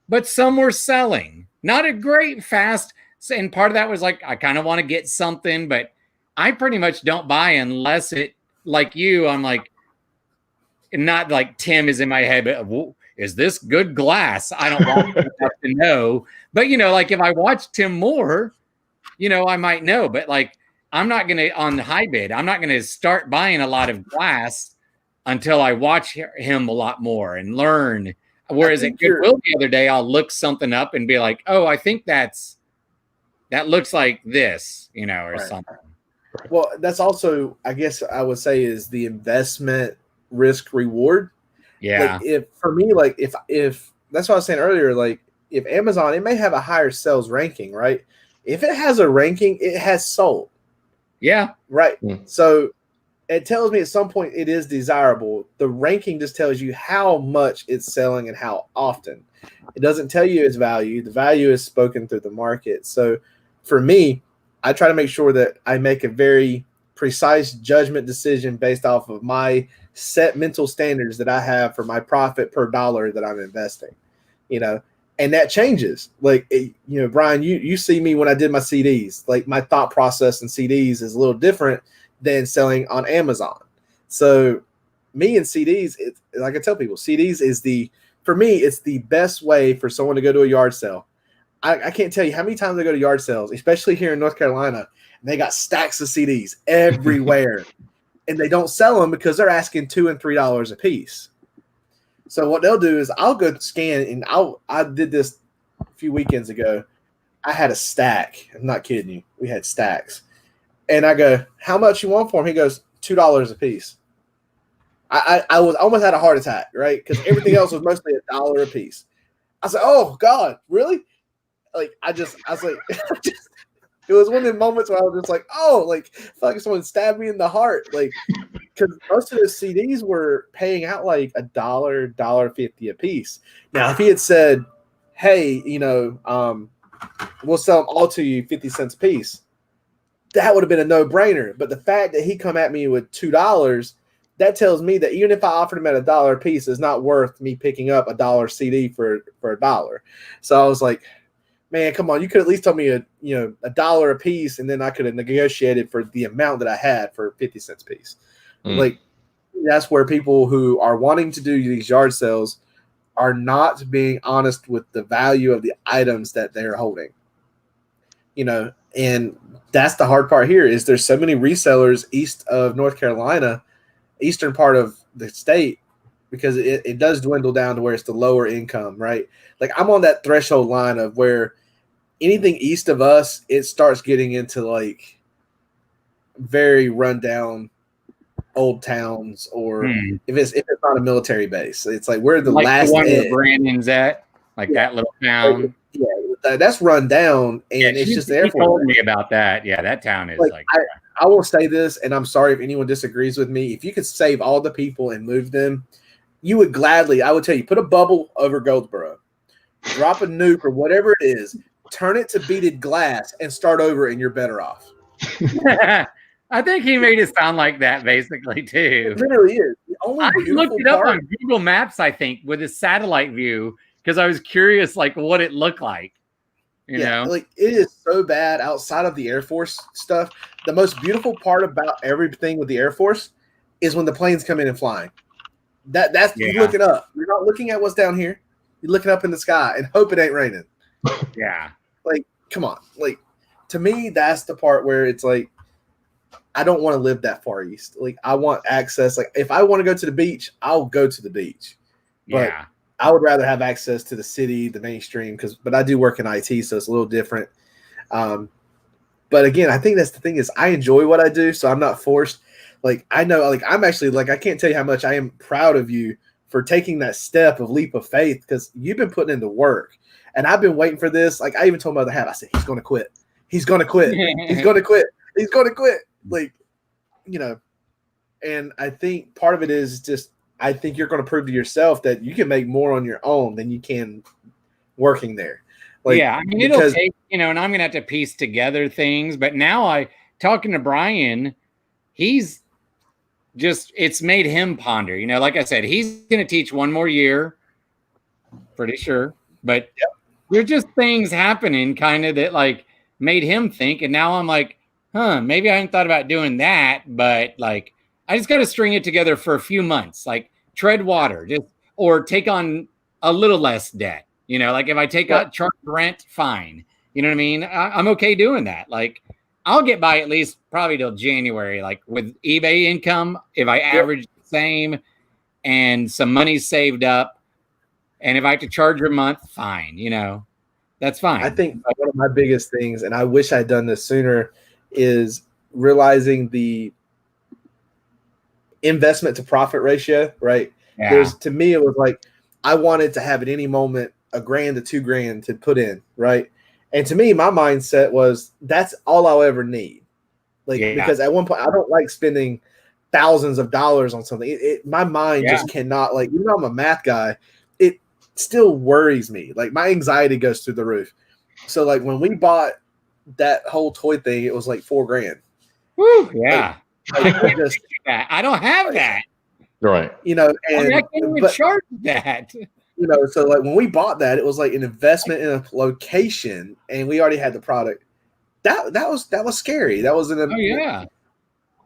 But some were selling. Not a great fast. And part of that was like, I kind of want to get something, but I pretty much don't buy unless it, like you, I'm like, not like Tim is in my head, but is this good glass? I don't want to know. But, like if I watch Tim Moore, I might know. But like, I'm not going to, on the high bid, I'm not going to start buying a lot of glass until I watch him a lot more and learn. Whereas at Goodwill the other day, I'll look something up and be like, oh, I think that looks like this, or something. Well, that's also, I guess I would say, is the investment risk reward. Yeah. Like if that's what I was saying earlier, like if Amazon, it may have a higher sales ranking, right? If it has a ranking, it has sold. Yeah. Right. So it tells me at some point it is desirable. The ranking just tells you how much it's selling and how often. It doesn't tell you its value. The value is spoken through the market. So for me, I try to make sure that I make a very precise judgment decision based off of my set mental standards that I have for my profit per dollar that I'm investing, and that changes. Like, Brian, you see me when I did my CDs, like my thought process in CDs is a little different than selling on Amazon. So me and CDs, like I tell people, CDs is for me, it's the best way for someone to go to a yard sale. I can't tell you how many times I go to yard sales, especially here in North Carolina, and they got stacks of CDs everywhere. and they don't sell them because they're asking $2 and $3 a piece. So what they'll do is I'll go scan, and I did this a few weekends ago. I had a stack. I'm not kidding you. We had stacks. And I go, how much you want for them? He goes, $2 a piece. I almost had a heart attack, right? Because everything else was mostly $1 a piece. I said, oh God, really? Like I was like, it was one of the moments where I was just like, oh, like fuck, someone stabbed me in the heart, like because most of the CDs were paying out like $1, $1.50 a piece. Now, if he had said, hey, we'll sell them all to you 50 cents a piece, that would have been a no-brainer. But the fact that he come at me with $2, that tells me that even if I offered him at $1 a piece, it's not worth me picking up $1 CD for $1. So I was like, man, come on, you could at least tell me $1 a piece, and then I could have negotiated for the amount that I had for 50 cents a piece. Like that's where people who are wanting to do these yard sales are not being honest with the value of the items that they're holding. And that's the hard part here is there's so many resellers east of North Carolina, eastern part of the state, because it does dwindle down to where it's the lower income, right? Like I'm on that threshold line of where anything east of us, it starts getting into like very rundown old towns, or if it's not a military base, it's like we're the like last the one edge. where Brandon's at, like that little town. Yeah, that's run down, and it's just there. He told me about that. Yeah, that town is like I will say this, and I'm sorry if anyone disagrees with me. If you could save all the people and move them, you would gladly. I would tell you, put a bubble over Goldsboro, drop a nuke or whatever it is, turn it to beaded glass, and start over, and you're better off. I think he made it sound like that basically too. It literally is. The only I looked it up on Google Maps, I think, with a satellite view because I was curious, like what it looked like. You know, like it is so bad outside of the Air Force stuff. The most beautiful part about everything with the Air Force is when the planes come in and flying. That's you look it up. You're not looking at what's down here. You're looking up in the sky and hope it ain't raining. Yeah. Like, come on. Like, to me, that's the part where it's like, I don't want to live that far east. Like, I want access. Like, if I want to go to the beach, I'll go to the beach. But I would rather have access to the city, the mainstream, but I do work in IT, so it's a little different. But again, I think that's the thing is I enjoy what I do, so I'm not forced. Like, I know, like, I'm actually, like, I can't tell you how much I am proud of you for taking that step of leap of faith, because you've been putting in the work. And I've been waiting for this. Like, I even told my other half, I said, he's going to quit. He's going to quit. He's going to quit. He's going to quit. Like, and I think part of it is just, I think you're going to prove to yourself that you can make more on your own than you can working there. Like, I mean, it'll take, and I'm going to have to piece together things. But now talking to Brian, it's made him ponder. Like I said, he's going to teach one more year, pretty sure. But there's just things happening kind of that like made him think. And now I'm like, maybe I hadn't thought about doing that. But like, I just got to string it together for a few months, like tread water, or take on a little less debt. Like if I take out charge rent, fine. You know what I mean? I'm okay doing that. Like I'll get by at least probably till January, like with eBay income, if I average the same and some money saved up. And if I have to charge a month, fine. That's fine. I think one of my biggest things, and I wish I'd done this sooner, is realizing the investment to profit ratio, right? Yeah. To me, it was like I wanted to have at any moment $1,000 to $2,000 to put in, right? And to me, my mindset was that's all I'll ever need. Like, because at one point I don't like spending thousands of dollars on something. My mind just cannot, like, even though I'm a math guy, it still worries me. Like my anxiety goes through the roof. So like when we bought that whole toy thing, it was like $4,000. Woo, yeah. Like, I don't have that. Right. And I can't even charge that. So like when we bought that, it was like an investment in a location, and we already had the product. That was scary. That was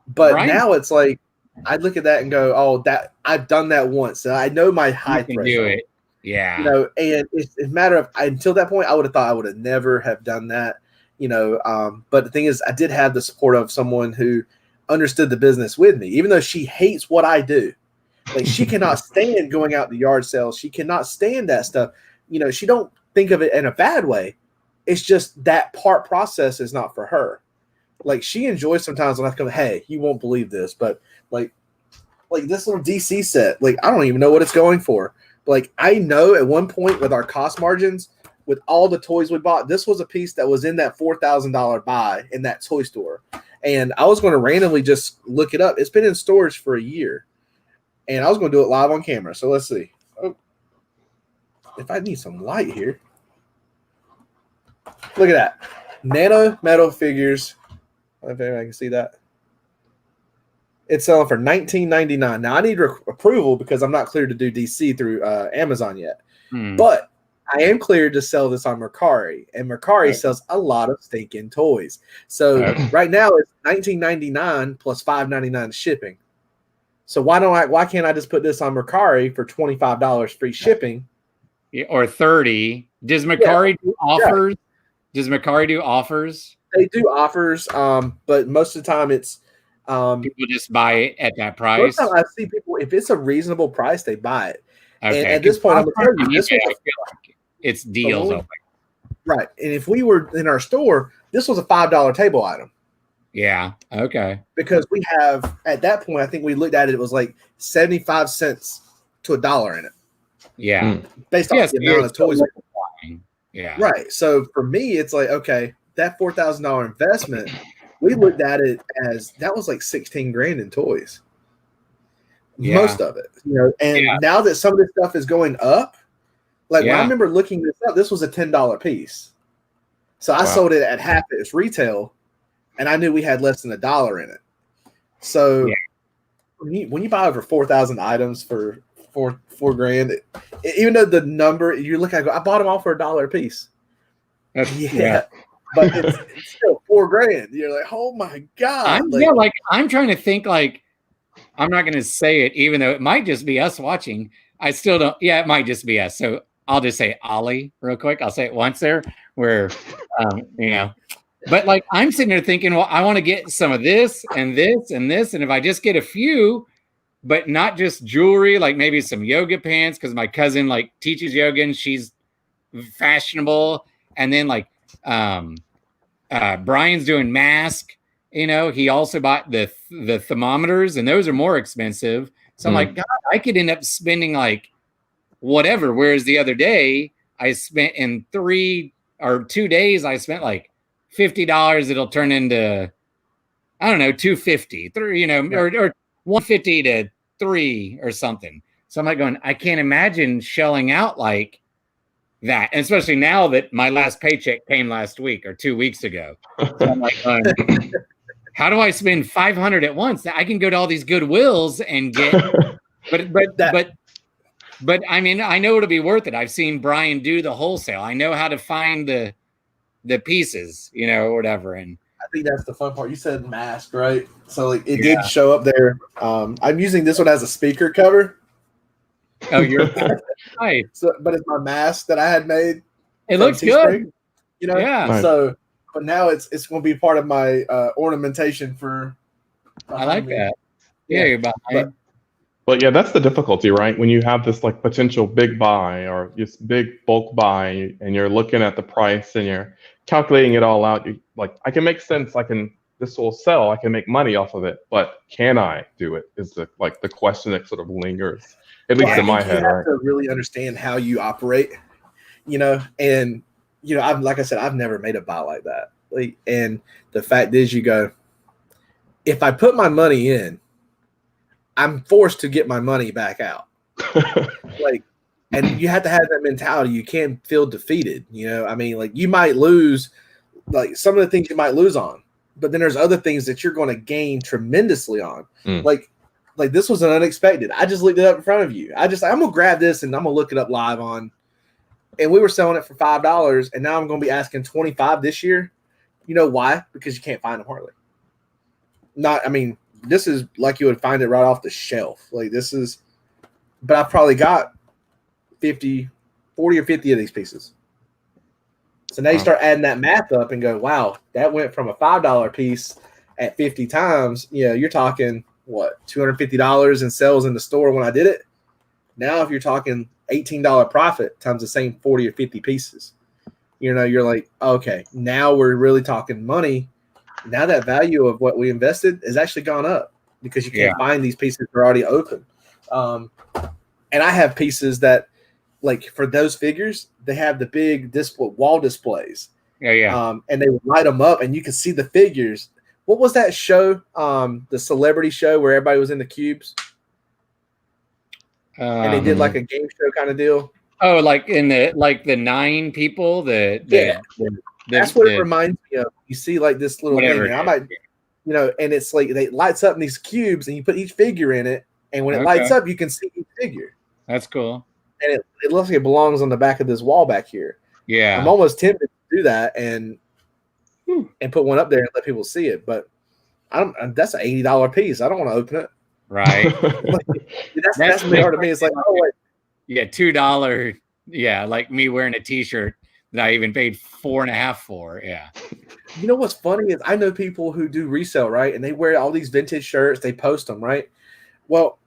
But now it's like I look at that and go, oh, that I've done that once. So I know my high threshold. Do it. Yeah. And it's a matter of until that point, I would have thought I would have never have done that. But the thing is, I did have the support of someone who understood the business with me, even though she hates what I do. Like, she cannot stand going out to yard sales. She cannot stand that stuff. You know, she don't think of it in a bad way. It's just that part process is not for her. Like, she enjoys sometimes when I come, hey, you won't believe this, but like this little DC set, like, I don't even know what it's going for. But like, I know at one point with our cost margins, with all the toys we bought, this was a piece that was in that $4,000 buy in that toy store. And I was going to randomly just look it up. It's been in storage for a year. And I was going to do it live on camera. So let's see. Oh, if I need some light here. Look at that. Nano metal figures. I don't know if I can see that. It's selling for $19.99. Now, I need approval because I'm not cleared to do DC through Amazon yet. But I am cleared to sell this on Mercari. And Mercari sells a lot of stinking toys. So right now it's $19.99 plus $5.99 shipping. So why can't I just put this on Mercari for $25 free shipping? Yeah, or $30. Does Mercari do offers? Does Mercari do offers? They do offers, but most of the time it's people just buy it at that price. Most of the time I see people, if it's a reasonable price, they buy it. Okay. And at this point, I'm going to tell you, this was like it's deals. Right. And if we were in our store, this was a $5 table item. Yeah. Okay. Because we have, at that point, I think we looked at it, it was like 75 cents to $1 in it. Yeah. Based on the amount of toys. Yeah. Right. So for me, it's like, okay, that $4,000 investment, we looked at it as that was like 16 grand in toys. Yeah. Most of it, you know, and now that some of this stuff is going up, like when I remember looking this up, this was a $10 piece. So I sold it at half its retail, and I knew we had less than $1 in it. So when you buy over 4,000 items for four grand, even though the number you look at, I bought them all for $1 a piece. But it's still $4 grand. You're like, oh my god! I'm trying to think. Like, I'm not going to say it, even though it might just be us watching. I still don't. Yeah, it might just be us. So I'll just say Ollie real quick. I'll say it once there, where you know. But like, I'm sitting there thinking, well, I want to get some of this and this and this, and if I just get a few. But not just jewelry, like maybe some yoga pants, because my cousin like teaches yoga and she's fashionable. And then like Brian's doing mask, you know, he also bought the thermometers, and those are more expensive. So I'm like, God, I could end up spending like whatever. Whereas the other day I spent in 2 days, I spent like $50. It'll turn into, I don't know, $250, you know, or 150 to 3 or something. So I'm like going, I can't imagine shelling out like that. And especially now that my last paycheck came last week or 2 weeks ago. So I'm like, how do I spend $500 at once? I can go to all these Goodwills and get, but I mean, I know it'll be worth it. I've seen Brian do the wholesale. I know how to find the pieces, you know, or whatever. And I think that's the fun part. You said mask, right? So like it did show up there. I'm using this one as a speaker cover. Oh, you're right. So, but it's my mask that I had made. It looks good. You know? Yeah. Right. So, but now it's going to be part of my ornamentation for. I like that. Yeah, you're behind. But yeah, that's the difficulty, right? When you have this like potential big buy or this big bulk buy, and you're looking at the price and you're calculating it all out, like, I can make sense. This will sell. I can make money off of it, but can I do it? Is the question that sort of lingers, at least in my head. You have to really understand how you operate, you know. And you know, like I said, I've never made a buy like that. And the fact is, you go, if I put my money in, I'm forced to get my money back out. And you have to have that mentality. You can't feel defeated. You know, I mean, like, you might lose, like, some of the things you might lose on, but then there's other things that you're going to gain tremendously on. Like this was an unexpected. I just looked it up in front of you. I'm going to grab this and I'm going to look it up live on, and we were selling it for $5, and now I'm going to be asking $25 this year. You know why? Because you can't find them hardly. This is like you would find it right off the shelf. Like, this is, but I've probably got 40 or 50 of these pieces. So now you start adding that math up and go, wow, that went from a $5 piece at 50 times, you're talking what, $250 in sales in the store when I did it. Now, if you're talking $18 profit times the same 40 or 50 pieces, you're like, okay, now we're really talking money. Now that value of what we invested has actually gone up because you can't find these pieces that are already open. And I have pieces that, like, for those figures, they have the big wall displays. And they would light them up, and you can see the figures. What was that show? The celebrity show where everybody was in the cubes, and they did like a game show kind of deal. Oh, like the 9 people. That's what it reminds me of. You see, like, this little thing, and I might, and it's like it lights up in these cubes, and you put each figure in it, and when it lights up, you can see each figure. That's cool. And it looks like it belongs on the back of this wall back here. Yeah, I'm almost tempted to do that and put one up there and let people see it, but that's an $80 piece. I don't want to open it. Right. that's really hard to me. It's like, oh wait. Yeah, $2. Yeah, like me wearing a T-shirt that I even paid $4.50 for. Yeah. You know what's funny is I know people who do resale, right? And they wear all these vintage shirts. They post them, right? Well,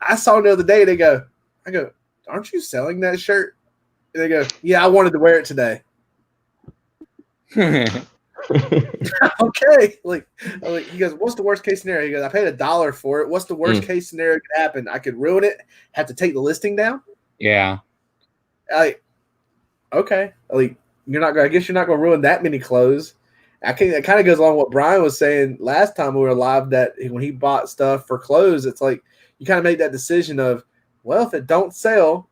I saw the other day. I go, aren't you selling that shirt? And they go, yeah, I wanted to wear it today. Okay. Like, he goes, what's the worst case scenario? He goes, I paid $1 for it. What's the worst case scenario that could happen? I could ruin it, have to take the listing down. Yeah. Like, okay. Like, I guess you're not going to ruin that many clothes. It kind of goes along with what Brian was saying last time we were live, that when he bought stuff for clothes, it's like you kind of make that decision of, well, if it don't sell,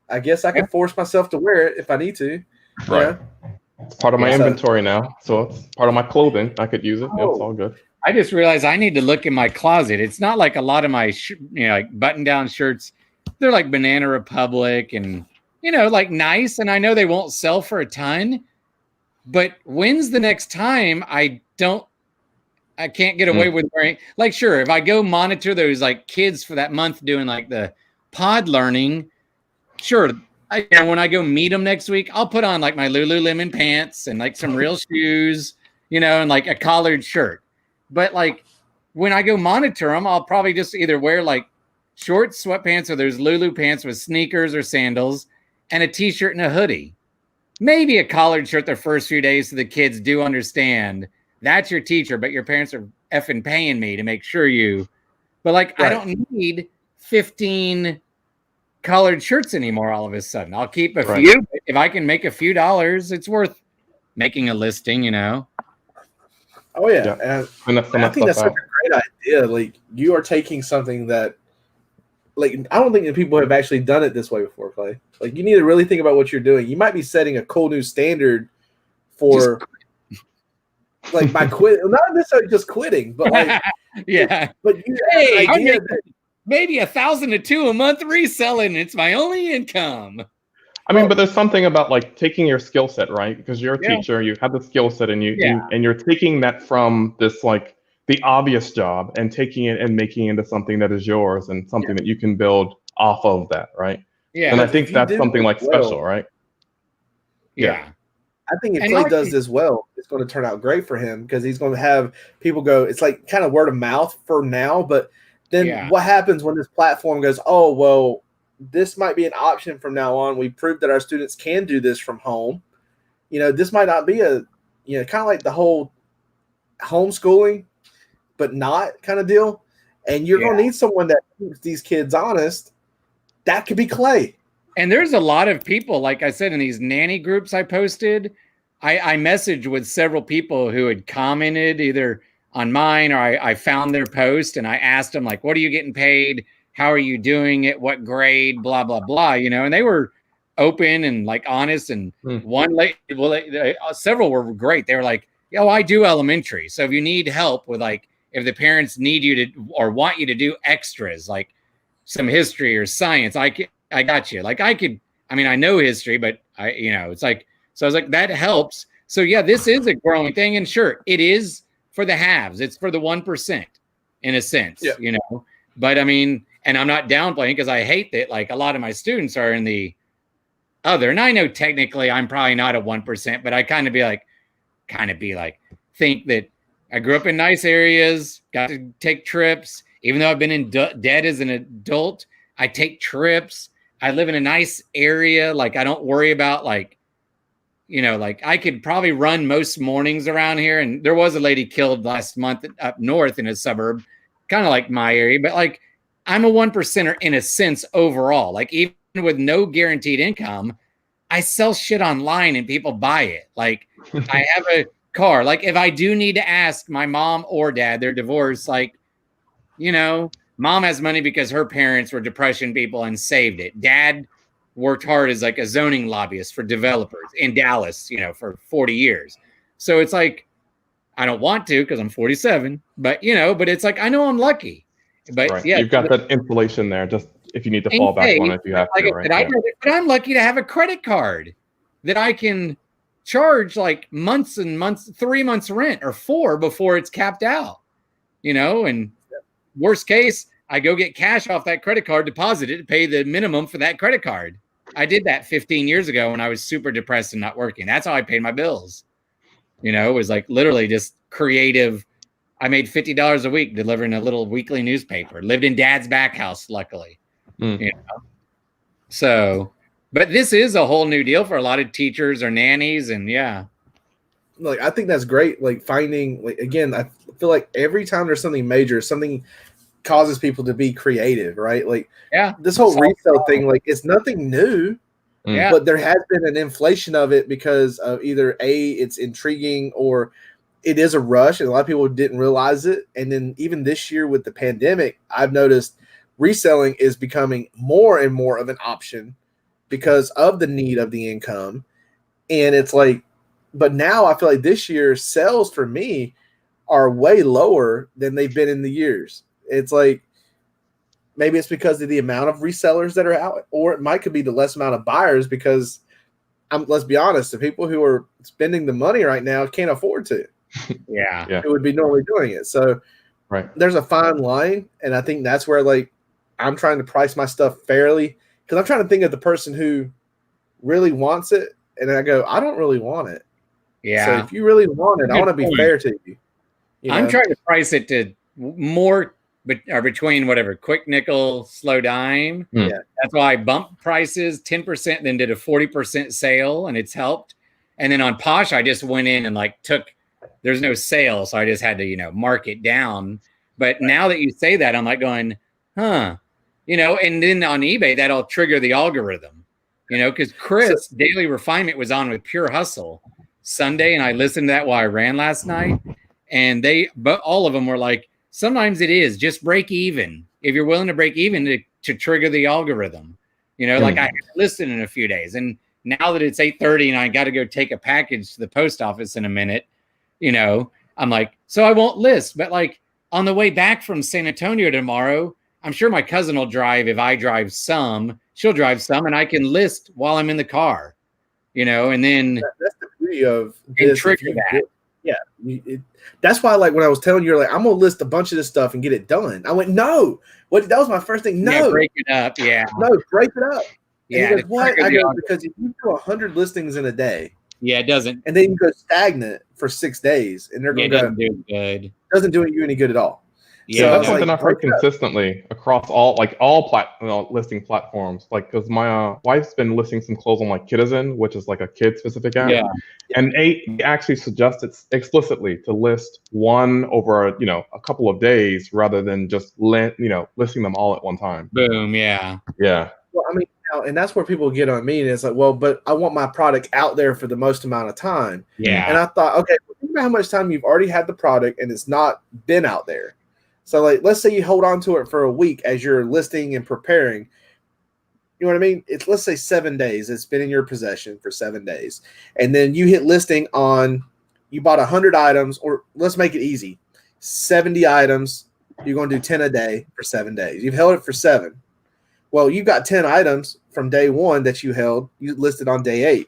I guess I can force myself to wear it if I need to. Right. Yeah. It's part of my inventory now, so it's part of my clothing. I could use it. Yeah, it's all good. I just realized I need to look in my closet. It's not like a lot of my like button-down shirts. They're like Banana Republic and like nice, and I know they won't sell for a ton. But when's the next time I can't get away with wearing, like, sure, if I go monitor those like kids for that month doing like the pod learning, sure. When I go meet them next week, I'll put on like my Lululemon pants and like some real shoes, and like a collared shirt. But like when I go monitor them, I'll probably just either wear like shorts, sweatpants, or those Lulu pants with sneakers or sandals and a T-shirt and a hoodie. Maybe a collared shirt the first few days so the kids do understand that's your teacher, but your parents are effing paying me to make sure but like, right. I don't need 15 collared shirts anymore all of a sudden. I'll keep a few. If I can make a few dollars, it's worth making a listing, Oh yeah. And I think that's such a great idea. Like, you are taking something that, like, I don't think that people have actually done it this way before, Clay. Like, you need to really think about what you're doing. You might be setting a cool new standard for like by quitting, not necessarily just quitting, but like but you have an idea that maybe $1,000 to $2,000 a month reselling. It's my only income. I mean, but there's something about like taking your skill set, right? Because you're a teacher, you have the skill set, and you're taking that from this like the obvious job and taking it and making it into something that is yours and something that you can build off of that, right? Yeah. And I think that's something like special, right? Yeah. I think if Clay does this well, it's going to turn out great for him because he's going to have people go. It's like kind of word of mouth for now, but then what happens when this platform goes, oh, well, this might be an option from now on. We proved that our students can do this from home. This might not be a, kind of like the whole homeschooling, but not kind of deal. And you're going to need someone that keeps these kids honest. That could be Clay. And there's a lot of people, like I said, in these nanny groups I posted, I messaged with several people who had commented either on mine or I found their post and I asked them, like, what are you getting paid? How are you doing it? What grade? Blah, blah, blah, and they were open and like honest. And several were great. They were like, I do elementary. So if you need help with like, if the parents need you to, or want you to do extras, like some history or science, I got you. Like I know history, but it's like, so I was like, that helps. So yeah, this is a growing thing. And sure, it is for the haves. It's for the 1% in a sense, but I mean, and I'm not downplaying because I hate that. Like a lot of my students are in the other, and I know technically I'm probably not a 1%, but I kind of be like, think that I grew up in nice areas, got to take trips. Even though I've been in debt as an adult, I take trips. I live in a nice area. Like, I don't worry about like, like I could probably run most mornings around here. And there was a lady killed last month up north in a suburb, kind of like my area, but like I'm a 1%er in a sense overall. Like, even with no guaranteed income, I sell shit online and people buy it. Like, I have a car. Like, if I do need to ask my mom or dad, they're divorced, like, mom has money because her parents were depression people and saved it. Dad worked hard as like a zoning lobbyist for developers in Dallas, for 40 years. So it's like, I don't want to because I'm 47, but it's like, I know I'm lucky. But right. yeah, You've got that insulation there, just if you need to fall back on it, if you have to, right? But I'm lucky to have a credit card that I can charge like months and months, 3 months rent or 4 before it's capped out, and worst case, I go get cash off that credit card, deposit it to pay the minimum for that credit card. I did that 15 years ago when I was super depressed and not working. That's how I paid my bills. It was like literally just creative. I made $50 a week delivering a little weekly newspaper. Lived in dad's back house, luckily. So, but this is a whole new deal for a lot of teachers or nannies, and yeah. Like, I think that's great. Like, finding, like, again, I feel like every time there's something major, something causes people to be creative, right? Like, yeah, this whole resale thing, like, it's nothing new, but there has been an inflation of it because of either it's intriguing or it is a rush, and a lot of people didn't realize it. And then even this year with the pandemic, I've noticed reselling is becoming more and more of an option because of the need of the income. And it's like, but now I feel like this year sales for me are way lower than they've been in the years. It's like, maybe it's because of the amount of resellers that are out, or it could be the less amount of buyers because let's be honest, the people who are spending the money right now can't afford to. Yeah. It would be normally doing it. So there's a fine line. And I think that's where, like, I'm trying to price my stuff fairly because I'm trying to think of the person who really wants it. And I go, I don't really want it. Yeah. So if you really want it, I want to be fair to you. I'm trying to price it to more between whatever, quick nickel, slow dime. Yeah. That's why I bumped prices 10%, then did a 40% sale, and it's helped. And then on Posh, I just went in and like there's no sale, so I just had to, mark it down. But now that you say that, I'm like going, and then on eBay, that'll trigger the algorithm, because Chris Daily Refinement was on with Pure Hustle Sunday, and I listened to that while I ran last night, and but all of them were like, sometimes it is just break even. If you're willing to break even to trigger the algorithm, like I listened in a few days, and now that it's 8:30 and I got to go take a package to the post office in a minute, I'm like, so I won't list, but like on the way back from San Antonio tomorrow, I'm sure my cousin will drive. If I drive some, she'll drive some, and I can list while I'm in the car, and then that's the beauty of this. Trigger that. That's why, like, when I was telling you, like, I'm gonna list a bunch of this stuff and get it done. I went, no. That was my first thing. No, yeah, break it up. Yeah, no, break it up. And yeah. he goes, what? I go, because if you do 100 listings in a day, it doesn't, and then you go stagnant for 6 days, and they're going to go, do good. Doesn't do you any good at all. Yeah, so that's something I've heard consistently across all listing platforms. Like, because my wife's been listing some clothes on like Kitizen, which is like a kid-specific app. Yeah. And they actually suggested explicitly to list one over a couple of days rather than just listing them all at one time. Boom. Yeah. Yeah. Well, I mean, and that's where people get on me, and it's like, well, but I want my product out there for the most amount of time. Yeah. And I thought, okay, well, think about how much time you've already had the product and it's not been out there. So, like, let's say you hold on to it for a week as you're listing and preparing. You know what I mean? Let's say 7 days. It's been in your possession for 7 days. And then you hit listing you bought 100 items, or let's make it easy, 70 items. You're going to do 10 a day for 7 days. You've held it for 7. Well, you've got 10 items from day 1 that you listed on day 8.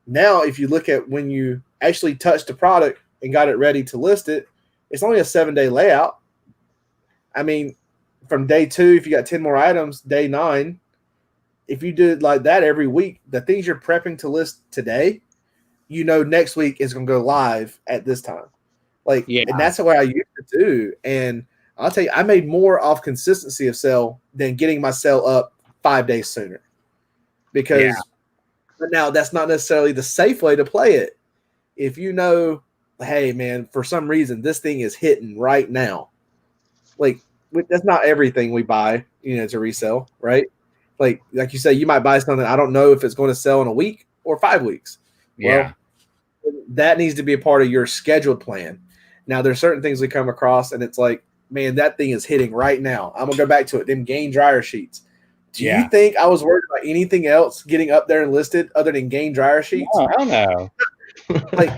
Now, if you look at when you actually touched the product and got it ready to list it, it's only a 7-day layout. I mean, from day 2, if you got 10 more items, day 9, if you do it like that every week, the things you're prepping to list today, next week is going to go live at this time. Like, and that's what I used to do. And I'll tell you, I made more off consistency of sale than getting my sale up 5 days sooner. Because but now that's not necessarily the safe way to play it. If you know, hey man, for some reason this thing is hitting right now. Like that's not everything we buy, to resell, right? Like you say, you might buy something. I don't know if it's going to sell in a week or 5 weeks. Well, that needs to be a part of your scheduled plan. Now, there's certain things we come across, and it's like, man, that thing is hitting right now. I'm gonna go back to it. Them Gain dryer sheets. Do you think I was worried about anything else getting up there and listed other than Gain dryer sheets? Oh, hell no. Like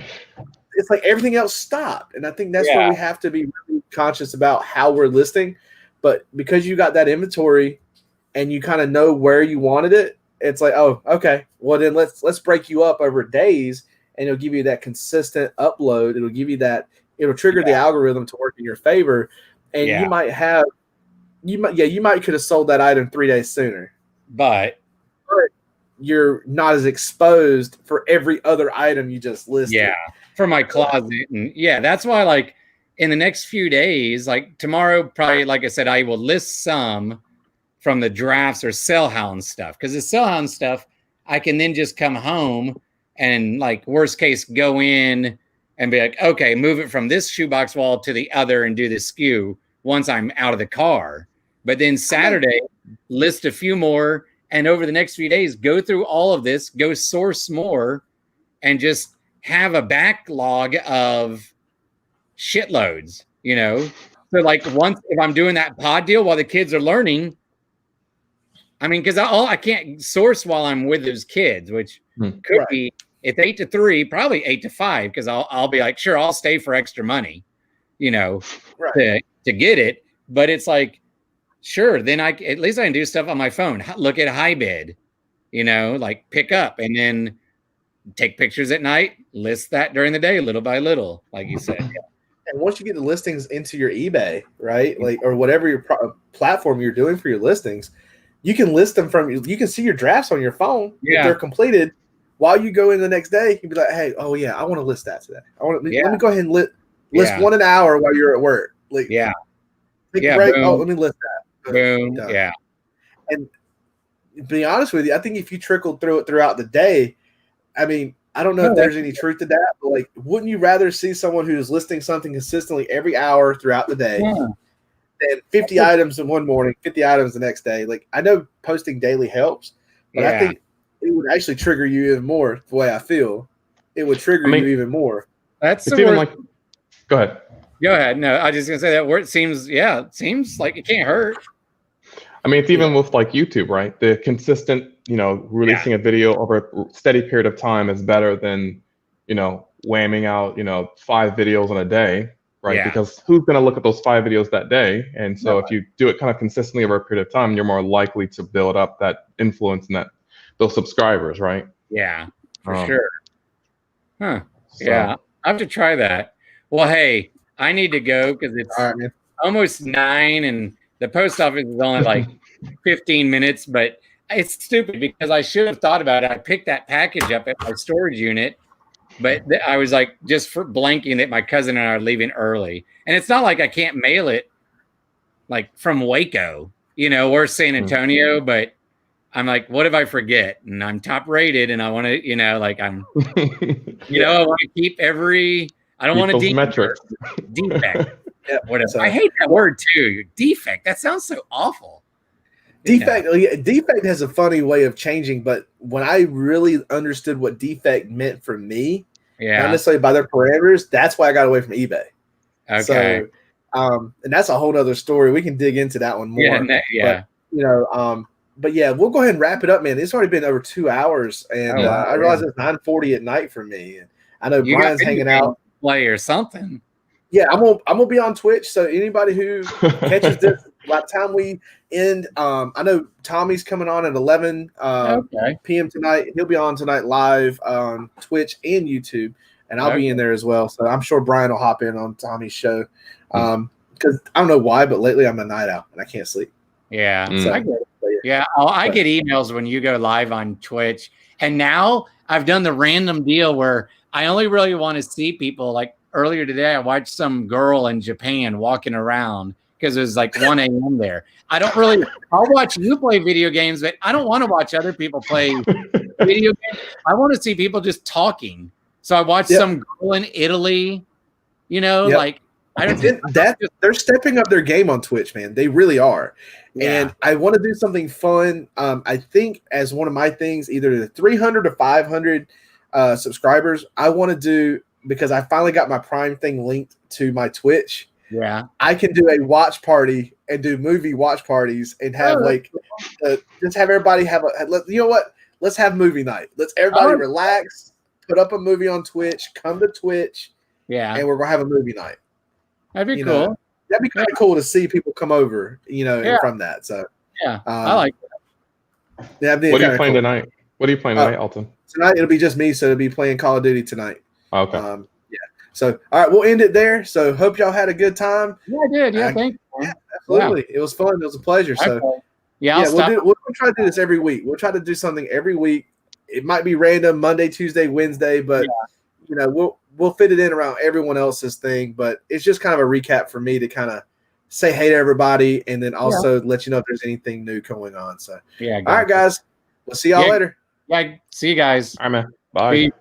it's like everything else stopped, and I think that's where we have to be really conscious about how we're listing. But because you got that inventory and you kind of know where you wanted it, it's like, oh, okay, well then let's break you up over days, and it'll give you that consistent upload. It'll give you that. It'll trigger the algorithm to work in your favor, and you might could have sold that item 3 days sooner, but you're not as exposed for every other item you just listed. Yeah, for my closet, and that's why, like, in the next few days, like tomorrow, probably, like I said, I will list some from the drafts or sell hound stuff, because the sell hound stuff I can then just come home and, like, worst case, go in and be like, okay, move it from this shoebox wall to the other and do the SKU once I'm out of the car. But then Saturday, list a few more, and over the next few days, go through all of this, go source more, and just have a backlog of shitloads, So, like, once, if I'm doing that pod deal while the kids are learning, I mean, because I can't source while I'm with those kids, which could be, it's 8 to 3, probably 8 to 5, because I'll be like, sure, I'll stay for extra money, to get it. But it's like, sure, then at least I can do stuff on my phone. Look at high bid, like pick up and then take pictures at night, list that during the day, little by little, like you said. And once you get the listings into your eBay, right, like, or whatever your platform you're doing for your listings, you can list them you can see your drafts on your phone if they're completed. While you go in the next day, you'd be like, hey, oh yeah, I want to list that today. Let me go ahead and list one an hour while you're at work. Like, break, let me list that. Boom. Done. Yeah. And to be honest with you, I think if you trickled through it throughout the day, I mean, I don't know if there's any truth to that, but like, wouldn't you rather see someone who's listing something consistently every hour throughout the day than 50 items in one morning, 50 items the next day? Like, I know posting daily helps, but I think it would actually trigger you even more. The way I feel, it would trigger you even more. That's it's even like. Go ahead. Go ahead. No, I was just gonna say that word seems like it can't hurt. I mean, it's even with like YouTube, right? The consistent, releasing a video over a steady period of time is better than, whamming out, 5 videos in a day, right? Yeah. Because who's going to look at those 5 videos that day? And so if you do it kind of consistently over a period of time, you're more likely to build up that influence and those subscribers, right? Yeah, for sure. Huh. So. Yeah, I have to try that. Well, hey, I need to go because it's almost 9 and the post office is only like 15 minutes, but it's stupid because I should have thought about it. I picked that package up at my storage unit, but I was like just for blanking that my cousin and I are leaving early. And it's not like I can't mail it like from Waco, or San Antonio, but I'm like, what if I forget? And I'm top rated and I want to, I'm, I want to keep I don't want to metrics. Defect. Whatever. I hate that word too. Defect. That sounds so awful. Defect has a funny way of changing, but when I really understood what defect meant for me, not necessarily by their parameters, that's why I got away from eBay. Okay. So, and that's a whole other story. We can dig into that one more. But yeah, we'll go ahead and wrap it up, man. It's already been over 2 hours, and I realize it's 9:40 at night for me. And I know Brian's hanging out. Play or something. Yeah, I'm gonna be on Twitch. So anybody who catches this by the time we end, I know Tommy's coming on at 11 p.m. tonight. He'll be on tonight live on Twitch and YouTube, and I'll be in there as well. So I'm sure Brian will hop in on Tommy's show. Because I don't know why, but lately I'm a night owl and I can't sleep. Yeah. So, I get emails when you go live on Twitch, and now I've done the random deal where I only really want to see people like earlier today, I watched some girl in Japan walking around because it was like 1 a.m. there. I'll watch you play video games, but I don't want to watch other people play video games. I want to see people just talking. So I watched some girl in Italy, like I don't think they're stepping up their game on Twitch, man. They really are. Yeah. And I want to do something fun. I think as one of my things, either the 300 or 500 subscribers, I want to do, because I finally got my Prime thing linked to my Twitch. Yeah. I can do a watch party and do movie watch parties and have just have everybody have you know what? Let's have movie night. Let's everybody relax, put up a movie on Twitch, come to Twitch. Yeah. And we're going to have a movie night. That'd be cool. That'd be kind of cool to see people come over, from that. So I like that. Yeah, what are you playing tonight? What are you playing tonight, Alton? Tonight it'll be just me, so it'll be playing Call of Duty tonight. Okay. So all right, we'll end it there. So hope y'all had a good time. Yeah, I did. Yeah, thanks. Yeah, absolutely. Yeah. It was fun. It was a pleasure. So we'll try to do this every week. We'll try to do something every week. It might be random Monday, Tuesday, Wednesday, but we'll fit it in around everyone else's thing. But it's just kind of a recap for me to kind of say hey to everybody, and then also let you know if there's anything new going on. So all right, guys, we'll see y'all later. Yeah, see you guys. All right, man. Bye.